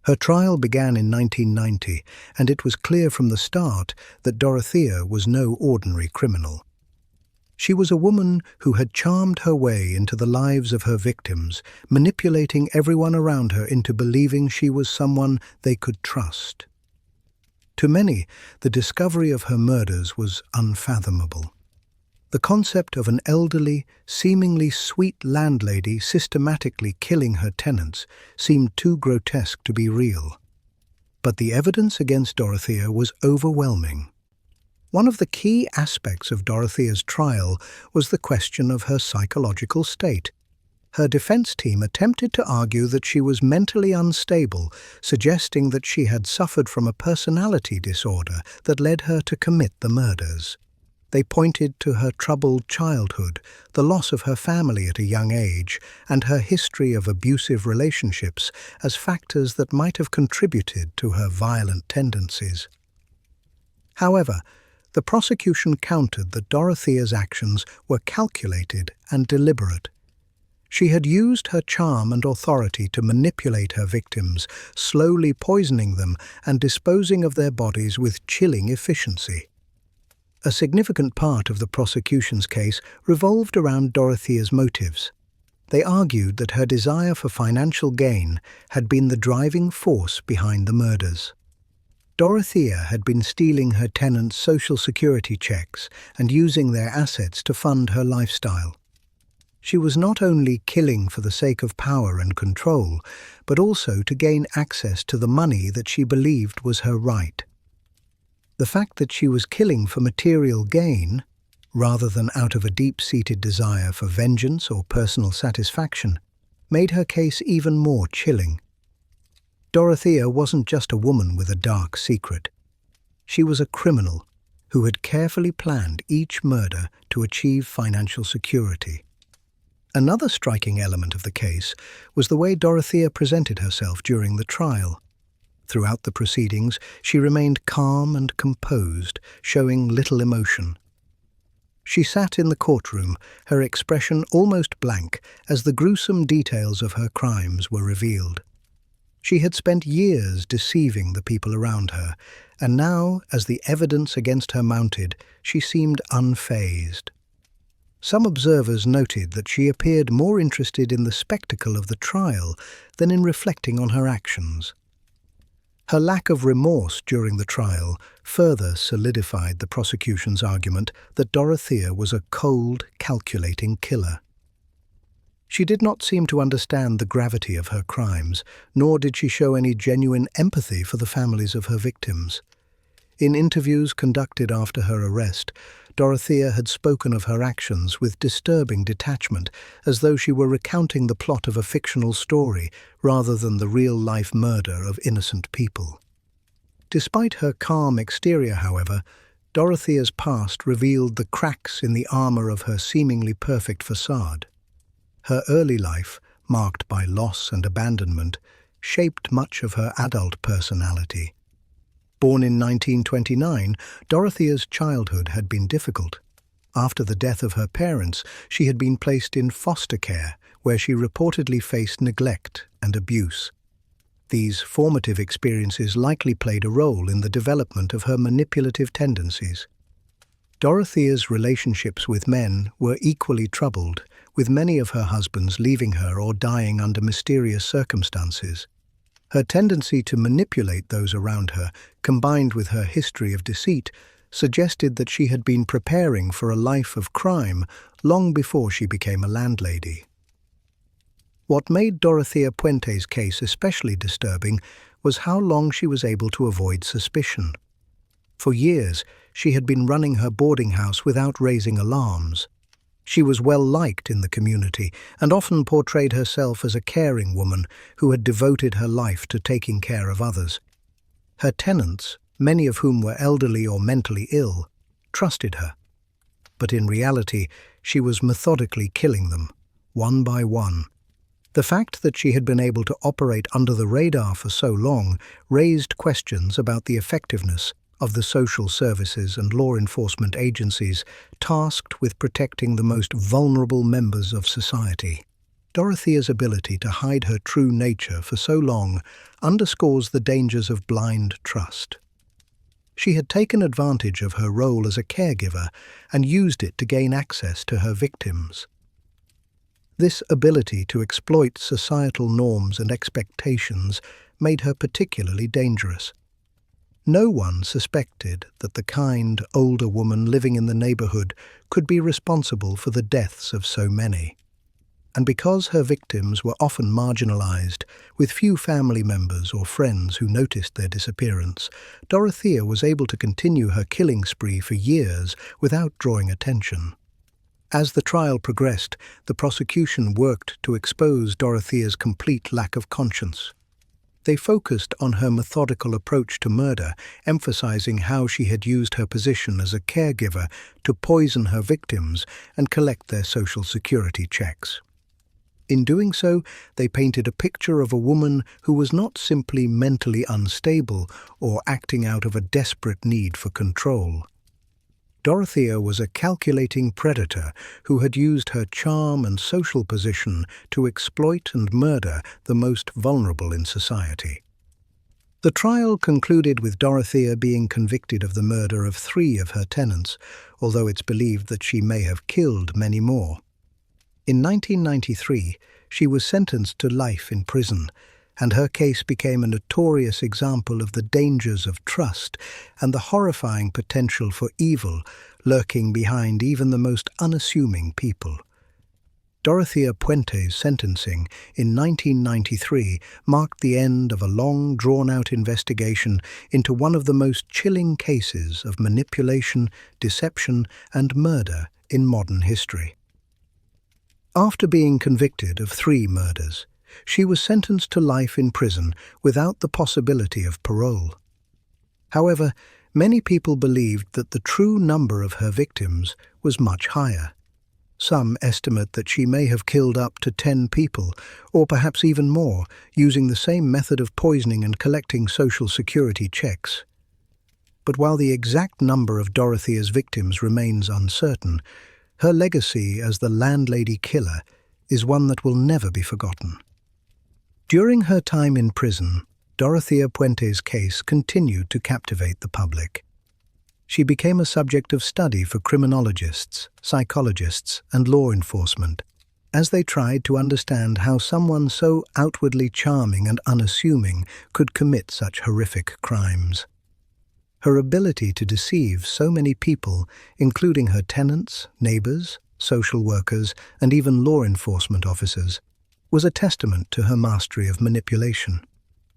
Her trial began in 1990, and it was clear from the start that Dorothea was no ordinary criminal. She was a woman who had charmed her way into the lives of her victims, manipulating everyone around her into believing she was someone they could trust. To many, the discovery of her murders was unfathomable. The concept of an elderly, seemingly sweet landlady systematically killing her tenants seemed too grotesque to be real. But the evidence against Dorothea was overwhelming. One of the key aspects of Dorothea's trial was the question of her psychological state. Her defense team attempted to argue that she was mentally unstable, suggesting that she had suffered from a personality disorder that led her to commit the murders. They pointed to her troubled childhood, the loss of her family at a young age, and her history of abusive relationships as factors that might have contributed to her violent tendencies. However, the prosecution countered that Dorothea's actions were calculated and deliberate. She had used her charm and authority to manipulate her victims, slowly poisoning them and disposing of their bodies with chilling efficiency. A significant part of the prosecution's case revolved around Dorothea's motives. They argued that her desire for financial gain had been the driving force behind the murders. Dorothea had been stealing her tenants' social security checks and using their assets to fund her lifestyle. She was not only killing for the sake of power and control, but also to gain access to the money that she believed was her right. The fact that she was killing for material gain, rather than out of a deep-seated desire for vengeance or personal satisfaction, made her case even more chilling. Dorothea wasn't just a woman with a dark secret. She was a criminal who had carefully planned each murder to achieve financial security. Another striking element of the case was the way Dorothea presented herself during the trial. Throughout the proceedings, she remained calm and composed, showing little emotion. She sat in the courtroom, her expression almost blank as the gruesome details of her crimes were revealed. She had spent years deceiving the people around her, and now, as the evidence against her mounted, she seemed unfazed. Some observers noted that she appeared more interested in the spectacle of the trial than in reflecting on her actions. Her lack of remorse during the trial further solidified the prosecution's argument that Dorothea was a cold, calculating killer. She did not seem to understand the gravity of her crimes, nor did she show any genuine empathy for the families of her victims. In interviews conducted after her arrest, Dorothea had spoken of her actions with disturbing detachment, as though she were recounting the plot of a fictional story rather than the real-life murder of innocent people. Despite her calm exterior, however, Dorothea's past revealed the cracks in the armor of her seemingly perfect facade. Her early life, marked by loss and abandonment, shaped much of her adult personality. Born in 1929, Dorothea's childhood had been difficult. After the death of her parents, she had been placed in foster care, where she reportedly faced neglect and abuse. These formative experiences likely played a role in the development of her manipulative tendencies. Dorothea's relationships with men were equally troubled, with many of her husbands leaving her or dying under mysterious circumstances. Her tendency to manipulate those around her, combined with her history of deceit, suggested that she had been preparing for a life of crime long before she became a landlady. What made Dorothea Puente's case especially disturbing was how long she was able to avoid suspicion. For years, she had been running her boarding house without raising alarms. She was well liked in the community and often portrayed herself as a caring woman who had devoted her life to taking care of others. Her tenants, many of whom were elderly or mentally ill, trusted her. But in reality, she was methodically killing them, one by one. The fact that she had been able to operate under the radar for so long raised questions about the effectiveness of the social services and law enforcement agencies tasked with protecting the most vulnerable members of society. Dorothea's ability to hide her true nature for so long underscores the dangers of blind trust. She had taken advantage of her role as a caregiver and used it to gain access to her victims. This ability to exploit societal norms and expectations made her particularly dangerous. No one suspected that the kind, older woman living in the neighborhood could be responsible for the deaths of so many. And because her victims were often marginalized, with few family members or friends who noticed their disappearance, Dorothea was able to continue her killing spree for years without drawing attention. As the trial progressed, the prosecution worked to expose Dorothea's complete lack of conscience. They focused on her methodical approach to murder, emphasizing how she had used her position as a caregiver to poison her victims and collect their social security checks. In doing so, they painted a picture of a woman who was not simply mentally unstable or acting out of a desperate need for control. Dorothea was a calculating predator who had used her charm and social position to exploit and murder the most vulnerable in society. The trial concluded with Dorothea being convicted of the murder of 3 of her tenants, although it's believed that she may have killed many more. In 1993, she was sentenced to life in prison, and her case became a notorious example of the dangers of trust and the horrifying potential for evil lurking behind even the most unassuming people. Dorothea Puente's sentencing in 1993 marked the end of a long, drawn-out investigation into one of the most chilling cases of manipulation, deception, and murder in modern history. After being convicted of 3 murders, she was sentenced to life in prison without the possibility of parole. However, many people believed that the true number of her victims was much higher. Some estimate that she may have killed up to 10 people, or perhaps even more, using the same method of poisoning and collecting social security checks. But while the exact number of Dorothea's victims remains uncertain, her legacy as the landlady killer is one that will never be forgotten. During her time in prison, Dorothea Puente's case continued to captivate the public. She became a subject of study for criminologists, psychologists, and law enforcement, as they tried to understand how someone so outwardly charming and unassuming could commit such horrific crimes. Her ability to deceive so many people, including her tenants, neighbors, social workers, and even law enforcement officers, was a testament to her mastery of manipulation.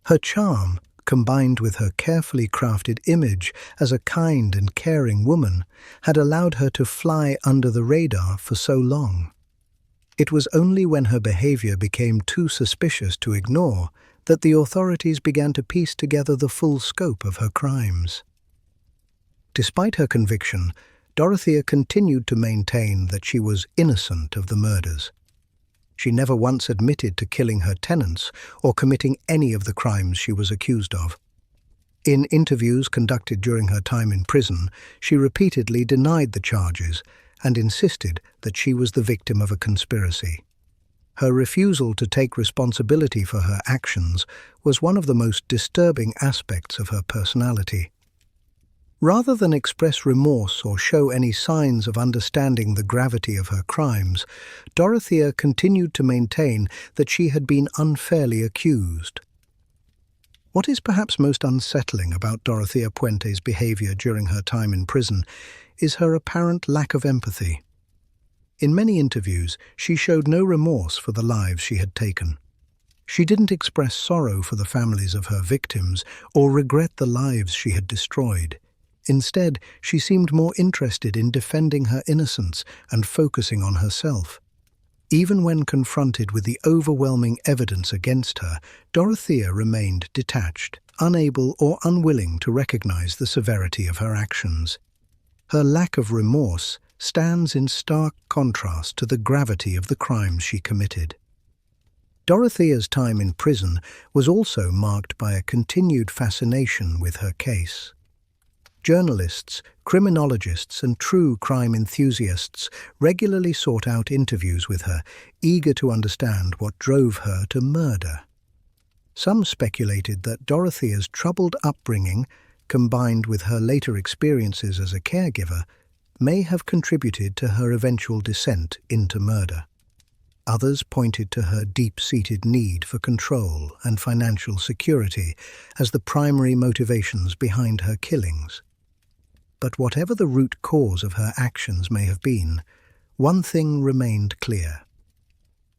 Her charm, combined with her carefully crafted image as a kind and caring woman, had allowed her to fly under the radar for so long. It was only when her behavior became too suspicious to ignore that the authorities began to piece together the full scope of her crimes. Despite her conviction, Dorothea continued to maintain that she was innocent of the murders. She never once admitted to killing her tenants or committing any of the crimes she was accused of. In interviews conducted during her time in prison, she repeatedly denied the charges and insisted that she was the victim of a conspiracy. Her refusal to take responsibility for her actions was one of the most disturbing aspects of her personality. Rather than express remorse or show any signs of understanding the gravity of her crimes, Dorothea continued to maintain that she had been unfairly accused. What is perhaps most unsettling about Dorothea Puente's behavior during her time in prison is her apparent lack of empathy. In many interviews, she showed no remorse for the lives she had taken. She didn't express sorrow for the families of her victims or regret the lives she had destroyed. Instead, she seemed more interested in defending her innocence and focusing on herself. Even when confronted with the overwhelming evidence against her, Dorothea remained detached, unable or unwilling to recognize the severity of her actions. Her lack of remorse stands in stark contrast to the gravity of the crimes she committed. Dorothea's time in prison was also marked by a continued fascination with her case. Journalists, criminologists, and true crime enthusiasts regularly sought out interviews with her, eager to understand what drove her to murder. Some speculated that Dorothea's troubled upbringing, combined with her later experiences as a caregiver, may have contributed to her eventual descent into murder. Others pointed to her deep-seated need for control and financial security as the primary motivations behind her killings. But whatever the root cause of her actions may have been, one thing remained clear.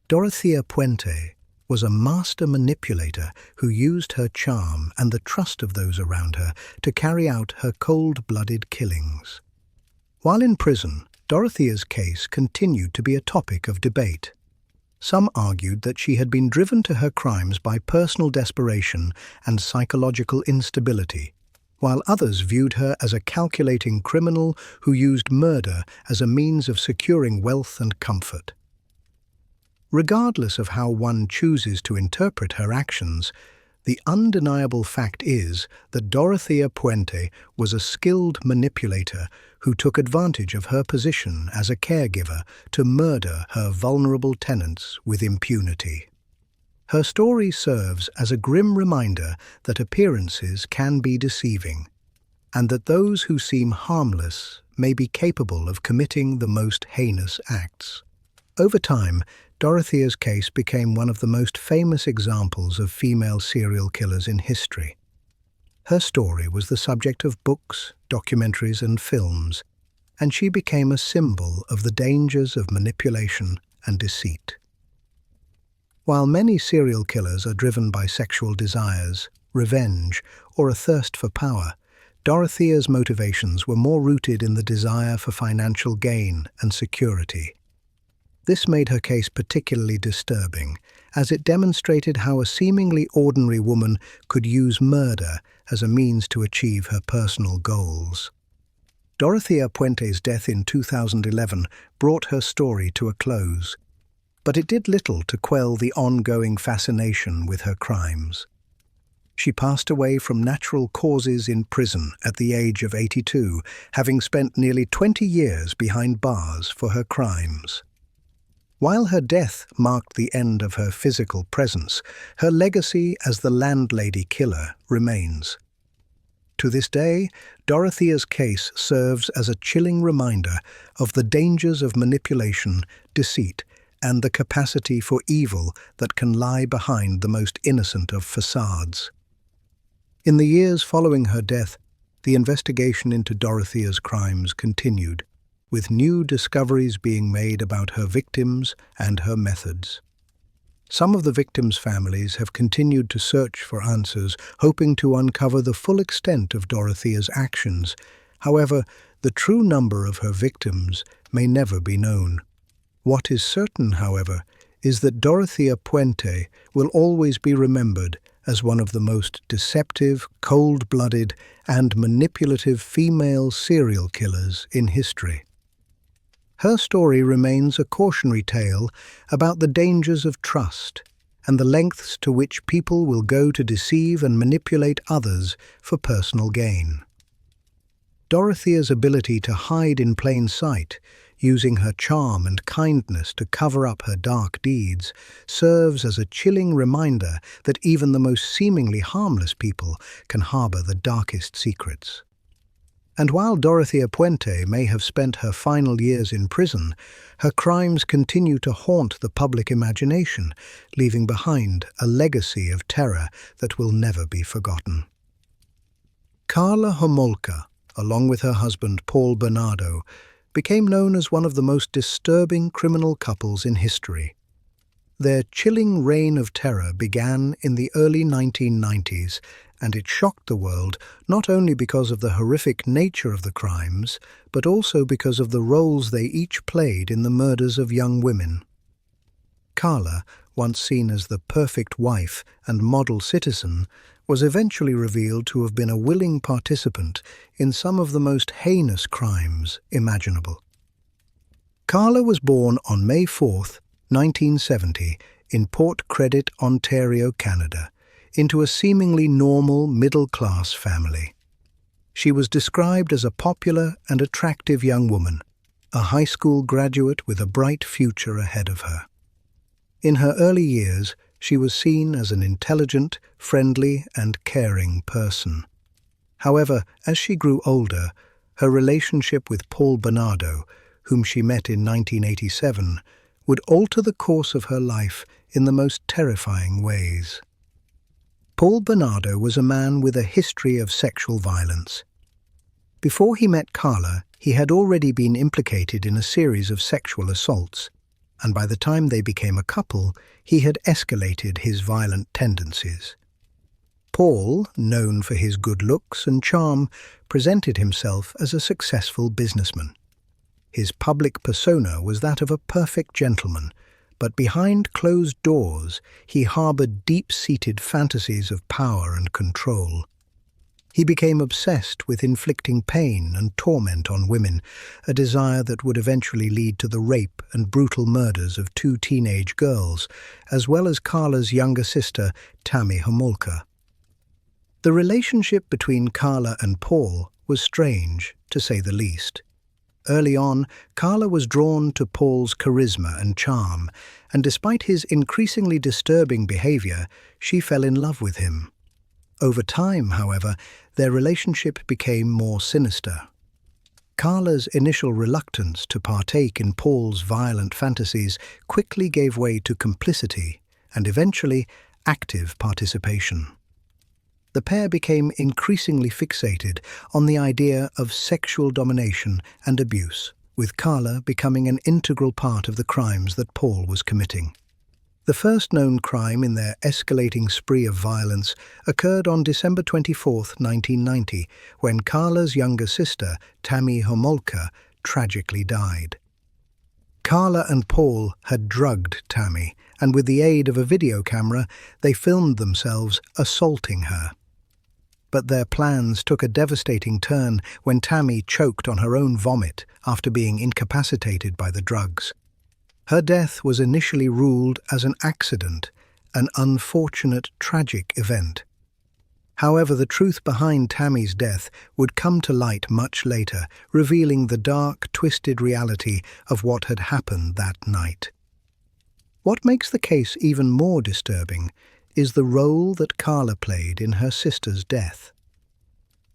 Dorothea Puente was a master manipulator who used her charm and the trust of those around her to carry out her cold-blooded killings. While in prison, Dorothea's case continued to be a topic of debate. Some argued that she had been driven to her crimes by personal desperation and psychological instability, while others viewed her as a calculating criminal who used murder as a means of securing wealth and comfort. Regardless of how one chooses to interpret her actions, the undeniable fact is that Dorothea Puente was a skilled manipulator who took advantage of her position as a caregiver to murder her vulnerable tenants with impunity. Her story serves as a grim reminder that appearances can be deceiving, and that those who seem harmless may be capable of committing the most heinous acts. Over time, Dorothea's case became one of the most famous examples of female serial killers in history. Her story was the subject of books, documentaries, and films, and she became a symbol of the dangers of manipulation and deceit. While many serial killers are driven by sexual desires, revenge, or a thirst for power, Dorothea's motivations were more rooted in the desire for financial gain and security. This made her case particularly disturbing, as it demonstrated how a seemingly ordinary woman could use murder as a means to achieve her personal goals. Dorothea Puente's death in 2011 brought her story to a close, but it did little to quell the ongoing fascination with her crimes. She passed away from natural causes in prison at the age of 82, having spent nearly 20 years behind bars for her crimes. While her death marked the end of her physical presence, her legacy as the landlady killer remains. To this day, Dorothea's case serves as a chilling reminder of the dangers of manipulation, deceit, and the capacity for evil that can lie behind the most innocent of facades. In the years following her death, the investigation into Dorothea's crimes continued, with new discoveries being made about her victims and her methods. Some of the victims' families have continued to search for answers, hoping to uncover the full extent of Dorothea's actions. However, the true number of her victims may never be known. What is certain, however, is that Dorothea Puente will always be remembered as one of the most deceptive, cold-blooded, and manipulative female serial killers in history. Her story remains a cautionary tale about the dangers of trust and the lengths to which people will go to deceive and manipulate others for personal gain. Dorothea's ability to hide in plain sight, using her charm and kindness to cover up her dark deeds, serves as a chilling reminder that even the most seemingly harmless people can harbor the darkest secrets. And while Dorothea Puente may have spent her final years in prison, her crimes continue to haunt the public imagination, leaving behind a legacy of terror that will never be forgotten. Carla Homolka, along with her husband Paul Bernardo, became known as one of the most disturbing criminal couples in history. Their chilling reign of terror began in the early 1990s, and it shocked the world not only because of the horrific nature of the crimes, but also because of the roles they each played in the murders of young women. Carla, once seen as the perfect wife and model citizen, was eventually revealed to have been a willing participant in some of the most heinous crimes imaginable. Carla was born on May 4, 1970, in Port Credit, Ontario, Canada, into a seemingly normal middle-class family. She was described as a popular and attractive young woman, a high school graduate with a bright future ahead of her. In her early years, she was seen as an intelligent, friendly, and caring person. However, as she grew older, her relationship with Paul Bernardo, whom she met in 1987, would alter the course of her life in the most terrifying ways. Paul Bernardo was a man with a history of sexual violence. Before he met Carla, he had already been implicated in a series of sexual assaults, and by the time they became a couple, he had escalated his violent tendencies. Paul, known for his good looks and charm, presented himself as a successful businessman. His public persona was that of a perfect gentleman, but behind closed doors he harbored deep-seated fantasies of power and control. He became obsessed with inflicting pain and torment on women, a desire that would eventually lead to the rape and brutal murders of 2 teenage girls, as well as Carla's younger sister, Tammy Homolka. The relationship between Carla and Paul was strange, to say the least. Early on, Carla was drawn to Paul's charisma and charm, and despite his increasingly disturbing behavior, she fell in love with him. Over time, however, their relationship became more sinister. Carla's initial reluctance to partake in Paul's violent fantasies quickly gave way to complicity and eventually active participation. The pair became increasingly fixated on the idea of sexual domination and abuse, with Carla becoming an integral part of the crimes that Paul was committing. The first known crime in their escalating spree of violence occurred on December 24, 1990, when Carla's younger sister, Tammy Homolka, tragically died. Carla and Paul had drugged Tammy, and with the aid of a video camera, they filmed themselves assaulting her. But their plans took a devastating turn when Tammy choked on her own vomit after being incapacitated by the drugs. Her death was initially ruled as an accident, an unfortunate, tragic event. However, the truth behind Tammy's death would come to light much later, revealing the dark, twisted reality of what had happened that night. What makes the case even more disturbing is the role that Carla played in her sister's death.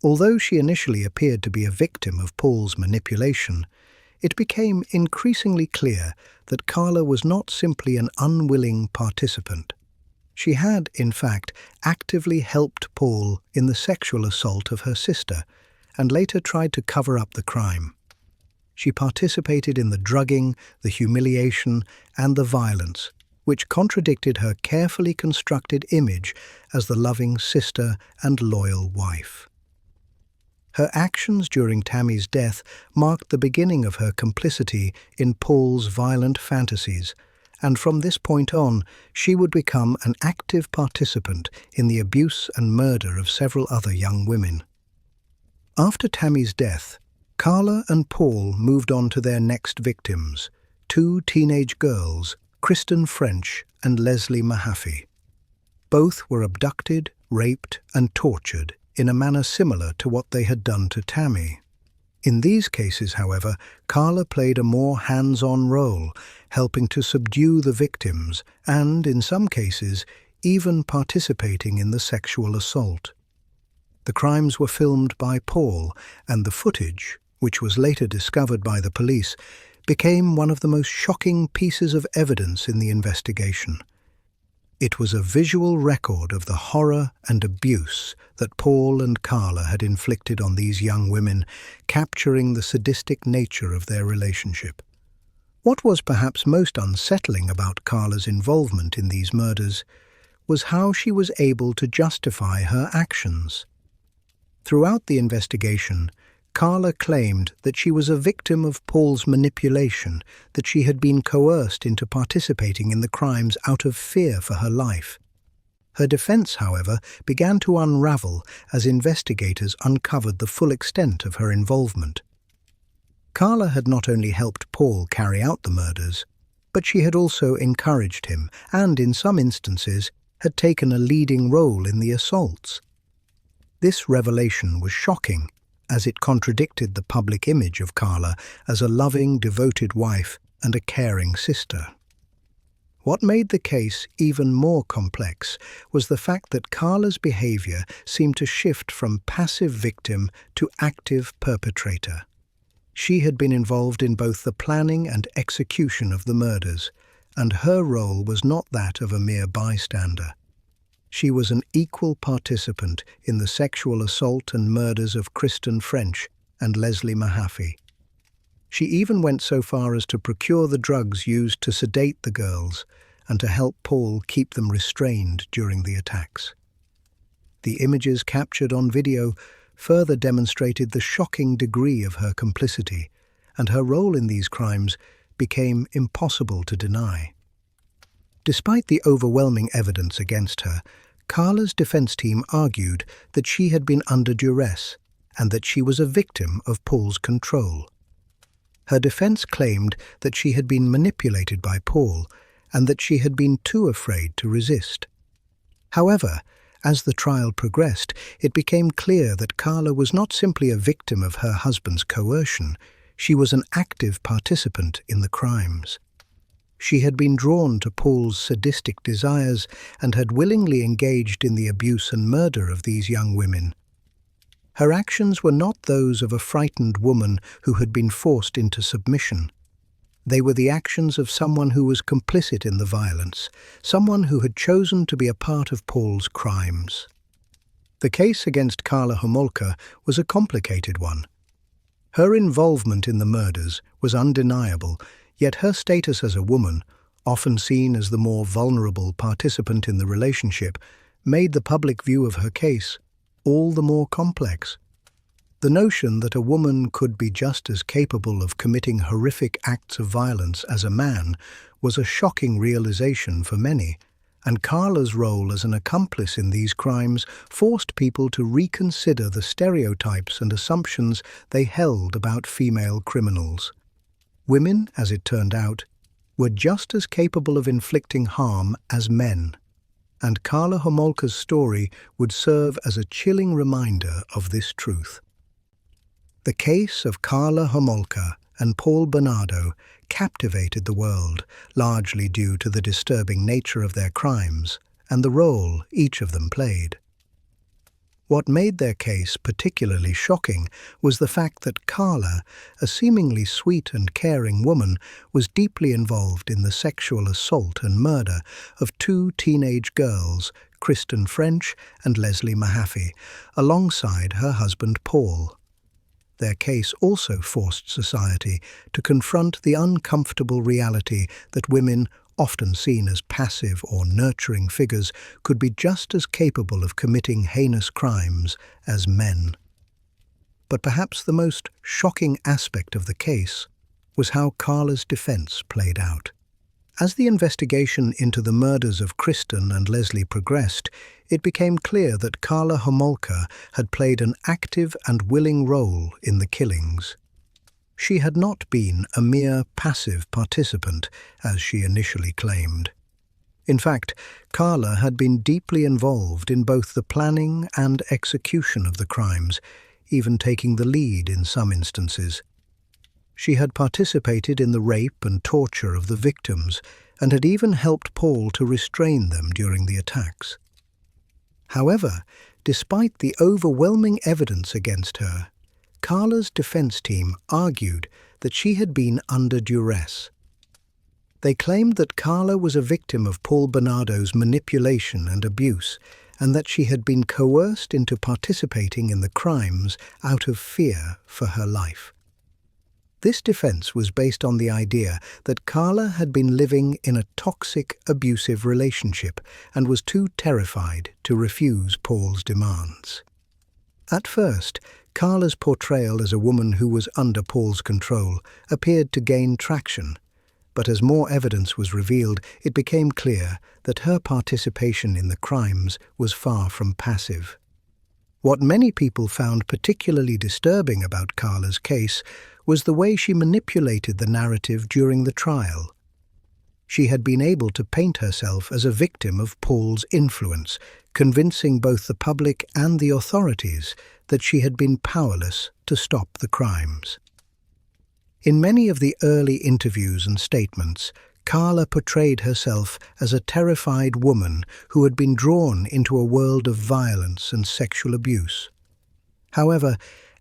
Although she initially appeared to be a victim of Paul's manipulation, it became increasingly clear that Carla was not simply an unwilling participant. She had, in fact, actively helped Paul in the sexual assault of her sister and later tried to cover up the crime. She participated in the drugging, the humiliation, and the violence, which contradicted her carefully constructed image as the loving sister and loyal wife. Her actions during Tammy's death marked the beginning of her complicity in Paul's violent fantasies, and from this point on, she would become an active participant in the abuse and murder of several other young women. After Tammy's death, Carla and Paul moved on to their next victims, two teenage girls, Kristen French and Leslie Mahaffey. Both were abducted, raped, and tortured in a manner similar to what they had done to Tammy. In these cases, however, Carla played a more hands-on role, helping to subdue the victims and, in some cases, even participating in the sexual assault. The crimes were filmed by Paul, and the footage, which was later discovered by the police, became one of the most shocking pieces of evidence in the investigation. It was a visual record of the horror and abuse that Paul and Carla had inflicted on these young women, capturing the sadistic nature of their relationship. What was perhaps most unsettling about Carla's involvement in these murders was how she was able to justify her actions. Throughout the investigation, Carla claimed that she was a victim of Paul's manipulation, that she had been coerced into participating in the crimes out of fear for her life. Her defense, however, began to unravel as investigators uncovered the full extent of her involvement. Carla had not only helped Paul carry out the murders, but she had also encouraged him and, in some instances, had taken a leading role in the assaults. This revelation was shocking, as it contradicted the public image of Carla as a loving, devoted wife and a caring sister. What made the case even more complex was the fact that Carla's behavior seemed to shift from passive victim to active perpetrator. She had been involved in both the planning and execution of the murders, and her role was not that of a mere bystander. She was an equal participant in the sexual assault and murders of Kristen French and Leslie Mahaffey. She even went so far as to procure the drugs used to sedate the girls and to help Paul keep them restrained during the attacks. The images captured on video further demonstrated the shocking degree of her complicity, and her role in these crimes became impossible to deny. Despite the overwhelming evidence against her, Carla's defense team argued that she had been under duress and that she was a victim of Paul's control. Her defense claimed that she had been manipulated by Paul and that she had been too afraid to resist. However, as the trial progressed, it became clear that Carla was not simply a victim of her husband's coercion, she was an active participant in the crimes. She had been drawn to Paul's sadistic desires and had willingly engaged in the abuse and murder of these young women. Her actions were not those of a frightened woman who had been forced into submission. They were the actions of someone who was complicit in the violence, someone who had chosen to be a part of Paul's crimes. The case against Carla Homolka was a complicated one. Her involvement in the murders was undeniable, yet her status as a woman, often seen as the more vulnerable participant in the relationship, made the public view of her case all the more complex. The notion that a woman could be just as capable of committing horrific acts of violence as a man was a shocking realization for many, and Carla's role as an accomplice in these crimes forced people to reconsider the stereotypes and assumptions they held about female criminals. Women, as it turned out, were just as capable of inflicting harm as men, and Karla Homolka's story would serve as a chilling reminder of this truth. The case of Karla Homolka and Paul Bernardo captivated the world, largely due to the disturbing nature of their crimes and the role each of them played. What made their case particularly shocking was the fact that Karla, a seemingly sweet and caring woman, was deeply involved in the sexual assault and murder of two teenage girls, Kristen French and Leslie Mahaffey, alongside her husband Paul. Their case also forced society to confront the uncomfortable reality that women, often seen as passive or nurturing figures, could be just as capable of committing heinous crimes as men. But perhaps the most shocking aspect of the case was how Karla's defense played out. As the investigation into the murders of Kristen and Leslie progressed, it became clear that Karla Homolka had played an active and willing role in the killings. She had not been a mere passive participant, as she initially claimed. In fact, Karla had been deeply involved in both the planning and execution of the crimes, even taking the lead in some instances. She had participated in the rape and torture of the victims and had even helped Paul to restrain them during the attacks. However, despite the overwhelming evidence against her, Karla's defense team argued that she had been under duress. They claimed that Karla was a victim of Paul Bernardo's manipulation and abuse, and that she had been coerced into participating in the crimes out of fear for her life. This defense was based on the idea that Karla had been living in a toxic, abusive relationship and was too terrified to refuse Paul's demands. At first, Karla's portrayal as a woman who was under Paul's control appeared to gain traction, but as more evidence was revealed, it became clear that her participation in the crimes was far from passive. What many people found particularly disturbing about Karla's case was the way she manipulated the narrative during the trial. She had been able to paint herself as a victim of Paul's influence, convincing both the public and the authorities that she had been powerless to stop the crimes. In many of the early interviews and statements, Karla portrayed herself as a terrified woman who had been drawn into a world of violence and sexual abuse. However,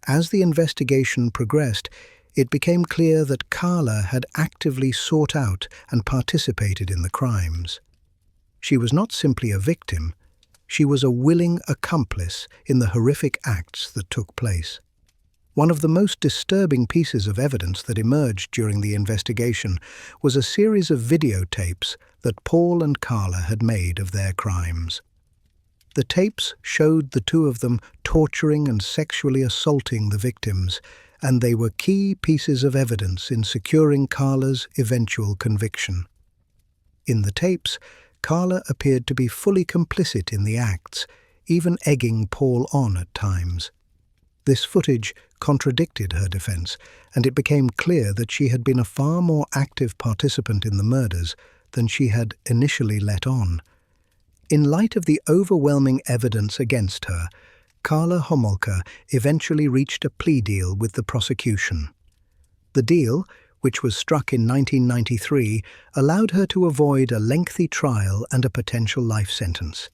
as the investigation progressed, it became clear that Karla had actively sought out and participated in the crimes. She was not simply a victim, she was a willing accomplice in the horrific acts that took place. One of the most disturbing pieces of evidence that emerged during the investigation was a series of videotapes that Paul and Karla had made of their crimes. The tapes showed the two of them torturing and sexually assaulting the victims, and they were key pieces of evidence in securing Karla's eventual conviction. In the tapes, Karla appeared to be fully complicit in the acts, even egging Paul on at times. This footage contradicted her defense, and it became clear that she had been a far more active participant in the murders than she had initially let on. In light of the overwhelming evidence against her, Karla Homolka eventually reached a plea deal with the prosecution. The deal, which was struck in 1993, allowed her to avoid a lengthy trial and a potential life sentence.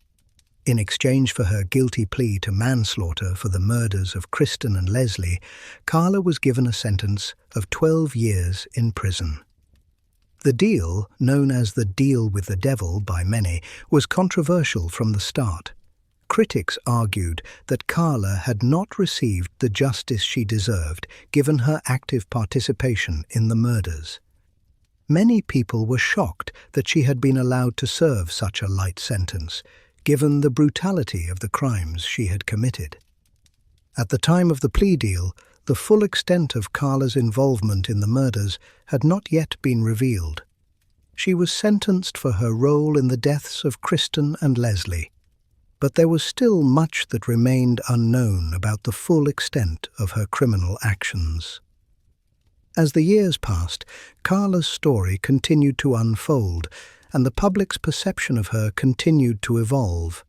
In exchange for her guilty plea to manslaughter for the murders of Kristen and Leslie, Karla was given a sentence of 12 years in prison. The deal, known as the Deal with the Devil by many, was controversial from the start. Critics argued that Karla had not received the justice she deserved, given her active participation in the murders. Many people were shocked that she had been allowed to serve such a light sentence, given the brutality of the crimes she had committed. At the time of the plea deal, the full extent of Karla's involvement in the murders had not yet been revealed. She was sentenced for her role in the deaths of Kristen and Leslie, but there was still much that remained unknown about the full extent of her criminal actions. As the years passed, Carla's story continued to unfold, and the public's perception of her continued to evolve.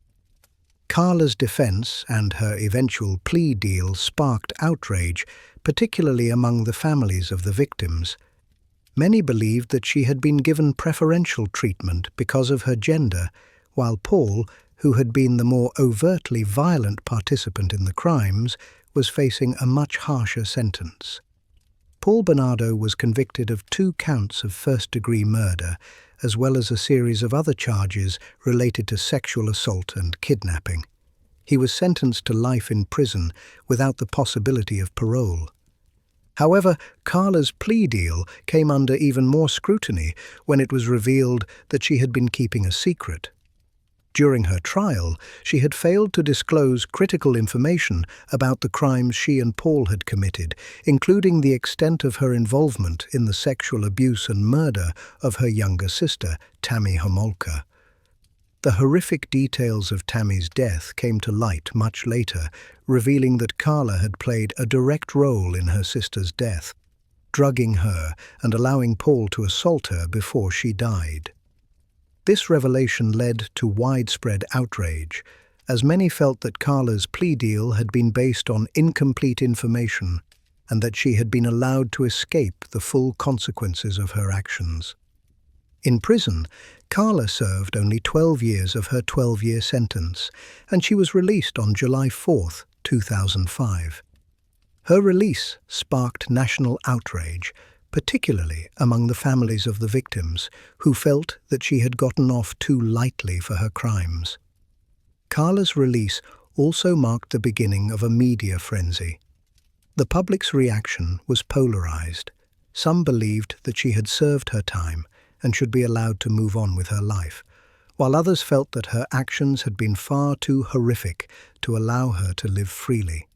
Carla's defense and her eventual plea deal sparked outrage, particularly among the families of the victims. Many believed that she had been given preferential treatment because of her gender, while Paul, who had been the more overtly violent participant in the crimes, was facing a much harsher sentence. Paul Bernardo was convicted of 2 counts of first-degree murder, as well as a series of other charges related to sexual assault and kidnapping. He was sentenced to life in prison without the possibility of parole. However, Carla's plea deal came under even more scrutiny when it was revealed that she had been keeping a secret. During her trial, she had failed to disclose critical information about the crimes she and Paul had committed, including the extent of her involvement in the sexual abuse and murder of her younger sister, Tammy Homolka. The horrific details of Tammy's death came to light much later, revealing that Carla had played a direct role in her sister's death, drugging her and allowing Paul to assault her before she died. This revelation led to widespread outrage, as many felt that Carla's plea deal had been based on incomplete information and that she had been allowed to escape the full consequences of her actions. In prison, Carla served only 12 years of her 12-year sentence, and she was released on July 4, 2005. Her release sparked national outrage, particularly among the families of the victims, who felt that she had gotten off too lightly for her crimes. Carla's release also marked the beginning of a media frenzy. The public's reaction was polarized. Some believed that she had served her time and should be allowed to move on with her life, while others felt that her actions had been far too horrific to allow her to live freely.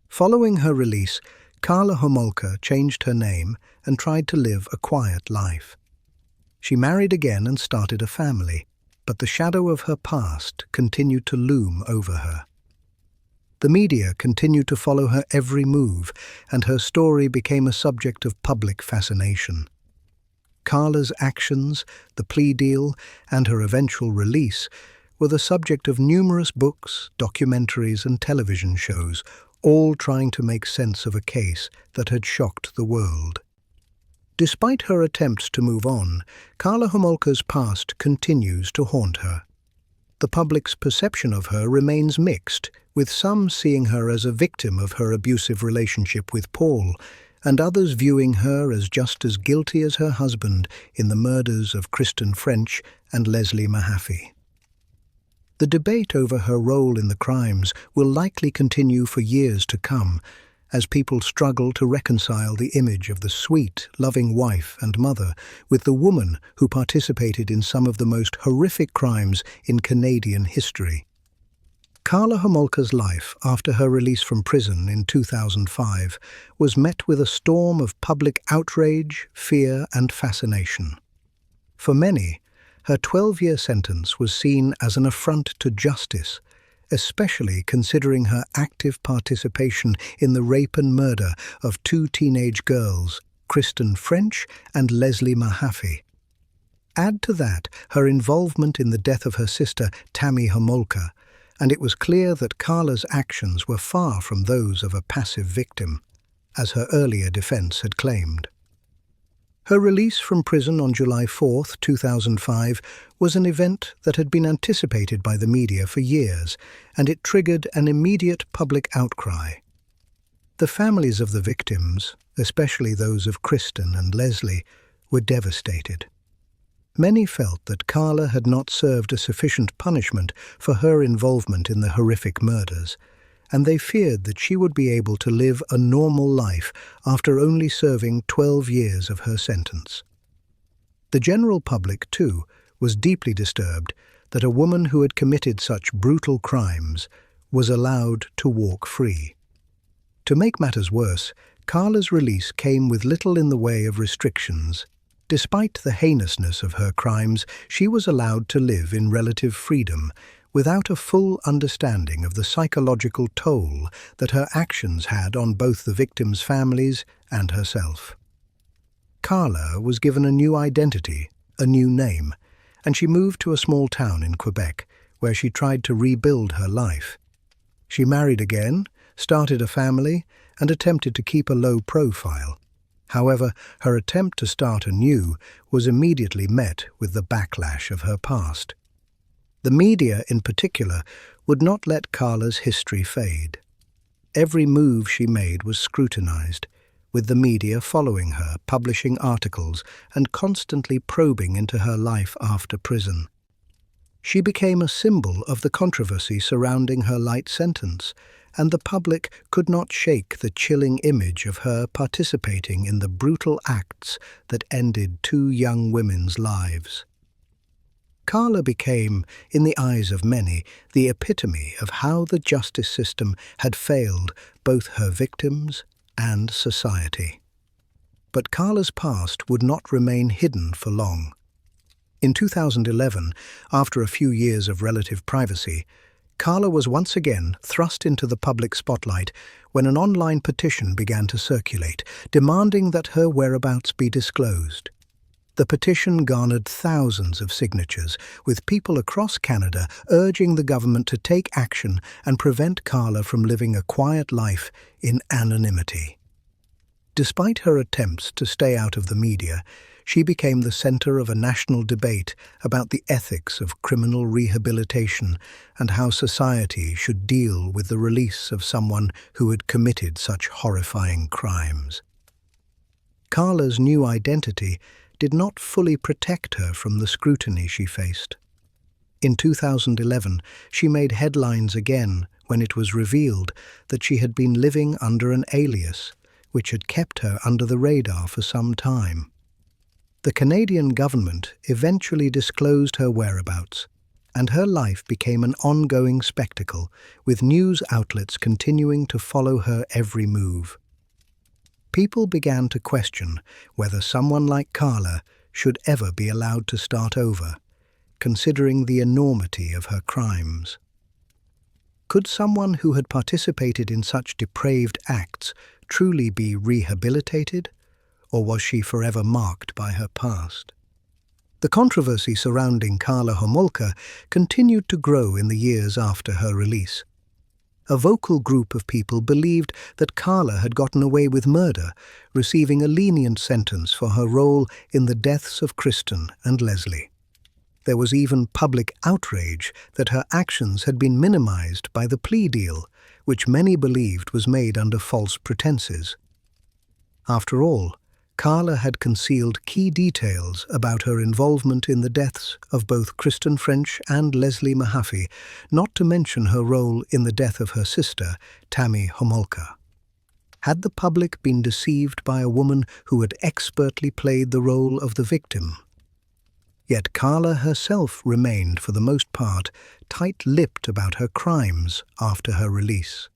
Following her release, Carla Homolka changed her name and tried to live a quiet life. She married again and started a family, but the shadow of her past continued to loom over her. The media continued to follow her every move, and her story became a subject of public fascination. Carla's actions, the plea deal, and her eventual release were the subject of numerous books, documentaries, and television shows, all trying to make sense of a case that had shocked the world. Despite her attempts to move on, Carla Homolka's past continues to haunt her. The public's perception of her remains mixed, with some seeing her as a victim of her abusive relationship with Paul, and others viewing her as just as guilty as her husband in the murders of Kristen French and Leslie Mahaffey. The debate over her role in the crimes will likely continue for years to come, as people struggle to reconcile the image of the sweet, loving wife and mother with the woman who participated in some of the most horrific crimes in Canadian history. Carla Homolka's life after her release from prison in 2005 was met with a storm of public outrage, fear, and fascination. For many, her 12-year sentence was seen as an affront to justice, especially considering her active participation in the rape and murder of 2 teenage girls, Kristen French and Leslie Mahaffey. Add to that her involvement in the death of her sister, Tammy Homolka, and it was clear that Carla's actions were far from those of a passive victim, as her earlier defense had claimed. Her release from prison on July 4, 2005, was an event that had been anticipated by the media for years, and it triggered an immediate public outcry. The families of the victims, especially those of Kristen and Leslie, were devastated. Many felt that Carla had not served a sufficient punishment for her involvement in the horrific murders, and they feared that she would be able to live a normal life after only serving 12 years of her sentence. The general public, too, was deeply disturbed that a woman who had committed such brutal crimes was allowed to walk free. To make matters worse, Carla's release came with little in the way of restrictions. Despite the heinousness of her crimes, she was allowed to live in relative freedom, without a full understanding of the psychological toll that her actions had on both the victims' families and herself. Carla was given a new identity, a new name, and she moved to a small town in Quebec, where she tried to rebuild her life. She married again, started a family, and attempted to keep a low profile. However, her attempt to start anew was immediately met with the backlash of her past. The media, in particular, would not let Carla's history fade. Every move she made was scrutinized, with the media following her, publishing articles, and constantly probing into her life after prison. She became a symbol of the controversy surrounding her light sentence, and the public could not shake the chilling image of her participating in the brutal acts that ended two young women's lives. Carla became, in the eyes of many, the epitome of how the justice system had failed both her victims and society. But Carla's past would not remain hidden for long. In 2011, after a few years of relative privacy, Carla was once again thrust into the public spotlight when an online petition began to circulate, demanding that her whereabouts be disclosed. The petition garnered thousands of signatures, with people across Canada urging the government to take action and prevent Carla from living a quiet life in anonymity. Despite her attempts to stay out of the media, she became the center of a national debate about the ethics of criminal rehabilitation and how society should deal with the release of someone who had committed such horrifying crimes. Carla's new identity did not fully protect her from the scrutiny she faced. In 2011, she made headlines again when it was revealed that she had been living under an alias, which had kept her under the radar for some time. The Canadian government eventually disclosed her whereabouts, and her life became an ongoing spectacle, with news outlets continuing to follow her every move. People began to question whether someone like Carla should ever be allowed to start over, considering the enormity of her crimes. Could someone who had participated in such depraved acts truly be rehabilitated, or was she forever marked by her past? The controversy surrounding Carla Homolka continued to grow in the years after her release. A vocal group of people believed that Carla had gotten away with murder, receiving a lenient sentence for her role in the deaths of Kristen and Leslie. There was even public outrage that her actions had been minimized by the plea deal, which many believed was made under false pretenses. After all, Carla had concealed key details about her involvement in the deaths of both Kristen French and Leslie Mahaffey, not to mention her role in the death of her sister, Tammy Homolka. Had the public been deceived by a woman who had expertly played the role of the victim? Yet Carla herself remained, for the most part, tight-lipped about her crimes after her release.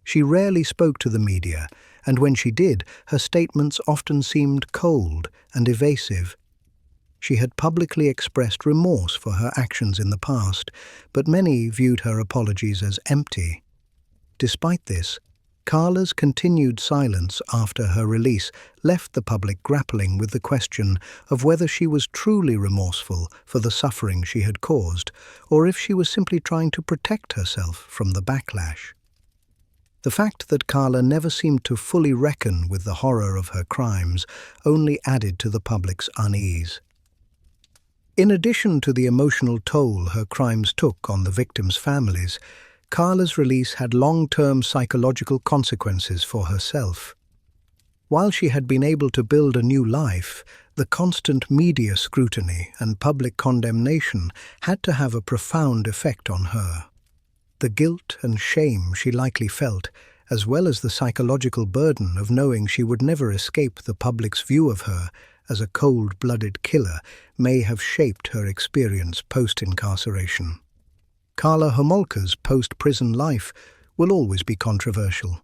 She rarely spoke to the media, and when she did, her statements often seemed cold and evasive. She had publicly expressed remorse for her actions in the past, but many viewed her apologies as empty. Despite this, Carla's continued silence after her release left the public grappling with the question of whether she was truly remorseful for the suffering she had caused, or if she was simply trying to protect herself from the backlash. The fact that Carla never seemed to fully reckon with the horror of her crimes only added to the public's unease. In addition to the emotional toll her crimes took on the victims' families, Carla's release had long-term psychological consequences for herself. While she had been able to build a new life, the constant media scrutiny and public condemnation had to have a profound effect on her. The guilt and shame she likely felt, as well as the psychological burden of knowing she would never escape the public's view of her as a cold-blooded killer, may have shaped her experience post-incarceration. Carla Homolka's post-prison life will always be controversial.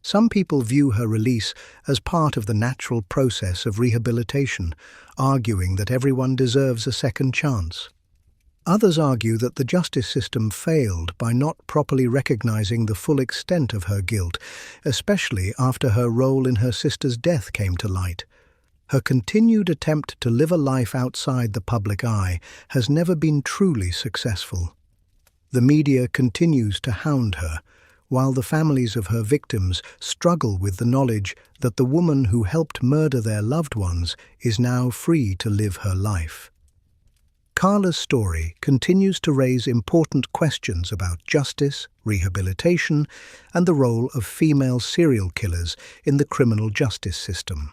Some people view her release as part of the natural process of rehabilitation, arguing that everyone deserves a second chance. Others argue that the justice system failed by not properly recognizing the full extent of her guilt, especially after her role in her sister's death came to light. Her continued attempt to live a life outside the public eye has never been truly successful. The media continues to hound her, while the families of her victims struggle with the knowledge that the woman who helped murder their loved ones is now free to live her life. Carla's story continues to raise important questions about justice, rehabilitation, and the role of female serial killers in the criminal justice system.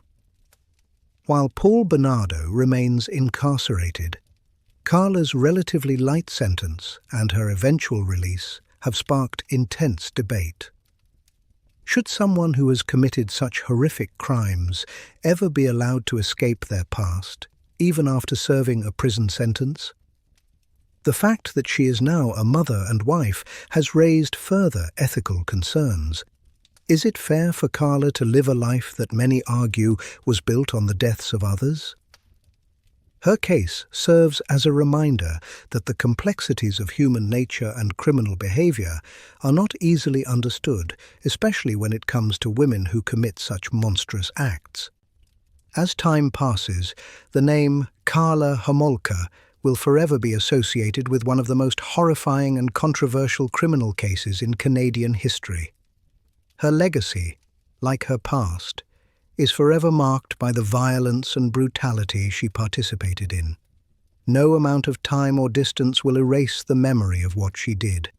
While Paul Bernardo remains incarcerated, Carla's relatively light sentence and her eventual release have sparked intense debate. Should someone who has committed such horrific crimes ever be allowed to escape their past, even after serving a prison sentence? The fact that she is now a mother and wife has raised further ethical concerns. Is it fair for Carla to live a life that many argue was built on the deaths of others? Her case serves as a reminder that the complexities of human nature and criminal behavior are not easily understood, especially when it comes to women who commit such monstrous acts. As time passes, the name Karla Homolka will forever be associated with one of the most horrifying and controversial criminal cases in Canadian history. Her legacy, like her past, is forever marked by the violence and brutality she participated in. No amount of time or distance will erase the memory of what she did,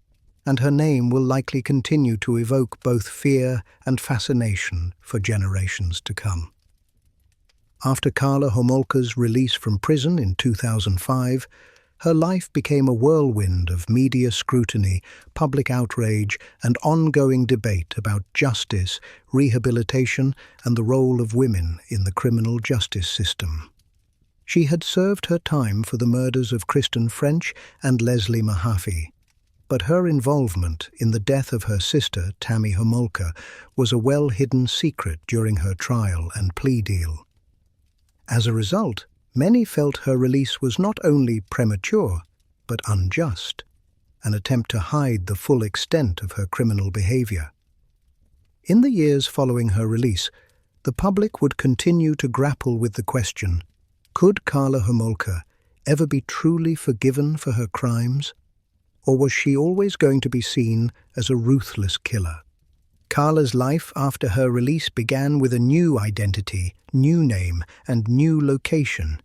and her name will likely continue to evoke both fear and fascination for generations to come. After Karla Homolka's release from prison in 2005, her life became a whirlwind of media scrutiny, public outrage, and ongoing debate about justice, rehabilitation, and the role of women in the criminal justice system. She had served her time for the murders of Kristen French and Leslie Mahaffey, but her involvement in the death of her sister, Tammy Homolka, was a well-hidden secret during her trial and plea deal. As a result, many felt her release was not only premature, but unjust, an attempt to hide the full extent of her criminal behavior. In the years following her release, the public would continue to grapple with the question, could Karla Homolka ever be truly forgiven for her crimes? Or was she always going to be seen as a ruthless killer? Karla's life after her release began with a new identity, new name, and new location.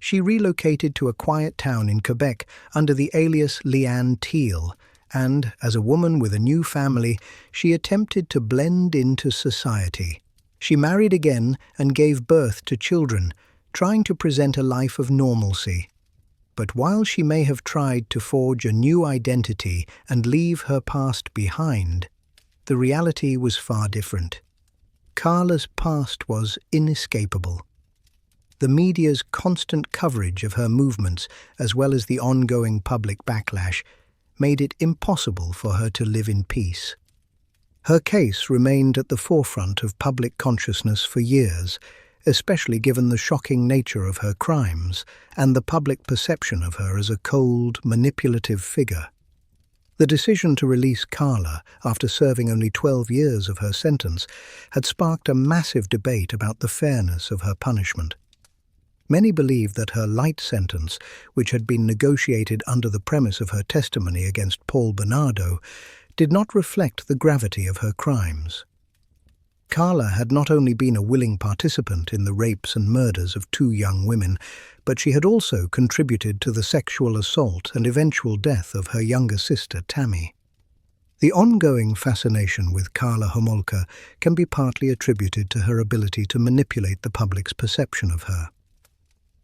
She relocated to a quiet town in Quebec under the alias Leanne Teal, and, as a woman with a new family, she attempted to blend into society. She married again and gave birth to children, trying to present a life of normalcy. But while she may have tried to forge a new identity and leave her past behind, the reality was far different. Karla's past was inescapable. The media's constant coverage of her movements, as well as the ongoing public backlash, made it impossible for her to live in peace. Her case remained at the forefront of public consciousness for years, especially given the shocking nature of her crimes and the public perception of her as a cold, manipulative figure. The decision to release Karla after serving only 12 years of her sentence had sparked a massive debate about the fairness of her punishment. Many believed that her light sentence, which had been negotiated under the premise of her testimony against Paul Bernardo, did not reflect the gravity of her crimes. Karla had not only been a willing participant in the rapes and murders of 2 young women, but she had also contributed to the sexual assault and eventual death of her younger sister, Tammy. The ongoing fascination with Karla Homolka can be partly attributed to her ability to manipulate the public's perception of her.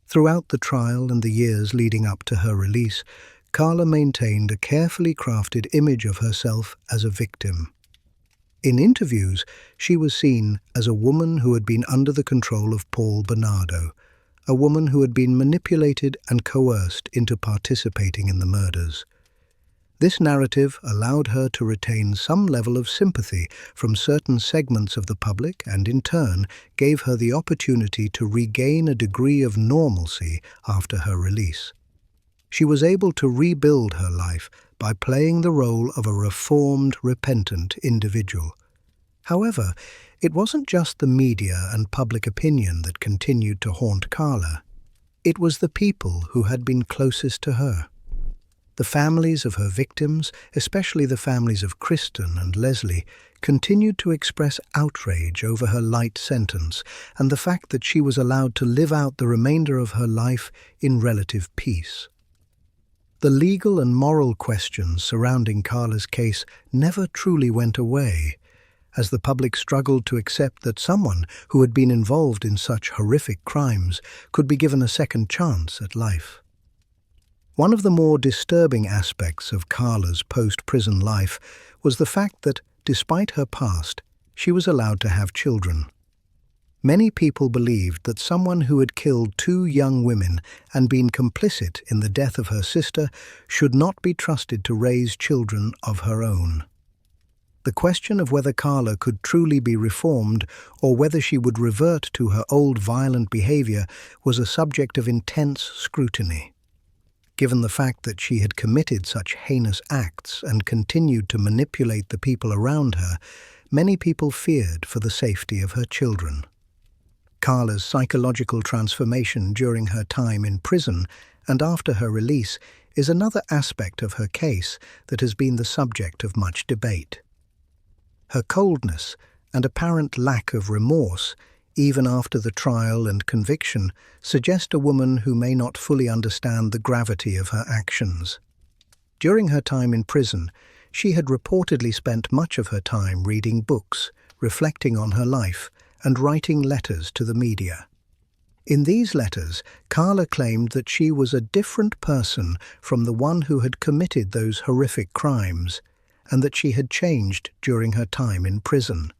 Throughout the trial and the years leading up to her release, Karla maintained a carefully crafted image of herself as a victim. In interviews, she was seen as a woman who had been under the control of Paul Bernardo, a woman who had been manipulated and coerced into participating in the murders. This narrative allowed her to retain some level of sympathy from certain segments of the public and, in turn, gave her the opportunity to regain a degree of normalcy after her release. She was able to rebuild her life by playing the role of a reformed, repentant individual. However, it wasn't just the media and public opinion that continued to haunt Carla. It was the people who had been closest to her. The families of her victims, especially the families of Kristen and Leslie, continued to express outrage over her light sentence and the fact that she was allowed to live out the remainder of her life in relative peace. The legal and moral questions surrounding Carla's case never truly went away, as the public struggled to accept that someone who had been involved in such horrific crimes could be given a second chance at life. One of the more disturbing aspects of Carla's post-prison life was the fact that, despite her past, she was allowed to have children. Many people believed that someone who had killed two young women and been complicit in the death of her sister should not be trusted to raise children of her own. The question of whether Carla could truly be reformed or whether she would revert to her old violent behavior was a subject of intense scrutiny. Given the fact that she had committed such heinous acts and continued to manipulate the people around her, many people feared for the safety of her children. Carla's psychological transformation during her time in prison and after her release is another aspect of her case that has been the subject of much debate. Her coldness and apparent lack of remorse, even after the trial and conviction, suggest a woman who may not fully understand the gravity of her actions. During her time in prison, she had reportedly spent much of her time reading books, reflecting on her life, and writing letters to the media. In these letters, Carla claimed that she was a different person from the one who had committed those horrific crimes, and that she had changed during her time in prison.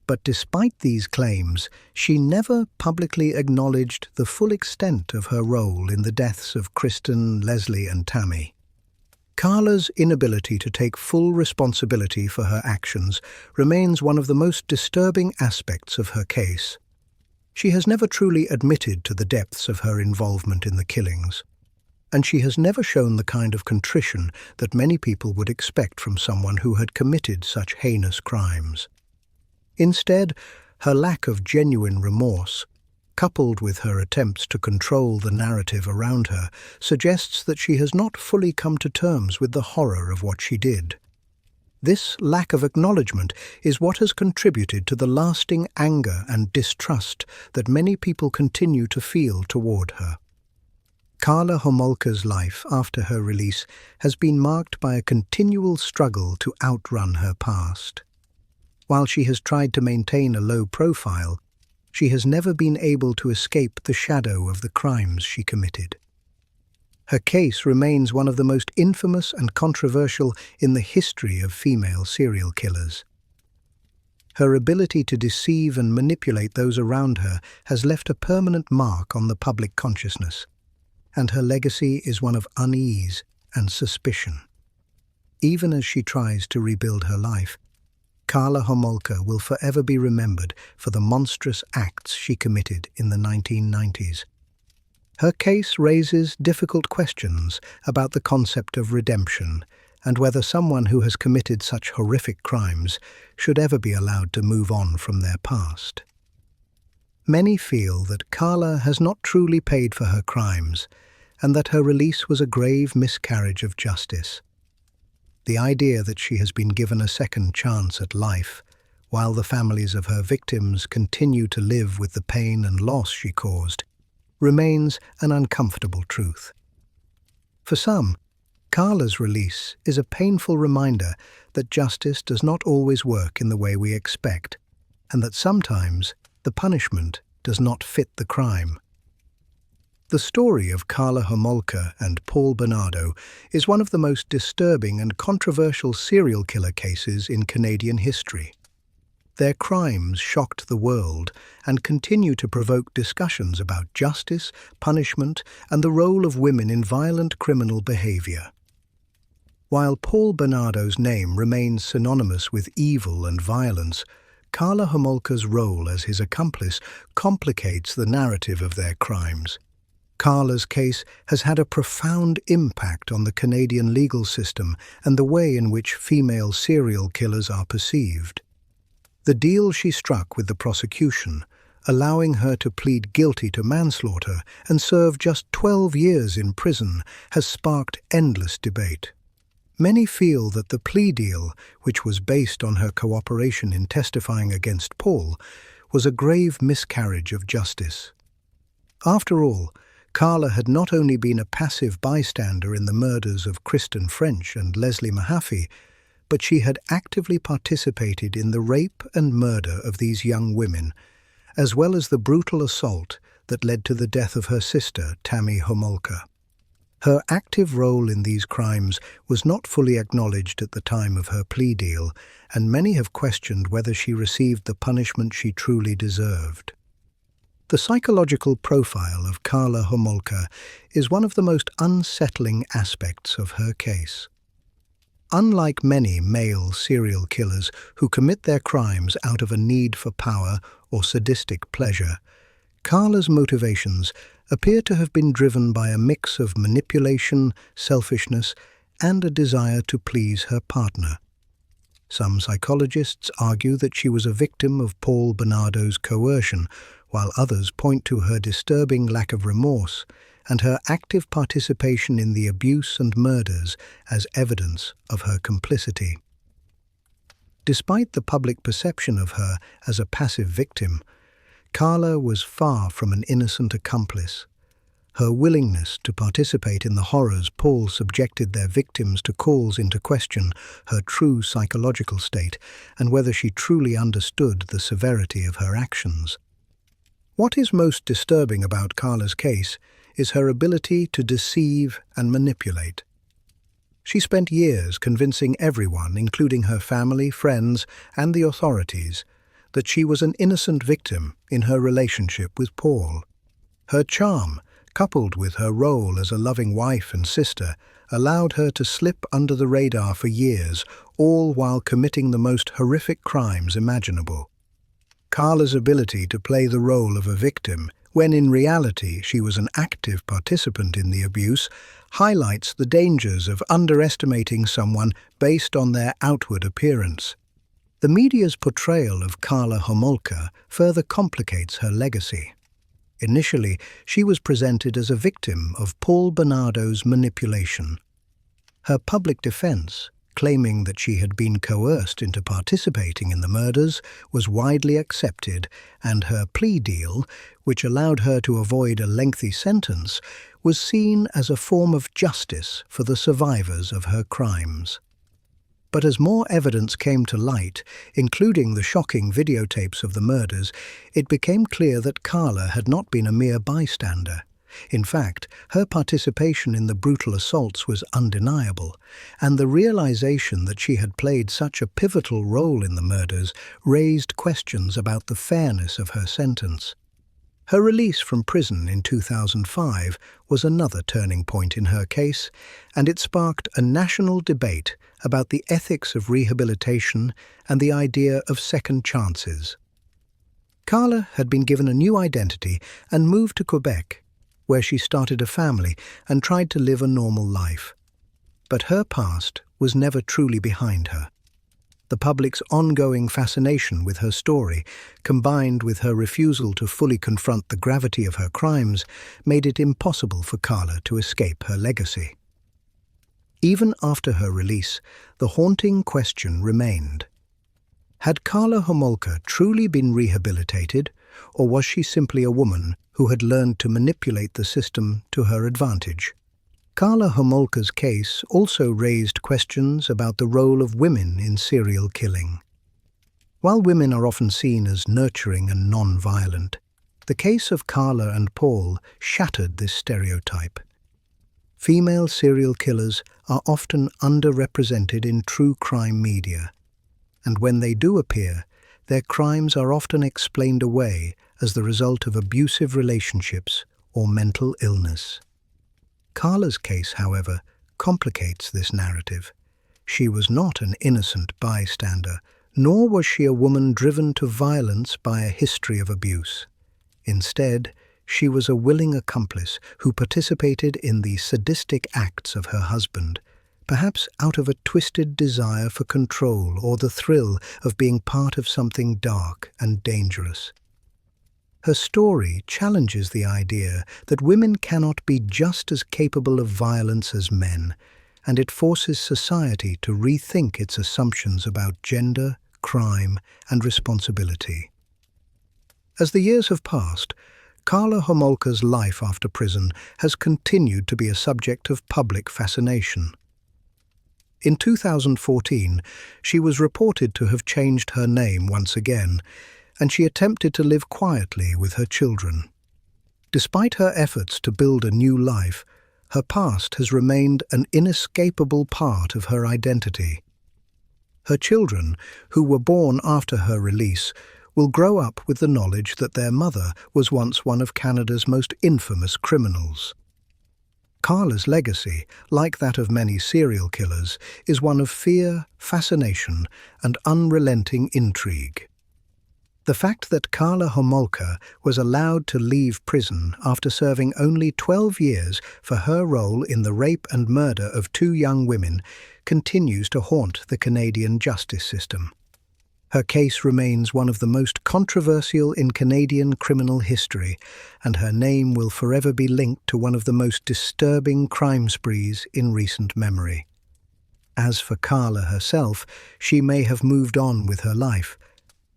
But despite these claims, she never publicly acknowledged the full extent of her role in the deaths of Kristen, Leslie, and Tammy. Carla's inability to take full responsibility for her actions remains one of the most disturbing aspects of her case. She has never truly admitted to the depths of her involvement in the killings, and she has never shown the kind of contrition that many people would expect from someone who had committed such heinous crimes. Instead, her lack of genuine remorse, coupled with her attempts to control the narrative around her, suggests that she has not fully come to terms with the horror of what she did. This lack of acknowledgement is what has contributed to the lasting anger and distrust that many people continue to feel toward her. Carla Homolka's life after her release has been marked by a continual struggle to outrun her past. While she has tried to maintain a low profile, she has never been able to escape the shadow of the crimes she committed. Her case remains one of the most infamous and controversial in the history of female serial killers. Her ability to deceive and manipulate those around her has left a permanent mark on the public consciousness, and her legacy is one of unease and suspicion. Even as she tries to rebuild her life, Carla Homolka will forever be remembered for the monstrous acts she committed in the 1990s. Her case raises difficult questions about the concept of redemption and whether someone who has committed such horrific crimes should ever be allowed to move on from their past. Many feel that Carla has not truly paid for her crimes and that her release was a grave miscarriage of justice. The idea that she has been given a second chance at life, while the families of her victims continue to live with the pain and loss she caused, remains an uncomfortable truth. For some, Carla's release is a painful reminder that justice does not always work in the way we expect, and that sometimes the punishment does not fit the crime. The story of Carla Homolka and Paul Bernardo is one of the most disturbing and controversial serial killer cases in Canadian history. Their crimes shocked the world and continue to provoke discussions about justice, punishment, and the role of women in violent criminal behavior. While Paul Bernardo's name remains synonymous with evil and violence, Karla Homolka's role as his accomplice complicates the narrative of their crimes. Karla's case has had a profound impact on the Canadian legal system and the way in which female serial killers are perceived. The deal she struck with the prosecution, allowing her to plead guilty to manslaughter and serve just 12 years in prison, has sparked endless debate. Many feel that the plea deal, which was based on her cooperation in testifying against Paul, was a grave miscarriage of justice. After all, Karla had not only been a passive bystander in the murders of Kristen French and Leslie Mahaffey, but she had actively participated in the rape and murder of these young women, as well as the brutal assault that led to the death of her sister, Tammy Homolka. Her active role in these crimes was not fully acknowledged at the time of her plea deal, and many have questioned whether she received the punishment she truly deserved. The psychological profile of Karla Homolka is one of the most unsettling aspects of her case. Unlike many male serial killers who commit their crimes out of a need for power or sadistic pleasure, Karla's motivations appear to have been driven by a mix of manipulation, selfishness, and a desire to please her partner. Some psychologists argue that she was a victim of Paul Bernardo's coercion, while others point to her disturbing lack of remorse and her active participation in the abuse and murders as evidence of her complicity. Despite the public perception of her as a passive victim, Karla was far from an innocent accomplice. Her willingness to participate in the horrors Paul subjected their victims to calls into question her true psychological state and whether she truly understood the severity of her actions. What is most disturbing about Karla's case is her ability to deceive and manipulate. She spent years convincing everyone, including her family, friends, and the authorities, that she was an innocent victim in her relationship with Paul. Her charm, coupled with her role as a loving wife and sister, allowed her to slip under the radar for years, all while committing the most horrific crimes imaginable. Karla's ability to play the role of a victim, when in reality she was an active participant in the abuse, highlights the dangers of underestimating someone based on their outward appearance. The media's portrayal of Karla Homolka further complicates her legacy. Initially, she was presented as a victim of Paul Bernardo's manipulation. Her public defense, claiming that she had been coerced into participating in the murders, was widely accepted, and her plea deal, which allowed her to avoid a lengthy sentence, was seen as a form of justice for the survivors of her crimes. But as more evidence came to light, including the shocking videotapes of the murders, it became clear that Karla had not been a mere bystander. In fact, her participation in the brutal assaults was undeniable, and the realization that she had played such a pivotal role in the murders raised questions about the fairness of her sentence. Her release from prison in 2005 was another turning point in her case, and it sparked a national debate about the ethics of rehabilitation and the idea of second chances. Karla had been given a new identity and moved to Quebec, where she started a family and tried to live a normal life. But her past was never truly behind her. The public's ongoing fascination with her story, combined with her refusal to fully confront the gravity of her crimes, made it impossible for Karla to escape her legacy. Even after her release, the haunting question remained. Had Karla Homolka truly been rehabilitated, or was she simply a woman who had learned to manipulate the system to her advantage? Karla Homolka's case also raised questions about the role of women in serial killing. While women are often seen as nurturing and non-violent, the case of Karla and Paul shattered this stereotype. Female serial killers are often underrepresented in true crime media, and when they do appear, their crimes are often explained away as the result of abusive relationships or mental illness. Karla's case, however, complicates this narrative. She was not an innocent bystander, nor was she a woman driven to violence by a history of abuse. Instead, she was a willing accomplice who participated in the sadistic acts of her husband, perhaps out of a twisted desire for control or the thrill of being part of something dark and dangerous. Her story challenges the idea that women cannot be just as capable of violence as men, and it forces society to rethink its assumptions about gender, crime, and responsibility. As the years have passed, Karla Homolka's life after prison has continued to be a subject of public fascination. In 2014, she was reported to have changed her name once again, and she attempted to live quietly with her children. Despite her efforts to build a new life, her past has remained an inescapable part of her identity. Her children, who were born after her release, will grow up with the knowledge that their mother was once one of Canada's most infamous criminals. Karla's legacy, like that of many serial killers, is one of fear, fascination, and unrelenting intrigue. The fact that Karla Homolka was allowed to leave prison after serving only 12 years for her role in the rape and murder of 2 young women continues to haunt the Canadian justice system. Her case remains one of the most controversial in Canadian criminal history, and her name will forever be linked to one of the most disturbing crime sprees in recent memory. As for Karla herself, she may have moved on with her life,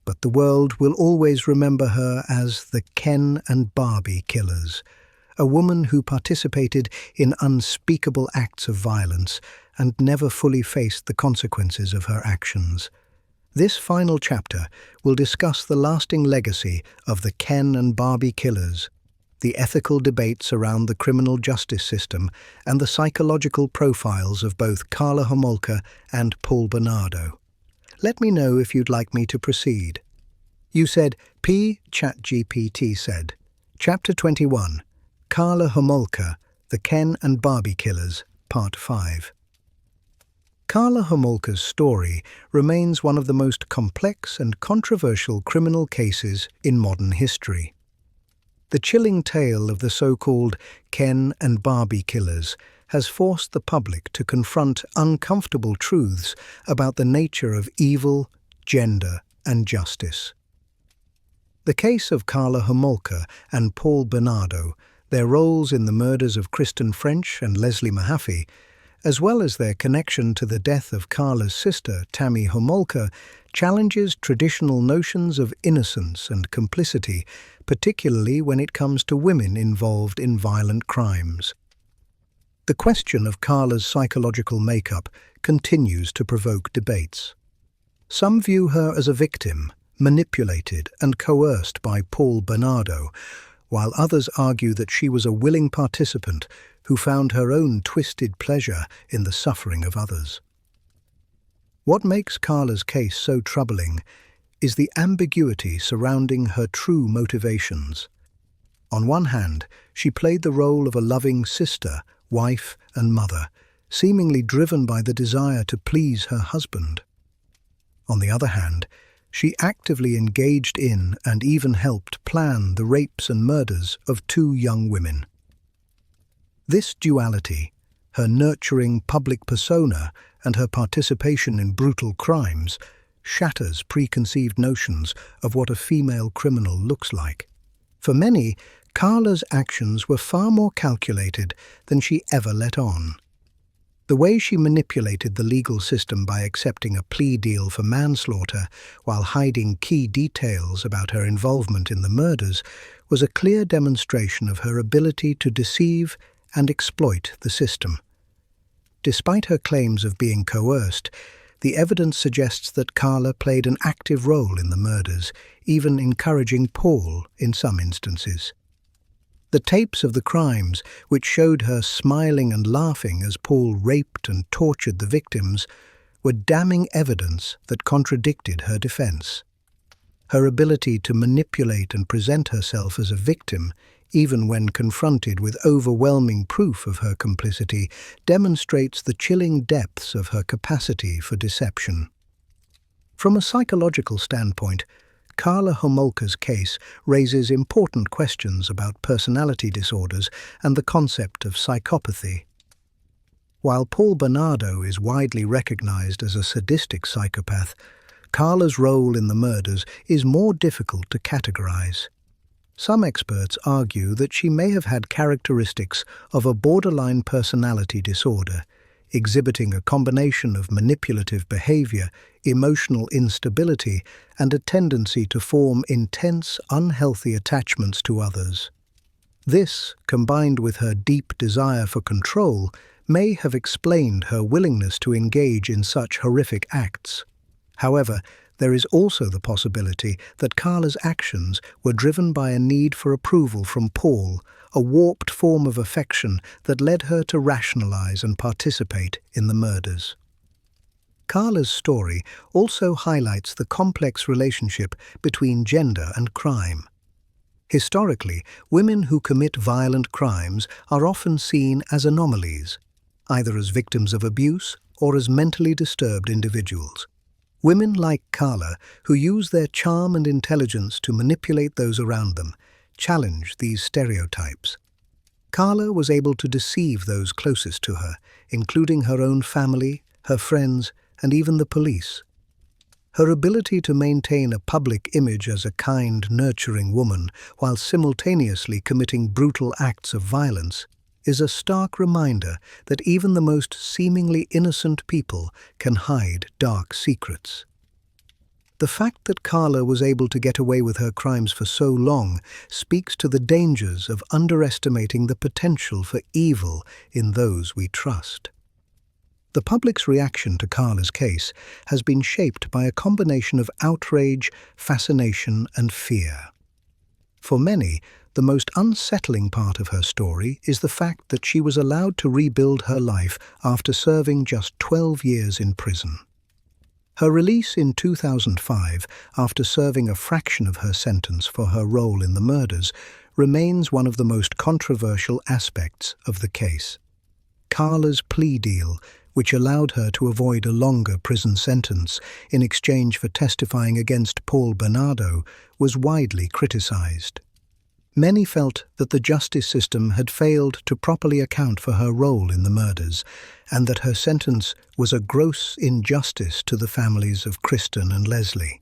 but the world will always remember her as the Ken and Barbie killers, a woman who participated in unspeakable acts of violence and never fully faced the consequences of her actions. This final chapter will discuss the lasting legacy of the Ken and Barbie killers, the ethical debates around the criminal justice system, and the psychological profiles of both Karla Homolka and Paul Bernardo. Let me know if you'd like me to proceed. You said, ChatGPT said. Chapter 21, Karla Homolka, the Ken and Barbie Killers, Part 5. Karla Homolka's story remains one of the most complex and controversial criminal cases in modern history. The chilling tale of the so-called Ken and Barbie killers has forced the public to confront uncomfortable truths about the nature of evil, gender, and justice. The case of Karla Homolka and Paul Bernardo, their roles in the murders of Kristen French and Leslie Mahaffey, as well as their connection to the death of Karla's sister, Tammy Homolka, challenges traditional notions of innocence and complicity, particularly when it comes to women involved in violent crimes. The question of Karla's psychological makeup continues to provoke debates. Some view her as a victim, manipulated and coerced by Paul Bernardo, while others argue that she was a willing participant who found her own twisted pleasure in the suffering of others. What makes Karla's case so troubling is the ambiguity surrounding her true motivations. On one hand, she played the role of a loving sister, wife, and mother, seemingly driven by the desire to please her husband. On the other hand, she actively engaged in and even helped plan the rapes and murders of 2 young women. This duality, her nurturing public persona and her participation in brutal crimes, shatters preconceived notions of what a female criminal looks like. For many, Karla's actions were far more calculated than she ever let on. The way she manipulated the legal system by accepting a plea deal for manslaughter while hiding key details about her involvement in the murders was a clear demonstration of her ability to deceive and exploit the system. Despite her claims of being coerced, the evidence suggests that Karla played an active role in the murders, even encouraging Paul in some instances. The tapes of the crimes, which showed her smiling and laughing as Paul raped and tortured the victims, were damning evidence that contradicted her defense. Her ability to manipulate and present herself as a victim, even when confronted with overwhelming proof of her complicity, demonstrates the chilling depths of her capacity for deception. From a psychological standpoint, Karla Homolka's case raises important questions about personality disorders and the concept of psychopathy. While Paul Bernardo is widely recognized as a sadistic psychopath, Karla's role in the murders is more difficult to categorize. Some experts argue that she may have had characteristics of a borderline personality disorder, exhibiting a combination of manipulative behavior, emotional instability, and a tendency to form intense, unhealthy attachments to others. This, combined with her deep desire for control, may have explained her willingness to engage in such horrific acts. However, there is also the possibility that Karla's actions were driven by a need for approval from Paul, a warped form of affection that led her to rationalize and participate in the murders. Karla's story also highlights the complex relationship between gender and crime. Historically, women who commit violent crimes are often seen as anomalies, either as victims of abuse or as mentally disturbed individuals. Women like Karla, who use their charm and intelligence to manipulate those around them, challenge these stereotypes. Karla was able to deceive those closest to her, including her own family, her friends, and even the police. Her ability to maintain a public image as a kind, nurturing woman while simultaneously committing brutal acts of violence is a stark reminder that even the most seemingly innocent people can hide dark secrets. The fact that Karla was able to get away with her crimes for so long speaks to the dangers of underestimating the potential for evil in those we trust. The public's reaction to Karla's case has been shaped by a combination of outrage, fascination, and fear. For many, the most unsettling part of her story is the fact that she was allowed to rebuild her life after serving just 12 years in prison. Her release in 2005, after serving a fraction of her sentence for her role in the murders, remains one of the most controversial aspects of the case. Karla's plea deal, which allowed her to avoid a longer prison sentence in exchange for testifying against Paul Bernardo, was widely criticized. Many felt that the justice system had failed to properly account for her role in the murders, and that her sentence was a gross injustice to the families of Kristen and Leslie.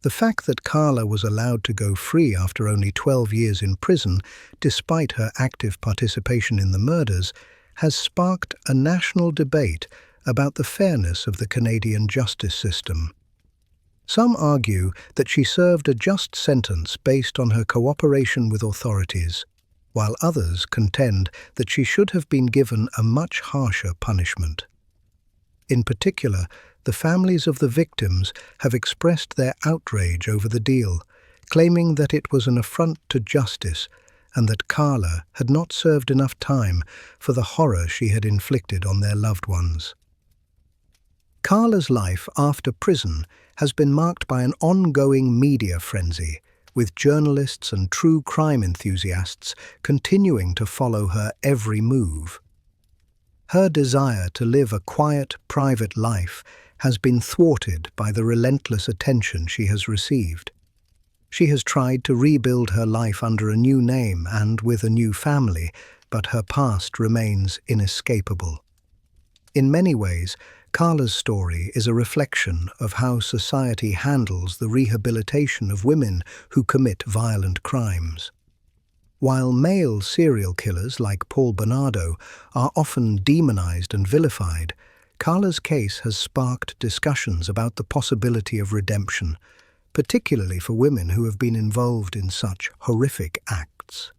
The fact that Karla was allowed to go free after only 12 years in prison, despite her active participation in the murders, has sparked a national debate about the fairness of the Canadian justice system. Some argue that she served a just sentence based on her cooperation with authorities, while others contend that she should have been given a much harsher punishment. In particular, the families of the victims have expressed their outrage over the deal, claiming that it was an affront to justice and that Karla had not served enough time for the horror she had inflicted on their loved ones. Karla's life after prison has been marked by an ongoing media frenzy, with journalists and true crime enthusiasts continuing to follow her every move. Her desire to live a quiet, private life has been thwarted by the relentless attention she has received. She has tried to rebuild her life under a new name and with a new family, but her past remains inescapable. In many ways, Karla's story is a reflection of how society handles the rehabilitation of women who commit violent crimes. While male serial killers like Paul Bernardo are often demonized and vilified, Karla's case has sparked discussions about the possibility of redemption, particularly for women who have been involved in such horrific acts.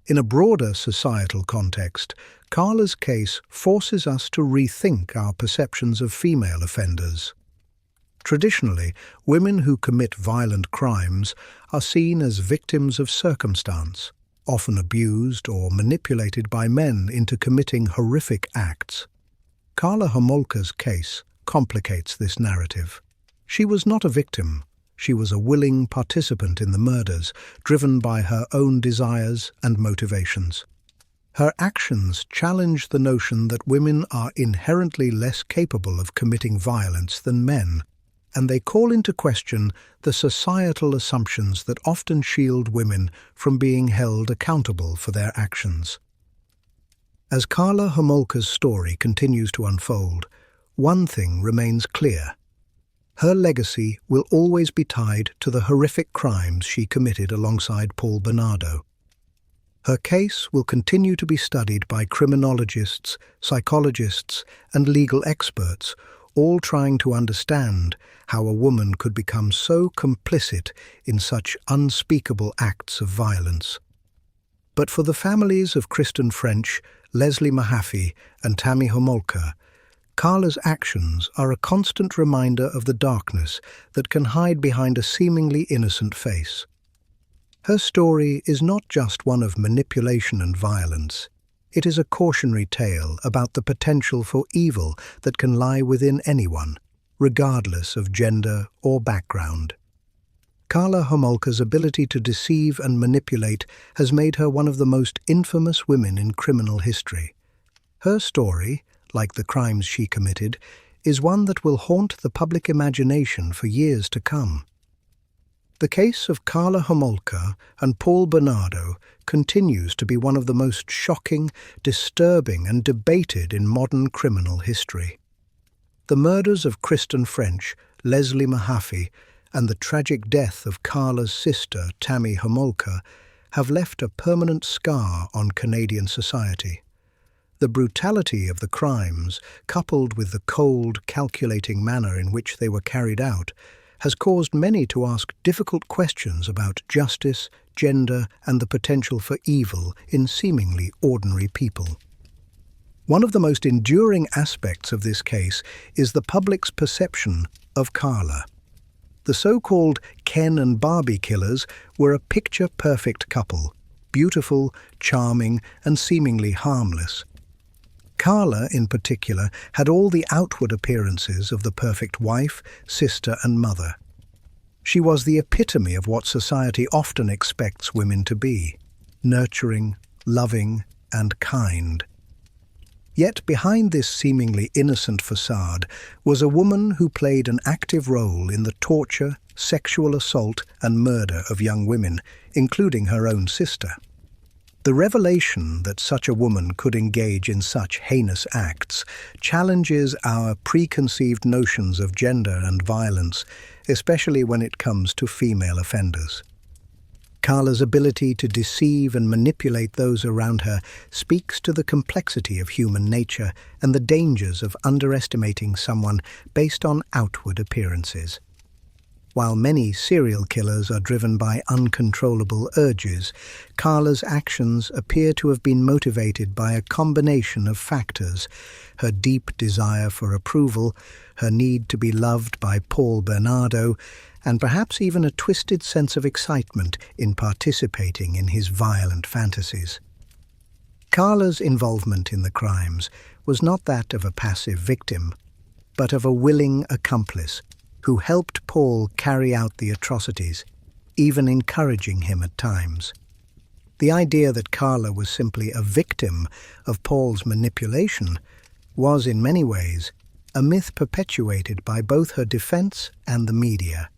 In a broader societal context, Karla's case forces us to rethink our perceptions of female offenders. Traditionally, women who commit violent crimes are seen as victims of circumstance, often abused or manipulated by men into committing horrific acts. Karla Homolka's case complicates this narrative. She was not a victim. She was a willing participant in the murders, driven by her own desires and motivations. Her actions challenge the notion that women are inherently less capable of committing violence than men, and they call into question the societal assumptions that often shield women from being held accountable for their actions. As Karla Homolka's story continues to unfold, one thing remains clear. Her legacy will always be tied to the horrific crimes she committed alongside Paul Bernardo. Her case will continue to be studied by criminologists, psychologists, and legal experts, all trying to understand how a woman could become so complicit in such unspeakable acts of violence. But for the families of Kristen French, Leslie Mahaffey, and Tammy Homolka, Karla's actions are a constant reminder of the darkness that can hide behind a seemingly innocent face. Her story is not just one of manipulation and violence. It is a cautionary tale about the potential for evil that can lie within anyone, regardless of gender or background. Karla Homolka's ability to deceive and manipulate has made her one of the most infamous women in criminal history. Her story, like the crimes she committed, is one that will haunt the public imagination for years to come. The case of Karla Homolka and Paul Bernardo continues to be one of the most shocking, disturbing, and debated in modern criminal history. The murders of Kristen French, Leslie Mahaffey, and the tragic death of Karla's sister, Tammy Homolka, have left a permanent scar on Canadian society. The brutality of the crimes, coupled with the cold, calculating manner in which they were carried out, has caused many to ask difficult questions about justice, gender, and the potential for evil in seemingly ordinary people. One of the most enduring aspects of this case is the public's perception of Karla. The so-called Ken and Barbie killers were a picture-perfect couple, beautiful, charming, and seemingly harmless. Karla, in particular, had all the outward appearances of the perfect wife, sister, and mother. She was the epitome of what society often expects women to be: nurturing, loving, and kind. Yet behind this seemingly innocent facade was a woman who played an active role in the torture, sexual assault, and murder of young women, including her own sister. The revelation that such a woman could engage in such heinous acts challenges our preconceived notions of gender and violence, especially when it comes to female offenders. Karla's ability to deceive and manipulate those around her speaks to the complexity of human nature and the dangers of underestimating someone based on outward appearances. While many serial killers are driven by uncontrollable urges, Karla's actions appear to have been motivated by a combination of factors: her deep desire for approval, her need to be loved by Paul Bernardo, and perhaps even a twisted sense of excitement in participating in his violent fantasies. Karla's involvement in the crimes was not that of a passive victim, but of a willing accomplice who helped Paul carry out the atrocities, even encouraging him at times. The idea that Karla was simply a victim of Paul's manipulation was, in many ways, a myth perpetuated by both her defense and the media.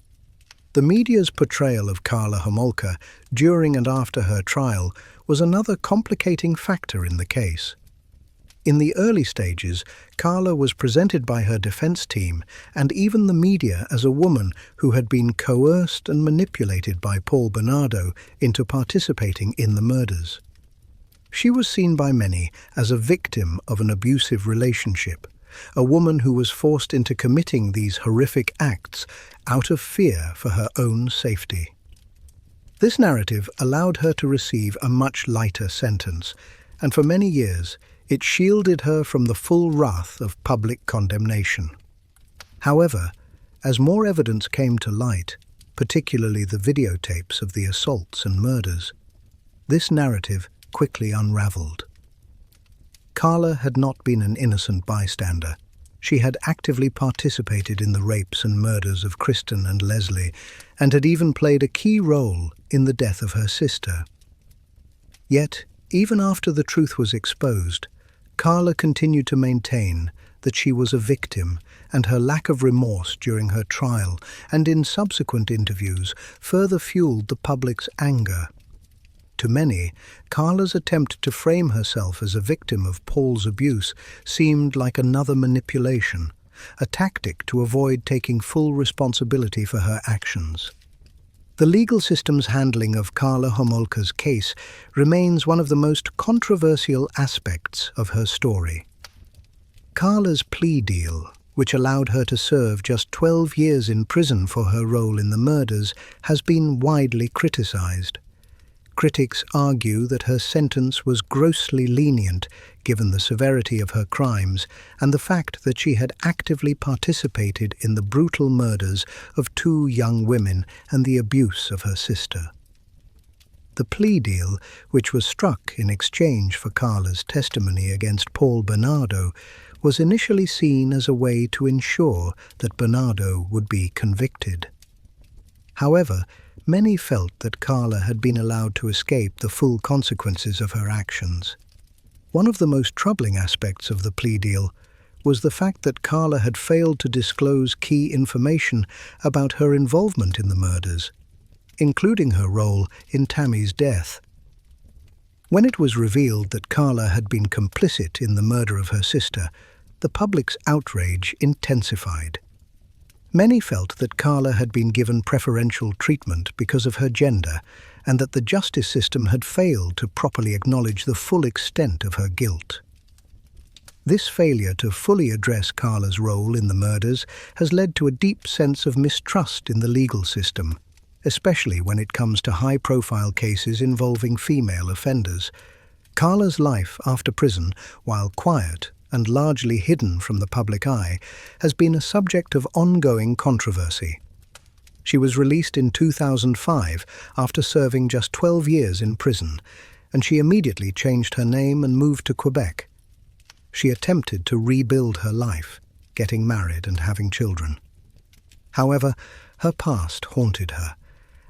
The media's portrayal of Karla Homolka during and after her trial was another complicating factor in the case. In the early stages, Karla was presented by her defense team and even the media as a woman who had been coerced and manipulated by Paul Bernardo into participating in the murders. She was seen by many as a victim of an abusive relationship, a woman who was forced into committing these horrific acts out of fear for her own safety. This narrative allowed her to receive a much lighter sentence, and for many years, it shielded her from the full wrath of public condemnation. However, as more evidence came to light, particularly the videotapes of the assaults and murders, this narrative quickly unraveled. Karla had not been an innocent bystander. She had actively participated in the rapes and murders of Kristen and Leslie, and had even played a key role in the death of her sister. Yet, even after the truth was exposed, Carla continued to maintain that she was a victim, and her lack of remorse during her trial and in subsequent interviews further fueled the public's anger. To many, Carla's attempt to frame herself as a victim of Paul's abuse seemed like another manipulation, a tactic to avoid taking full responsibility for her actions. The legal system's handling of Carla Homolka's case remains one of the most controversial aspects of her story. Carla's plea deal, which allowed her to serve just 12 years in prison for her role in the murders, has been widely criticized. Critics argue that her sentence was grossly lenient given the severity of her crimes and the fact that she had actively participated in the brutal murders of 2 young women and the abuse of her sister. The plea deal, which was struck in exchange for Carla's testimony against Paul Bernardo, was initially seen as a way to ensure that Bernardo would be convicted. However, many felt that Carla had been allowed to escape the full consequences of her actions. One of the most troubling aspects of the plea deal was the fact that Carla had failed to disclose key information about her involvement in the murders, including her role in Tammy's death. When it was revealed that Carla had been complicit in the murder of her sister, the public's outrage intensified. Many felt that Carla had been given preferential treatment because of her gender, and that the justice system had failed to properly acknowledge the full extent of her guilt. This failure to fully address Carla's role in the murders has led to a deep sense of mistrust in the legal system, especially when it comes to high-profile cases involving female offenders. Carla's life after prison, while quiet and largely hidden from the public eye, has been a subject of ongoing controversy. She was released in 2005 after serving just 12 years in prison, and she immediately changed her name and moved to Quebec. She attempted to rebuild her life, getting married and having children. However, her past haunted her,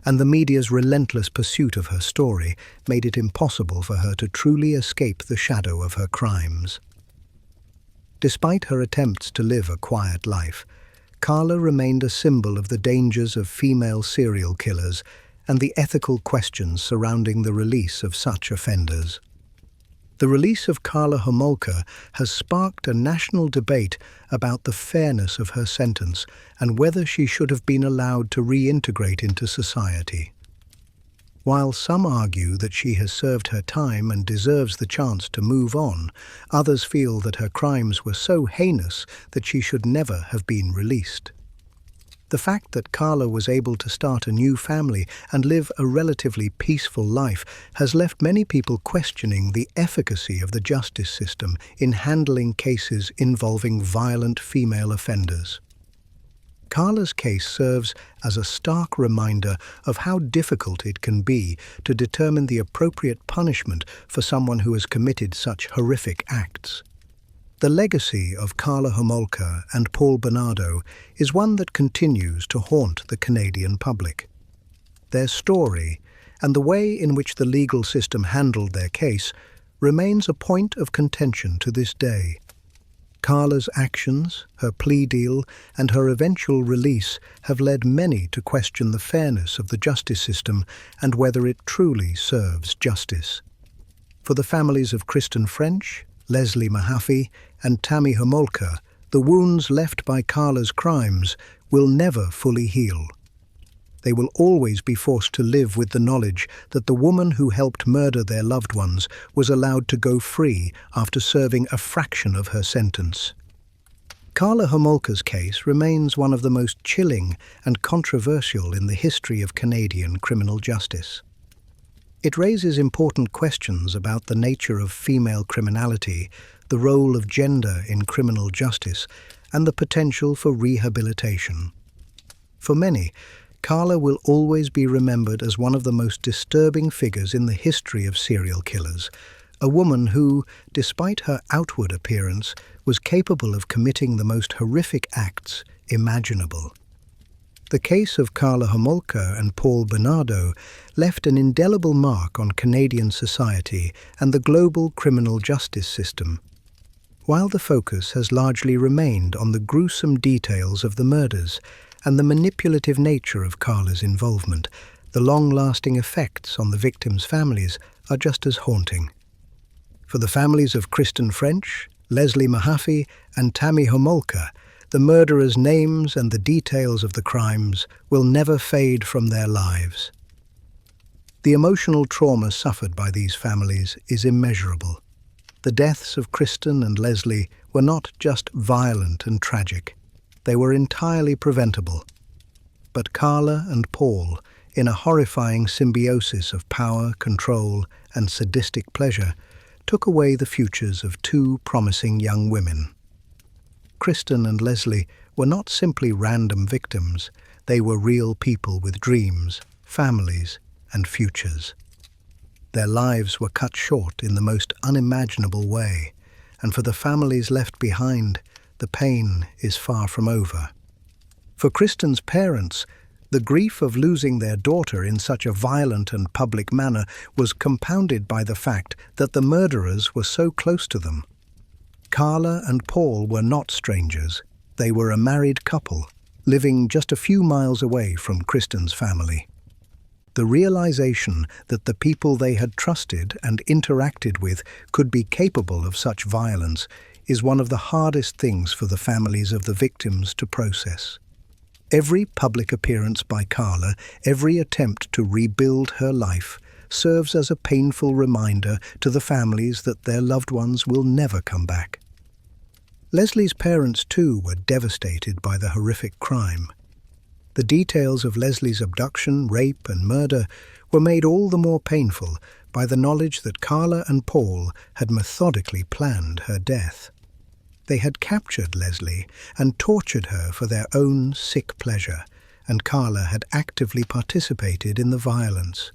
and the media's relentless pursuit of her story made it impossible for her to truly escape the shadow of her crimes. Despite her attempts to live a quiet life, Carla remained a symbol of the dangers of female serial killers and the ethical questions surrounding the release of such offenders. The release of Carla Homolka has sparked a national debate about the fairness of her sentence and whether she should have been allowed to reintegrate into society. While some argue that she has served her time and deserves the chance to move on, others feel that her crimes were so heinous that she should never have been released. The fact that Carla was able to start a new family and live a relatively peaceful life has left many people questioning the efficacy of the justice system in handling cases involving violent female offenders. Carla's case serves as a stark reminder of how difficult it can be to determine the appropriate punishment for someone who has committed such horrific acts. The legacy of Carla Homolka and Paul Bernardo is one that continues to haunt the Canadian public. Their story, and the way in which the legal system handled their case, remains a point of contention to this day. Carla's actions, her plea deal, and her eventual release have led many to question the fairness of the justice system and whether it truly serves justice. For the families of Kristen French, Leslie Mahaffey, and Tammy Homolka, the wounds left by Carla's crimes will never fully heal. They will always be forced to live with the knowledge that the woman who helped murder their loved ones was allowed to go free after serving a fraction of her sentence. Carla Homolka's case remains one of the most chilling and controversial in the history of Canadian criminal justice. It raises important questions about the nature of female criminality, the role of gender in criminal justice, and the potential for rehabilitation. For many, Carla will always be remembered as one of the most disturbing figures in the history of serial killers, a woman who, despite her outward appearance, was capable of committing the most horrific acts imaginable. The case of Carla Homolka and Paul Bernardo left an indelible mark on Canadian society and the global criminal justice system. While the focus has largely remained on the gruesome details of the murders and the manipulative nature of Carla's involvement, the long-lasting effects on the victims' families are just as haunting. For the families of Kristen French, Leslie Mahaffey, and Tammy Homolka, the murderers' names and the details of the crimes will never fade from their lives. The emotional trauma suffered by these families is immeasurable. The deaths of Kristen and Leslie were not just violent and tragic. They were entirely preventable. But Carla and Paul, in a horrifying symbiosis of power, control, and sadistic pleasure, took away the futures of two promising young women. Kristen and Leslie were not simply random victims. They were real people with dreams, families, and futures. Their lives were cut short in the most unimaginable way, and for the families left behind, the pain is far from over. For Kristen's parents, the grief of losing their daughter in such a violent and public manner was compounded by the fact that the murderers were so close to them. Carla and Paul were not strangers. They were a married couple, living just a few miles away from Kristen's family. The realization that the people they had trusted and interacted with could be capable of such violence is one of the hardest things for the families of the victims to process. Every public appearance by Carla, every attempt to rebuild her life, serves as a painful reminder to the families that their loved ones will never come back. Leslie's parents, too, were devastated by the horrific crime. The details of Leslie's abduction, rape, and murder were made all the more painful by the knowledge that Carla and Paul had methodically planned her death. They had captured Leslie and tortured her for their own sick pleasure, and Carla had actively participated in the violence.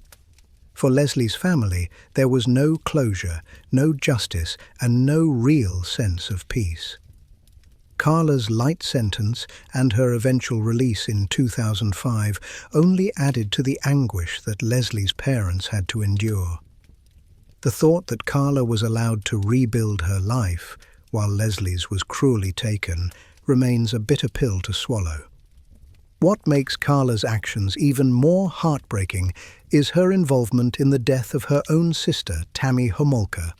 For Leslie's family, there was no closure, no justice, and no real sense of peace. Carla's light sentence and her eventual release in 2005 only added to the anguish that Leslie's parents had to endure. The thought that Carla was allowed to rebuild her life while Leslie's was cruelly taken remains a bitter pill to swallow. What makes Carla's actions even more heartbreaking is her involvement in the death of her own sister, Tammy Homolka.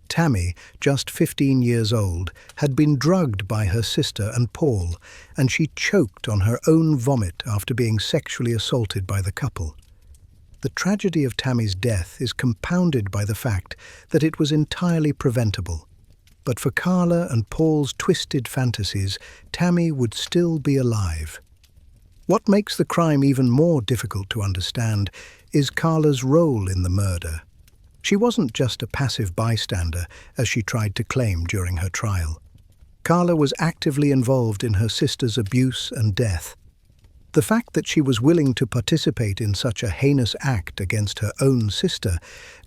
Tammy, just 15 years old, had been drugged by her sister and Paul, and she choked on her own vomit after being sexually assaulted by the couple. The tragedy of Tammy's death is compounded by the fact that it was entirely preventable. But for Carla and Paul's twisted fantasies, Tammy would still be alive. What makes the crime even more difficult to understand is Carla's role in the murder. She wasn't just a passive bystander, as she tried to claim during her trial. Carla was actively involved in her sister's abuse and death. The fact that she was willing to participate in such a heinous act against her own sister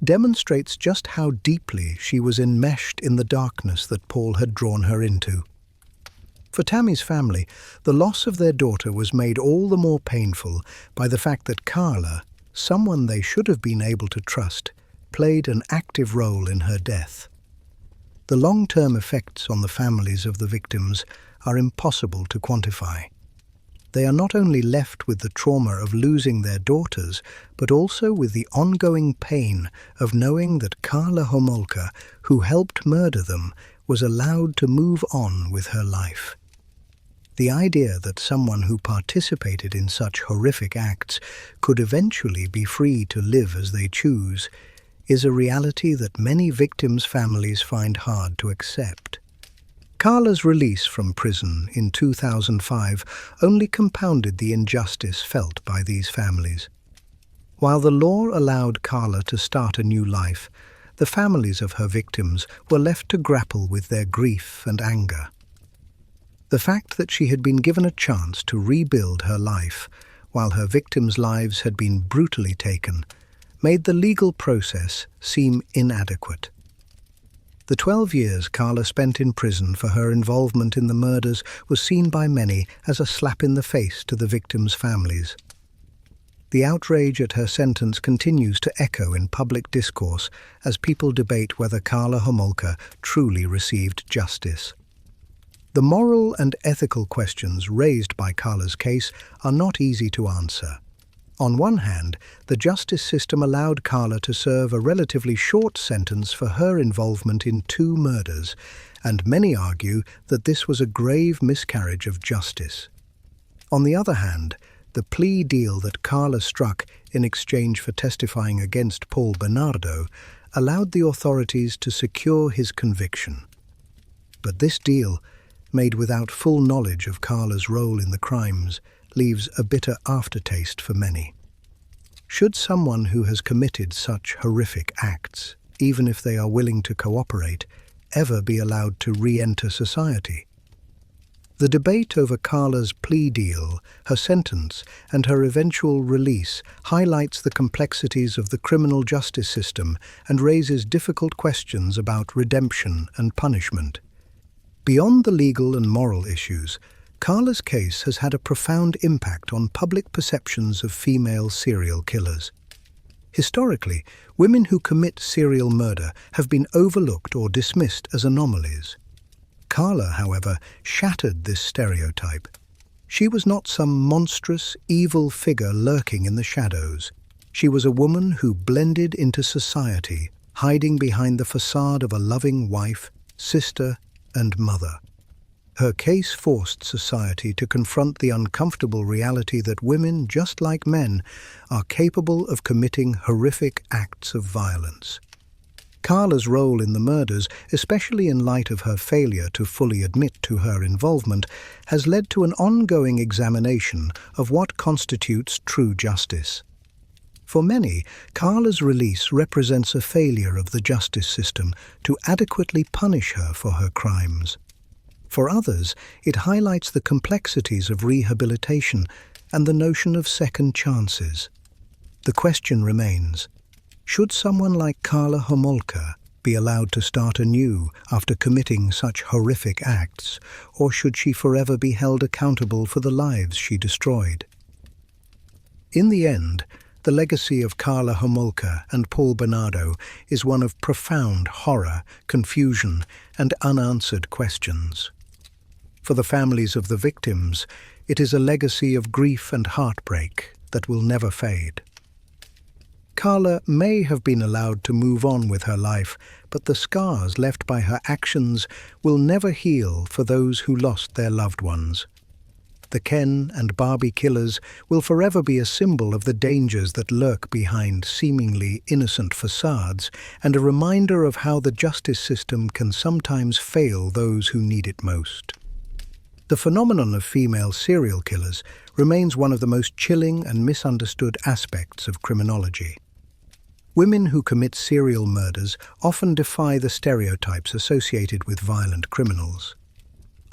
demonstrates just how deeply she was enmeshed in the darkness that Paul had drawn her into. For Tammy's family, the loss of their daughter was made all the more painful by the fact that Carla, someone they should have been able to trust, played an active role in her death. The long-term effects on the families of the victims are impossible to quantify. They are not only left with the trauma of losing their daughters, but also with the ongoing pain of knowing that Carla Homolka, who helped murder them, was allowed to move on with her life. The idea that someone who participated in such horrific acts could eventually be free to live as they choose is a reality that many victims' families find hard to accept. Carla's release from prison in 2005 only compounded the injustice felt by these families. While the law allowed Carla to start a new life, the families of her victims were left to grapple with their grief and anger. The fact that she had been given a chance to rebuild her life while her victims' lives had been brutally taken made the legal process seem inadequate. The 12 years Carla spent in prison for her involvement in the murders was seen by many as a slap in the face to the victims' families. The outrage at her sentence continues to echo in public discourse as people debate whether Carla Homolka truly received justice. The moral and ethical questions raised by Carla's case are not easy to answer. On one hand, the justice system allowed Carla to serve a relatively short sentence for her involvement in 2 murders, and many argue that this was a grave miscarriage of justice. On the other hand, the plea deal that Carla struck in exchange for testifying against Paul Bernardo allowed the authorities to secure his conviction. But this deal, made without full knowledge of Carla's role in the crimes, leaves a bitter aftertaste for many. Should someone who has committed such horrific acts, even if they are willing to cooperate, ever be allowed to re-enter society? The debate over Carla's plea deal, her sentence, and her eventual release highlights the complexities of the criminal justice system and raises difficult questions about redemption and punishment. Beyond the legal and moral issues, Carla's case has had a profound impact on public perceptions of female serial killers. Historically, women who commit serial murder have been overlooked or dismissed as anomalies. Carla, however, shattered this stereotype. She was not some monstrous, evil figure lurking in the shadows. She was a woman who blended into society, hiding behind the facade of a loving wife, sister, and mother. Her case forced society to confront the uncomfortable reality that women, just like men, are capable of committing horrific acts of violence. Carla's role in the murders, especially in light of her failure to fully admit to her involvement, has led to an ongoing examination of what constitutes true justice. For many, Carla's release represents a failure of the justice system to adequately punish her for her crimes. For others, it highlights the complexities of rehabilitation and the notion of second chances. The question remains, should someone like Carla Homolka be allowed to start anew after committing such horrific acts, or should she forever be held accountable for the lives she destroyed? In the end, the legacy of Carla Homolka and Paul Bernardo is one of profound horror, confusion, and unanswered questions. For the families of the victims, it is a legacy of grief and heartbreak that will never fade. Carla may have been allowed to move on with her life, but the scars left by her actions will never heal for those who lost their loved ones. The Ken and Barbie killers will forever be a symbol of the dangers that lurk behind seemingly innocent facades and a reminder of how the justice system can sometimes fail those who need it most. The phenomenon of female serial killers remains one of the most chilling and misunderstood aspects of criminology. Women who commit serial murders often defy the stereotypes associated with violent criminals.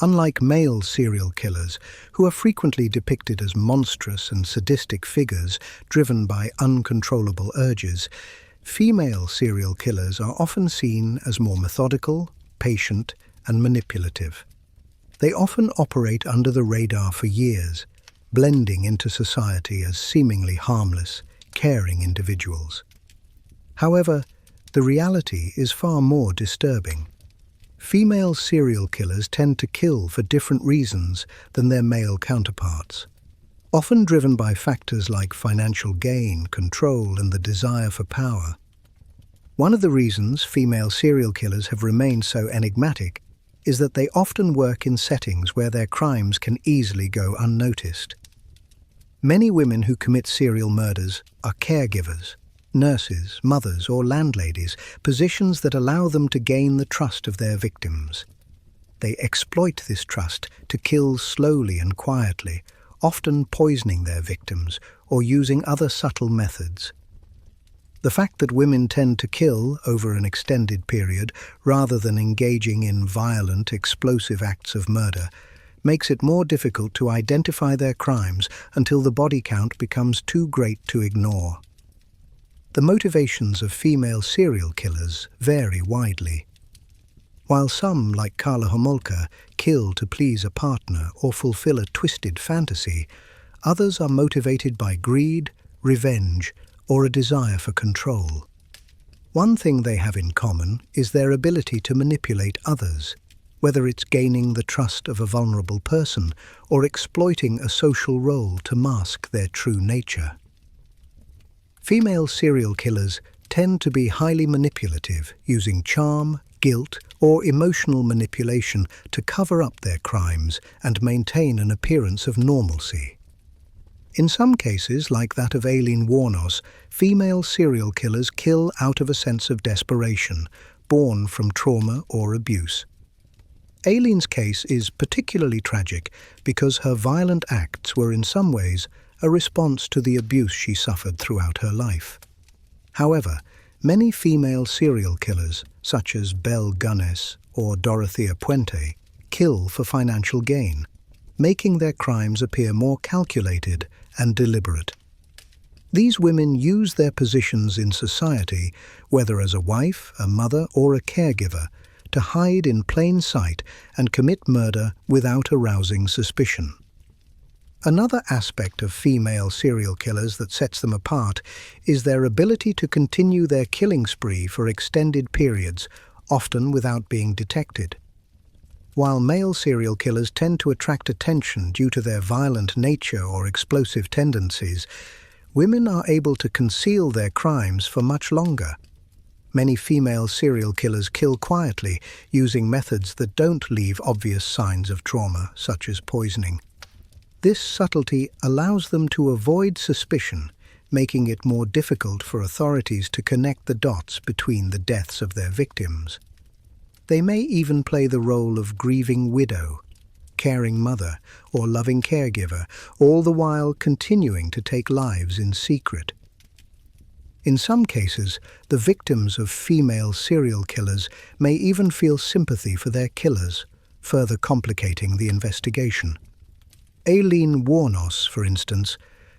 Unlike male serial killers, who are frequently depicted as monstrous and sadistic figures driven by uncontrollable urges, female serial killers are often seen as more methodical, patient, and manipulative. They often operate under the radar for years, blending into society as seemingly harmless, caring individuals. However, the reality is far more disturbing. Female serial killers tend to kill for different reasons than their male counterparts, often driven by factors like financial gain, control, and the desire for power. One of the reasons female serial killers have remained so enigmatic is that they often work in settings where their crimes can easily go unnoticed. Many women who commit serial murders are caregivers, nurses, mothers, or landladies, positions that allow them to gain the trust of their victims. They exploit this trust to kill slowly and quietly, often poisoning their victims or using other subtle methods. The fact that women tend to kill over an extended period rather than engaging in violent, explosive acts of murder makes it more difficult to identify their crimes until the body count becomes too great to ignore. The motivations of female serial killers vary widely. While some, like Karla Homolka, kill to please a partner or fulfill a twisted fantasy, others are motivated by greed, revenge, or a desire for control. One thing they have in common is their ability to manipulate others, whether it's gaining the trust of a vulnerable person or exploiting a social role to mask their true nature. Female serial killers tend to be highly manipulative, using charm, guilt, or emotional manipulation to cover up their crimes and maintain an appearance of normalcy. In some cases, like that of Aileen Wuornos, female serial killers kill out of a sense of desperation, born from trauma or abuse. Aileen's case is particularly tragic because her violent acts were in some ways a response to the abuse she suffered throughout her life. However, many female serial killers, such as Belle Gunness or Dorothea Puente, kill for financial gain, making their crimes appear more calculated and deliberate. These women use their positions in society, whether as a wife, a mother, or a caregiver, to hide in plain sight and commit murder without arousing suspicion. Another aspect of female serial killers that sets them apart is their ability to continue their killing spree for extended periods, often without being detected. While male serial killers tend to attract attention due to their violent nature or explosive tendencies, women are able to conceal their crimes for much longer. Many female serial killers kill quietly, using methods that don't leave obvious signs of trauma, such as poisoning. This subtlety allows them to avoid suspicion, making it more difficult for authorities to connect the dots between the deaths of their victims. They may even play the role of grieving widow, caring mother, or loving caregiver, all the while continuing to take lives in secret. In some cases, the victims of female serial killers may even feel sympathy for their killers, further complicating the investigation. Aileen Wuornos, for instance,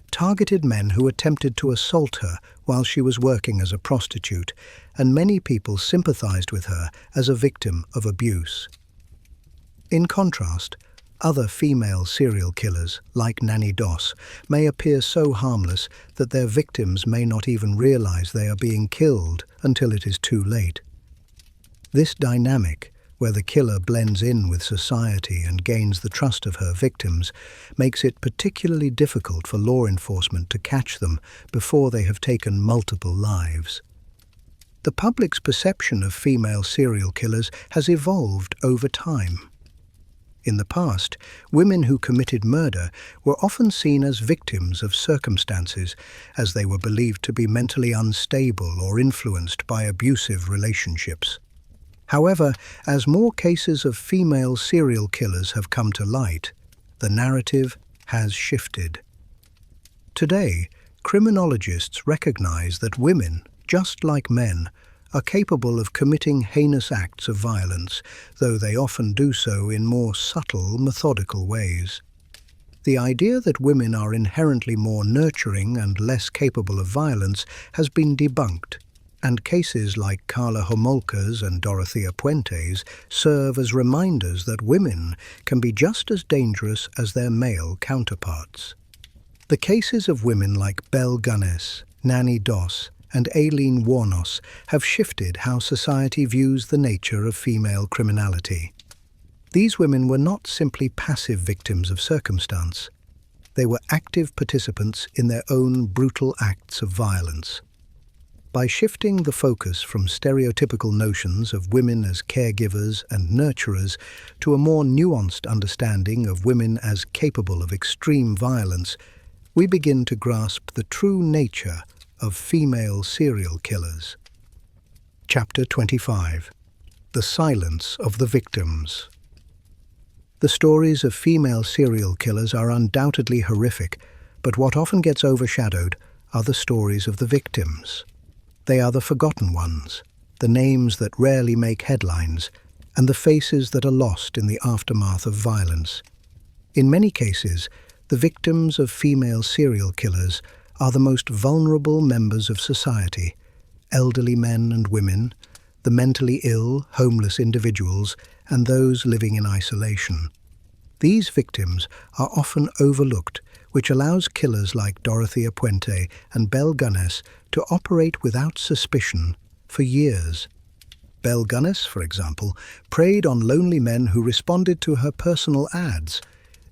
targeted men who attempted to assault her while she was working as a prostitute, and many people sympathized with her as a victim of abuse. In contrast, other female serial killers, like Nanny Doss, may appear so harmless that their victims may not even realize they are being killed until it is too late. This dynamic, where the killer blends in with society and gains the trust of her victims, makes it particularly difficult for law enforcement to catch them before they have taken multiple lives. The public's perception of female serial killers has evolved over time. In the past, women who committed murder were often seen as victims of circumstances, as they were believed to be mentally unstable or influenced by abusive relationships. However, as more cases of female serial killers have come to light, the narrative has shifted. Today, criminologists recognize that women, just like men, are capable of committing heinous acts of violence, though they often do so in more subtle, methodical ways. The idea that women are inherently more nurturing and less capable of violence has been debunked, and cases like Karla Homolka's and Dorothea Puente's serve as reminders that women can be just as dangerous as their male counterparts. The cases of women like Belle Gunness, Nanny Doss, and Aileen Wuornos have shifted how society views the nature of female criminality. These women were not simply passive victims of circumstance. They were active participants in their own brutal acts of violence. By shifting the focus from stereotypical notions of women as caregivers and nurturers to a more nuanced understanding of women as capable of extreme violence, we begin to grasp the true nature of female serial killers. Chapter 25. The Silence of the Victims. The stories of female serial killers are undoubtedly horrific, but what often gets overshadowed are the stories of the victims. They are the forgotten ones, the names that rarely make headlines, and the faces that are lost in the aftermath of violence. In many cases, the victims of female serial killers are the most vulnerable members of society: elderly men and women, the mentally ill, homeless individuals, and those living in isolation. These victims are often overlooked, which allows killers like Dorothea Puente and Belle Gunness to operate without suspicion for years. Belle Gunness, for example, preyed on lonely men who responded to her personal ads.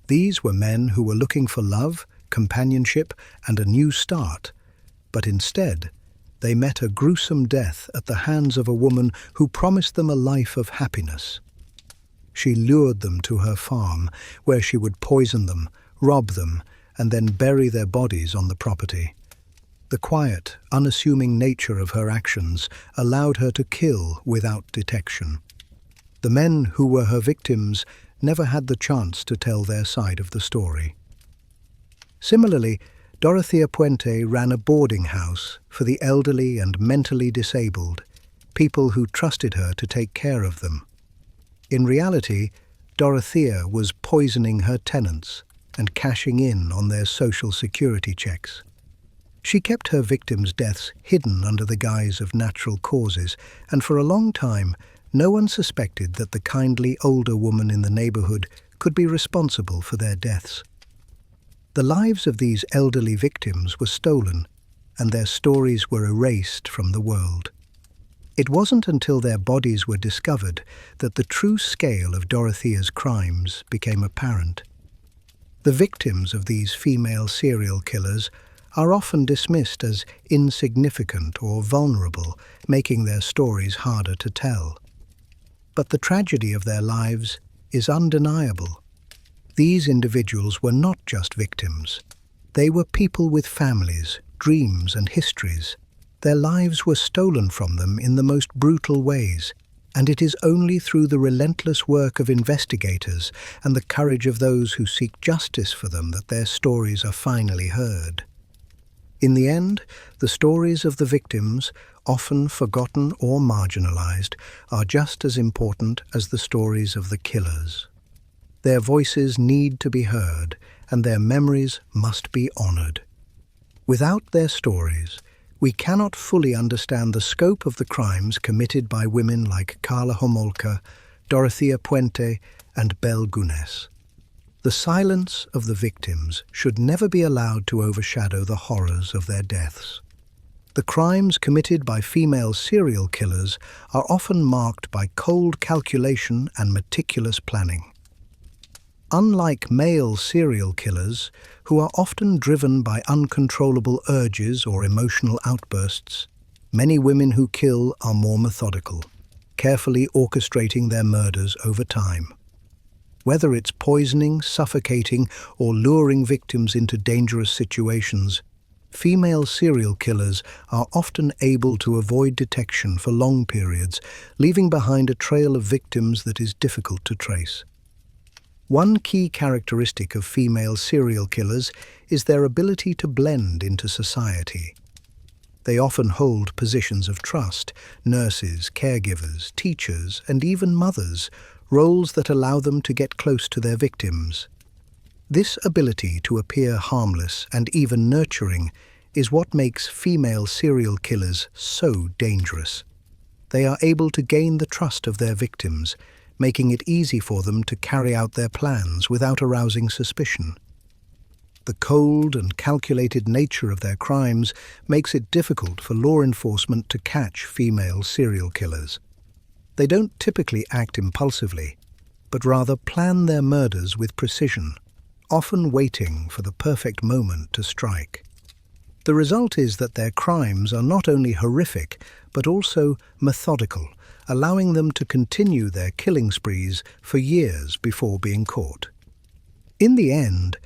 These were men who were looking for love, companionship, and a new start. But instead, they met a gruesome death at the hands of a woman who promised them a life of happiness. She lured them to her farm, where she would poison them, rob them, and then bury their bodies on the property. The quiet, unassuming nature of her actions allowed her to kill without detection. The men who were her victims never had the chance to tell their side of the story. Similarly, Dorothea Puente ran a boarding house for the elderly and mentally disabled, people who trusted her to take care of them. In reality, Dorothea was poisoning her tenants and cashing in on their social security checks. She kept her victims' deaths hidden under the guise of natural causes, and for a long time, no one suspected that the kindly older woman in the neighborhood could be responsible for their deaths. The lives of these elderly victims were stolen, and their stories were erased from the world. It wasn't until their bodies were discovered that the true scale of Dorothea's crimes became apparent. The victims of these female serial killers are often dismissed as insignificant or vulnerable, making their stories harder to tell. But the tragedy of their lives is undeniable. These individuals were not just victims. They were people with families, dreams, and histories. Their lives were stolen from them in the most brutal ways, and it is only through the relentless work of investigators and the courage of those who seek justice for them that their stories are finally heard. In the end, the stories of the victims, often forgotten or marginalized, are just as important as the stories of the killers. Their voices need to be heard, and their memories must be honored. Without their stories, we cannot fully understand the scope of the crimes committed by women like Karla Homolka, Dorothea Puente, and Belle Gunness. The silence of the victims should never be allowed to overshadow the horrors of their deaths. The crimes committed by female serial killers are often marked by cold calculation and meticulous planning. Unlike male serial killers, who are often driven by uncontrollable urges or emotional outbursts, many women who kill are more methodical, carefully orchestrating their murders over time. Whether it's poisoning, suffocating, or luring victims into dangerous situations, female serial killers are often able to avoid detection for long periods, leaving behind a trail of victims that is difficult to trace. One key characteristic of female serial killers is their ability to blend into society. They often hold positions of trust: nurses, caregivers, teachers, and even mothers, roles that allow them to get close to their victims. This ability to appear harmless and even nurturing is what makes female serial killers so dangerous. They are able to gain the trust of their victims, making it easy for them to carry out their plans without arousing suspicion. The cold and calculated nature of their crimes makes it difficult for law enforcement to catch female serial killers. They don't typically act impulsively, but rather plan their murders with precision, often waiting for the perfect moment to strike. The result is that their crimes are not only horrific, but also methodical, allowing them to continue their killing sprees for years before being caught. In the end,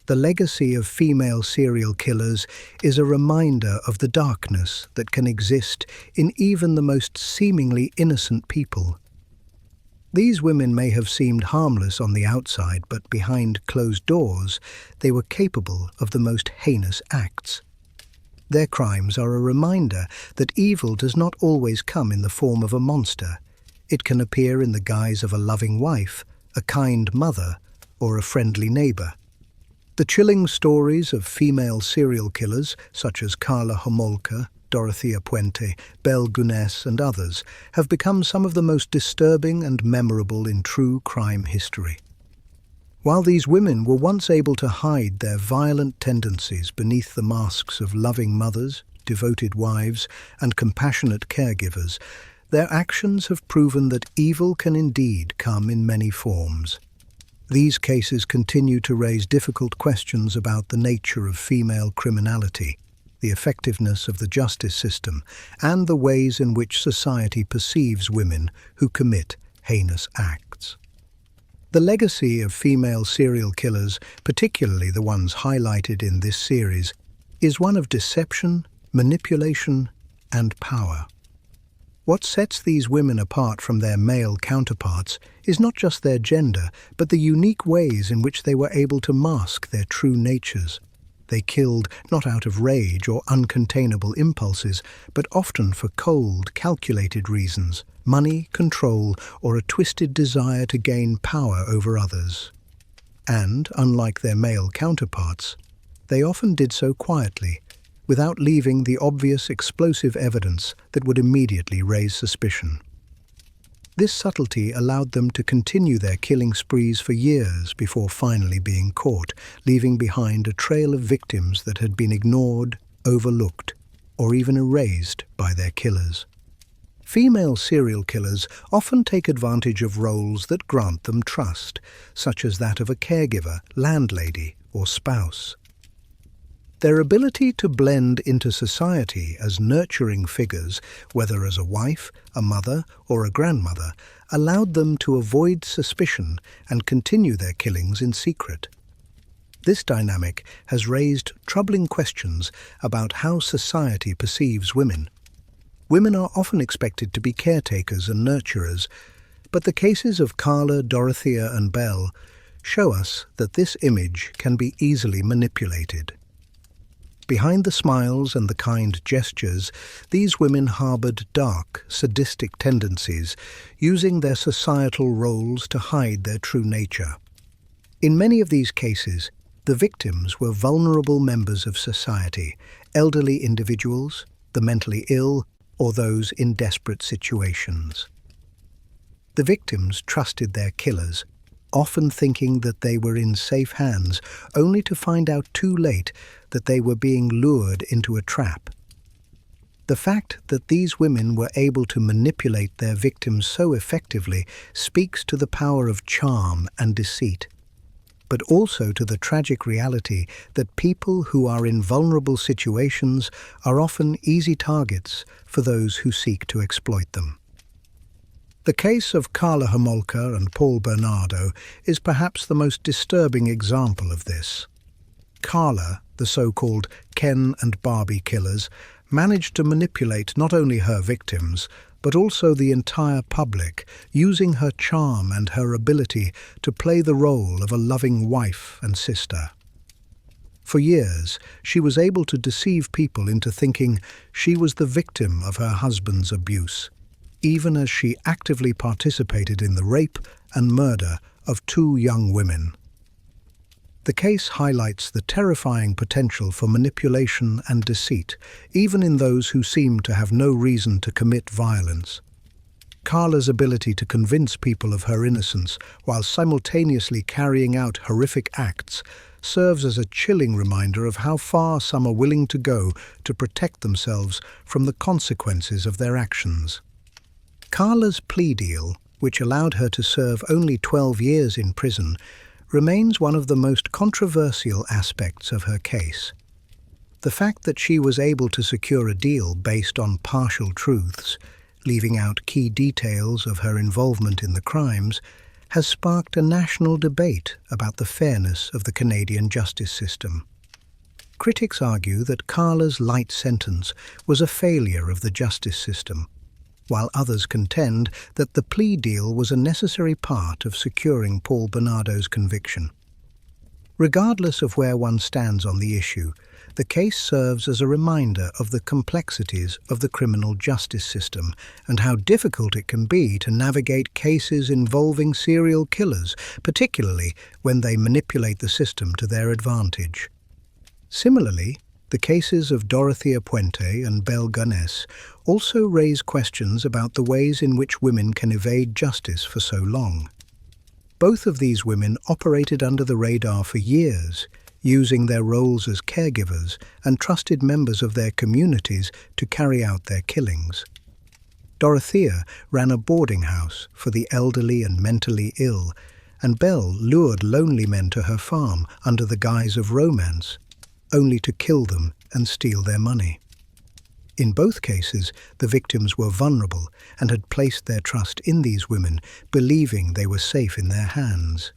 the legacy of female serial killers is a reminder of the darkness that can exist in even the most seemingly innocent people. These women may have seemed harmless on the outside, but behind closed doors, they were capable of the most heinous acts. Their crimes are a reminder that evil does not always come in the form of a monster. It can appear in the guise of a loving wife, a kind mother, or a friendly neighbor. The chilling stories of female serial killers, such as Carla Homolka, Dorothea Puente, Belle Gunness, and others, have become some of the most disturbing and memorable in true crime history. While these women were once able to hide their violent tendencies beneath the masks of loving mothers, devoted wives, and compassionate caregivers, their actions have proven that evil can indeed come in many forms. These cases continue to raise difficult questions about the nature of female criminality, the effectiveness of the justice system, and the ways in which society perceives women who commit heinous acts. The legacy of female serial killers, particularly the ones highlighted in this series, is one of deception, manipulation, and power. What sets these women apart from their male counterparts is not just their gender, but the unique ways in which they were able to mask their true natures. They killed not out of rage or uncontainable impulses, but often for cold, calculated reasons: money, control, or a twisted desire to gain power over others. And, unlike their male counterparts, they often did so quietly, without leaving the obvious explosive evidence that would immediately raise suspicion. This subtlety allowed them to continue their killing sprees for years before finally being caught, leaving behind a trail of victims that had been ignored, overlooked, or even erased by their killers. Female serial killers often take advantage of roles that grant them trust, such as that of a caregiver, landlady, or spouse. Their ability to blend into society as nurturing figures, whether as a wife, a mother, or a grandmother, allowed them to avoid suspicion and continue their killings in secret. This dynamic has raised troubling questions about how society perceives women. Women are often expected to be caretakers and nurturers, but the cases of Carla, Dorothea, and Belle show us that this image can be easily manipulated. Behind the smiles and the kind gestures, these women harbored dark, sadistic tendencies, using their societal roles to hide their true nature. In many of these cases, the victims were vulnerable members of society, elderly individuals, the mentally ill, or those in desperate situations. The victims trusted their killers, often thinking that they were in safe hands, only to find out too late that they were being lured into a trap. The fact that these women were able to manipulate their victims so effectively speaks to the power of charm and deceit, but also to the tragic reality that people who are in vulnerable situations are often easy targets for those who seek to exploit them. The case of Carla Homolka and Paul Bernardo is perhaps the most disturbing example of this. Carla, the so-called Ken and Barbie killers, managed to manipulate not only her victims, but also the entire public, using her charm and her ability to play the role of a loving wife and sister. For years, she was able to deceive people into thinking she was the victim of her husband's abuse, even as she actively participated in the rape and murder of 2 young women. The case highlights the terrifying potential for manipulation and deceit, even in those who seem to have no reason to commit violence. Carla's ability to convince people of her innocence while simultaneously carrying out horrific acts serves as a chilling reminder of how far some are willing to go to protect themselves from the consequences of their actions. Carla's plea deal, which allowed her to serve only 12 years in prison, remains one of the most controversial aspects of her case. The fact that she was able to secure a deal based on partial truths, leaving out key details of her involvement in the crimes, has sparked a national debate about the fairness of the Canadian justice system. Critics argue that Carla's light sentence was a failure of the justice system, while others contend that the plea deal was a necessary part of securing Paul Bernardo's conviction. Regardless of where one stands on the issue, the case serves as a reminder of the complexities of the criminal justice system and how difficult it can be to navigate cases involving serial killers, particularly when they manipulate the system to their advantage. Similarly, the cases of Dorothea Puente and Belle Gunness also raise questions about the ways in which women can evade justice for so long. Both of these women operated under the radar for years, using their roles as caregivers and trusted members of their communities to carry out their killings. Dorothea ran a boarding house for the elderly and mentally ill, and Belle lured lonely men to her farm under the guise of romance, only to kill them and steal their money. In both cases, the victims were vulnerable and had placed their trust in these women, believing they were safe in their hands.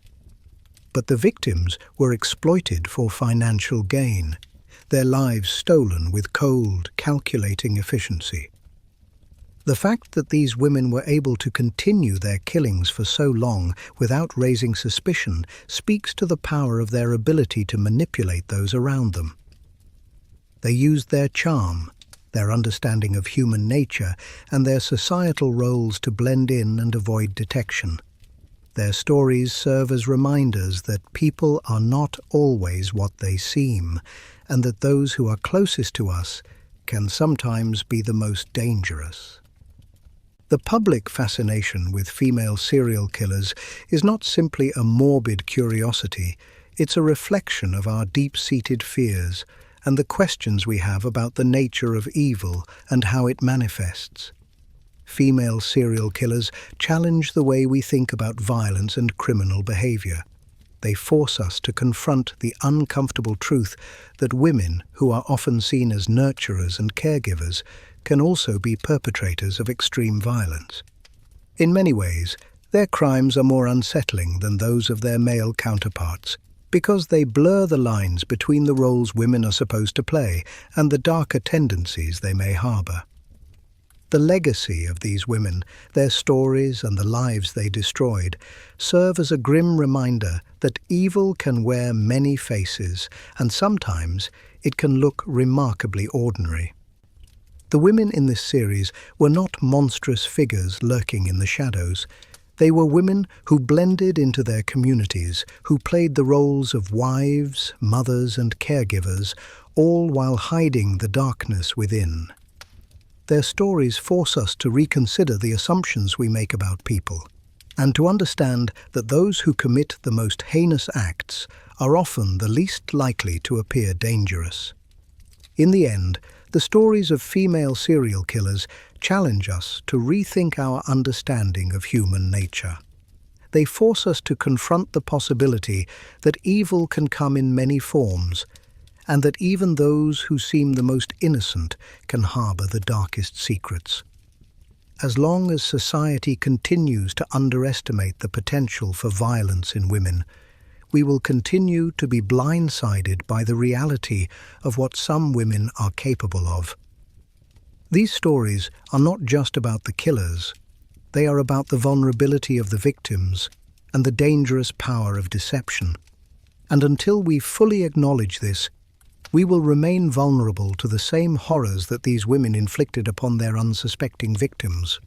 But the victims were exploited for financial gain, their lives stolen with cold, calculating efficiency. The fact that these women were able to continue their killings for so long without raising suspicion speaks to the power of their ability to manipulate those around them. They used their charm, their understanding of human nature, and their societal roles to blend in and avoid detection. Their stories serve as reminders that people are not always what they seem, and that those who are closest to us can sometimes be the most dangerous. The public fascination with female serial killers is not simply a morbid curiosity, it's a reflection of our deep-seated fears and the questions we have about the nature of evil and how it manifests. Female serial killers challenge the way we think about violence and criminal behavior. They force us to confront the uncomfortable truth that women, who are often seen as nurturers and caregivers, can also be perpetrators of extreme violence. In many ways, their crimes are more unsettling than those of their male counterparts, because they blur the lines between the roles women are supposed to play and the darker tendencies they may harbor. The legacy of these women, their stories and the lives they destroyed, serve as a grim reminder that evil can wear many faces, and sometimes it can look remarkably ordinary. The women in this series were not monstrous figures lurking in the shadows. They were women who blended into their communities, who played the roles of wives, mothers, and caregivers, all while hiding the darkness within. Their stories force us to reconsider the assumptions we make about people, and to understand that those who commit the most heinous acts are often the least likely to appear dangerous. In the end, the stories of female serial killers challenge us to rethink our understanding of human nature. They force us to confront the possibility that evil can come in many forms, and that even those who seem the most innocent can harbor the darkest secrets. As long as society continues to underestimate the potential for violence in women, we will continue to be blindsided by the reality of what some women are capable of. These stories are not just about the killers, they are about the vulnerability of the victims and the dangerous power of deception. And until we fully acknowledge this, we will remain vulnerable to the same horrors that these women inflicted upon their unsuspecting victims.